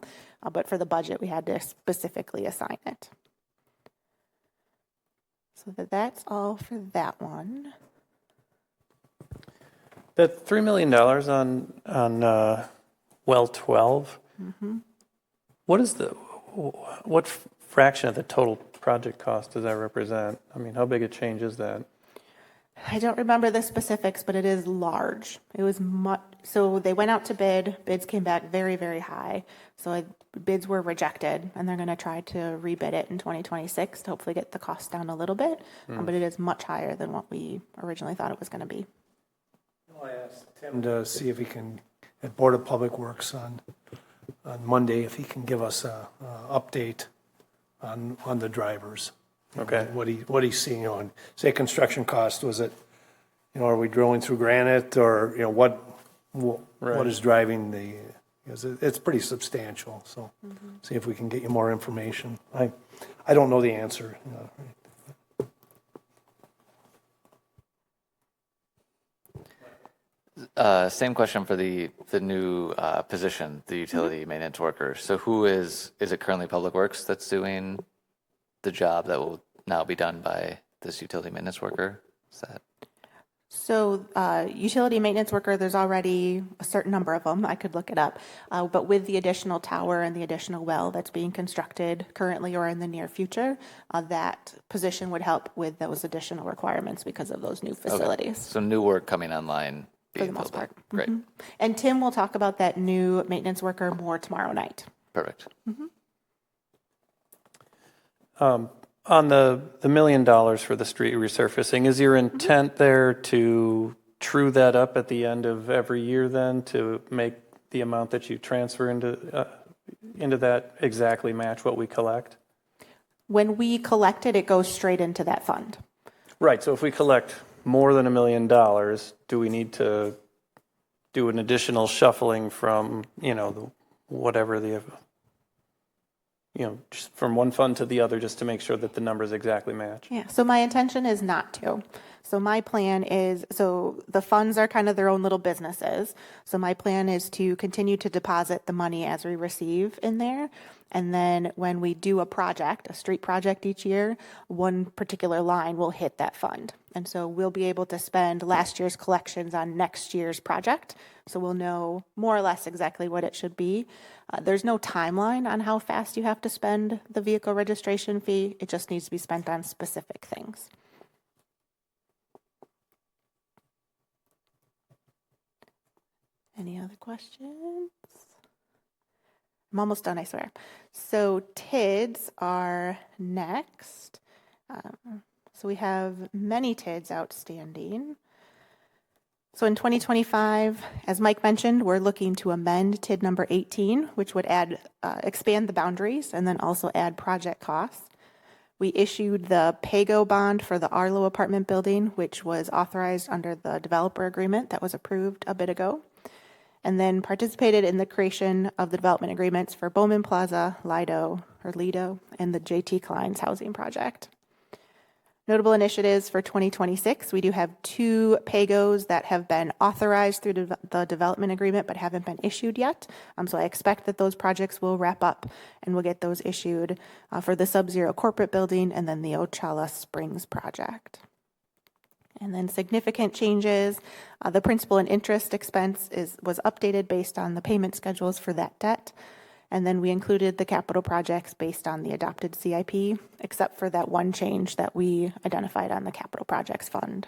but for the budget, we had to specifically assign it. So that's all for that one.
That $3 million on well 12, what fraction of the total project cost does that represent? I mean, how big a change is that?
I don't remember the specifics, but it is large. It was much. So they went out to bid. Bids came back very, very high. So bids were rejected, and they're going to try to rebid it in 2026 to hopefully get the cost down a little bit. But it is much higher than what we originally thought it was going to be.
I asked Tim to see if he can, at Board of Public Works on Monday, if he can give us a update on the drivers.
Okay.
What he's seeing on, say, construction cost. Was it, are we drilling through granite, or what is driving the? It's pretty substantial. So see if we can get you more information. I don't know the answer.
Same question for the new position, the utility maintenance worker. So who is it currently Public Works that's doing the job that will now be done by this utility maintenance worker? Is that?
So utility maintenance worker, there's already a certain number of them. I could look it up. But with the additional tower and the additional well that's being constructed currently or in the near future, that position would help with those additional requirements because of those new facilities.
Okay. So new work coming online.
For the most part.
Great.
And Tim will talk about that new maintenance worker more tomorrow night.
Perfect.
On the $1 million for the street resurfacing, is your intent there to true that up at the end of every year then to make the amount that you transfer into that exactly match what we collect?
When we collect it, it goes straight into that fund.
Right. So if we collect more than $1 million, do we need to do an additional shuffling from, just from one fund to the other just to make sure that the numbers exactly match?
Yeah, so my intention is not to. So my plan is, so the funds are kind of their own little businesses. So my plan is to continue to deposit the money as we receive in there. And then when we do a project, a street project each year, one particular line will hit that fund. And so we'll be able to spend last year's collections on next year's project. So we'll know more or less exactly what it should be. There's no timeline on how fast you have to spend the vehicle registration fee. It just needs to be spent on specific things. Any other questions? I'm almost done, I swear. So TIDs are next. So we have many TIDs outstanding. So in 2025, as Mike mentioned, we're looking to amend TID number 18, which would expand the boundaries and then also add project costs. We issued the PAYGO bond for the Arlo apartment building, which was authorized under the developer agreement that was approved a bit ago, and then participated in the creation of the development agreements for Bowman Plaza, Lido, and the JT Klein's housing project. Notable initiatives for 2026, we do have 2 PAYGOs that have been authorized through the development agreement but haven't been issued yet. So I expect that those projects will wrap up and we'll get those issued for the Sub-Zero corporate building and then the Ocala Springs project. And then significant changes, the principal and interest expense was updated based on the payment schedules for that debt. And then we included the capital projects based on the adopted CIP, except for that one change that we identified on the capital projects fund.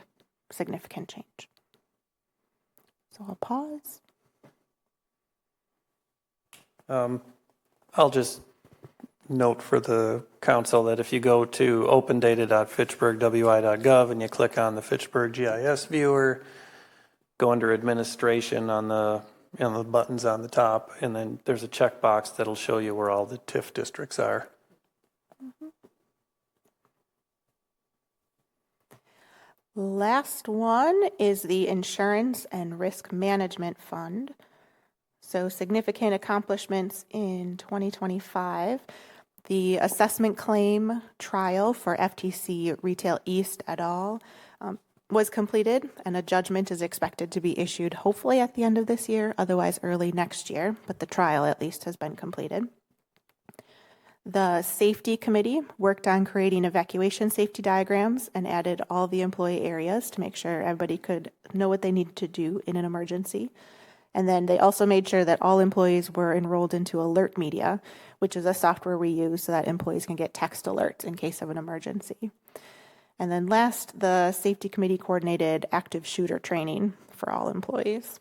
Significant change. So I'll pause.
I'll just note for the council that if you go to opendata.fitchburgwi.gov and you click on the Fitchburg GIS viewer, go under administration on the buttons on the top, and then there's a checkbox that'll show you where all the TIF districts are.
Last one is the Insurance and Risk Management Fund. So significant accomplishments in 2025. The assessment claim trial for FTC Retail East et al. Was completed, and a judgment is expected to be issued hopefully at the end of this year, otherwise early next year, but the trial at least has been completed. The safety committee worked on creating evacuation safety diagrams and added all the employee areas to make sure everybody could know what they needed to do in an emergency. And then they also made sure that all employees were enrolled into Alert Media, which is a software we use so that employees can get text alerts in case of an emergency. And then last, the safety committee coordinated active shooter training for all employees.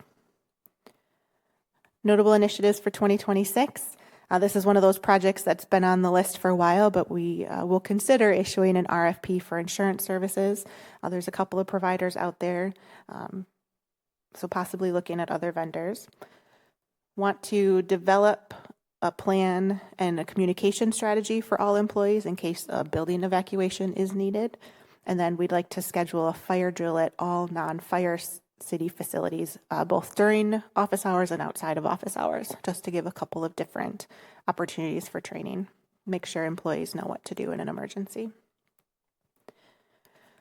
Notable initiatives for 2026. This is one of those projects that's been on the list for a while, but we will consider issuing an RFP for insurance services. There's a couple of providers out there, so possibly looking at other vendors. Want to develop a plan and a communication strategy for all employees in case a building evacuation is needed. And then we'd like to schedule a fire drill at all non-fire city facilities, both during office hours and outside of office hours, just to give a couple of different opportunities for training. Make sure employees know what to do in an emergency.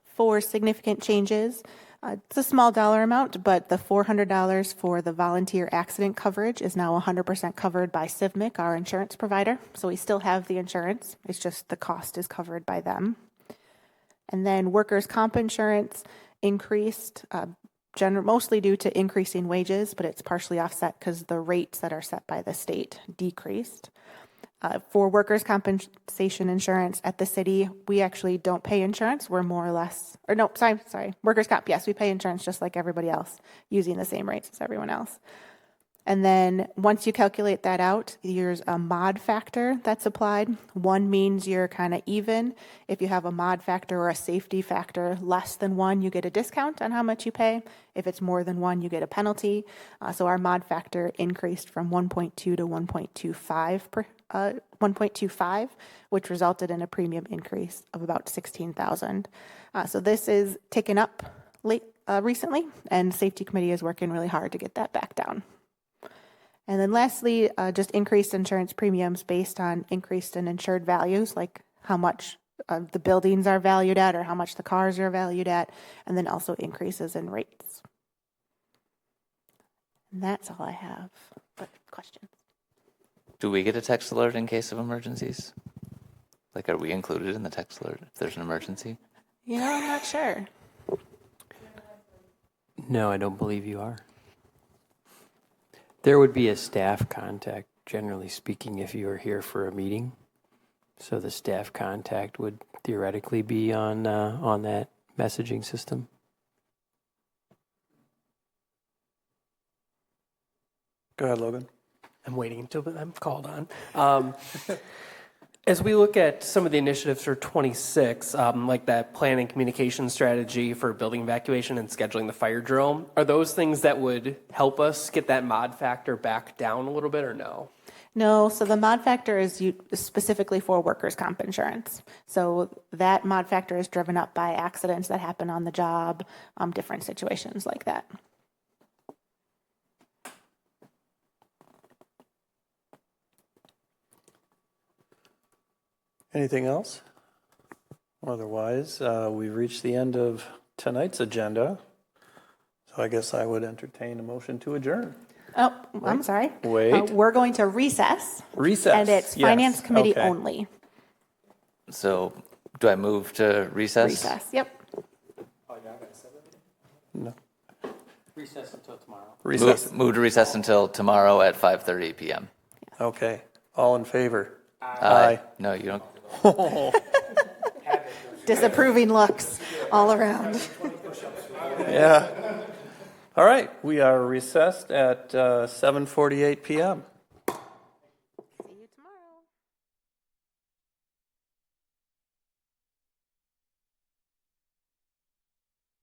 For significant changes, It's a small dollar amount, but the $400 for the volunteer accident coverage is now 100% covered by CIVMIC, our insurance provider. So we still have the insurance. It's just the cost is covered by them. And then workers' comp insurance increased, mostly due to increasing wages, but it's partially offset because the rates that are set by the state decreased. For workers' compensation insurance at the city, we actually don't pay insurance. We're more or less, or no, sorry, workers' comp, yes, we pay insurance just like everybody else, using the same rates as everyone else. And then once you calculate that out, there's a mod factor that's applied. One means you're kind of even. If you have a mod factor or a safety factor less than 1, you get a discount on how much you pay. If it's more than 1, you get a penalty. So our mod factor increased from 1.2 to 1.25, which resulted in a premium increase of about $16,000. So this is taken up recently, and Safety Committee is working really hard to get that back down. And then lastly, just increased insurance premiums based on increased and insured values, like how much the buildings are valued at or how much the cars are valued at, and then also increases in rates. And that's all I have. But questions?
Do we get a text alert in case of emergencies? Like, are we included in the text alert if there's an emergency?
You know, I'm not sure.
No, I don't believe you are. There would be a staff contact, generally speaking, if you were here for a meeting. So the staff contact would theoretically be on that messaging system.
Go ahead, Logan.
I'm waiting until I'm called on. As we look at some of the initiatives for 26, like that planning communication strategy for building evacuation and scheduling the fire drill, are those things that would help us get that mod factor back down a little bit, or no?
No, so the mod factor is specifically for workers' comp insurance. So that mod factor is driven up by accidents that happen on the job, different situations like that.
Anything else? Otherwise, we've reached the end of tonight's agenda. So I guess I would entertain a motion to adjourn.
Oh, I'm sorry.
Wait.
We're going to recess.
Recess.
And it's
yes.
Finance Committee
Okay.
only.
So do I move to recess?
Recess, yep.
No.
Recess until tomorrow.
Recess.
Move to recess until tomorrow at 5:30 p.m.
Okay. All in favor?
Aye. No, you don't.
Disapproving looks all around.
Yeah. All right. We are recessed at 7:48 p.m.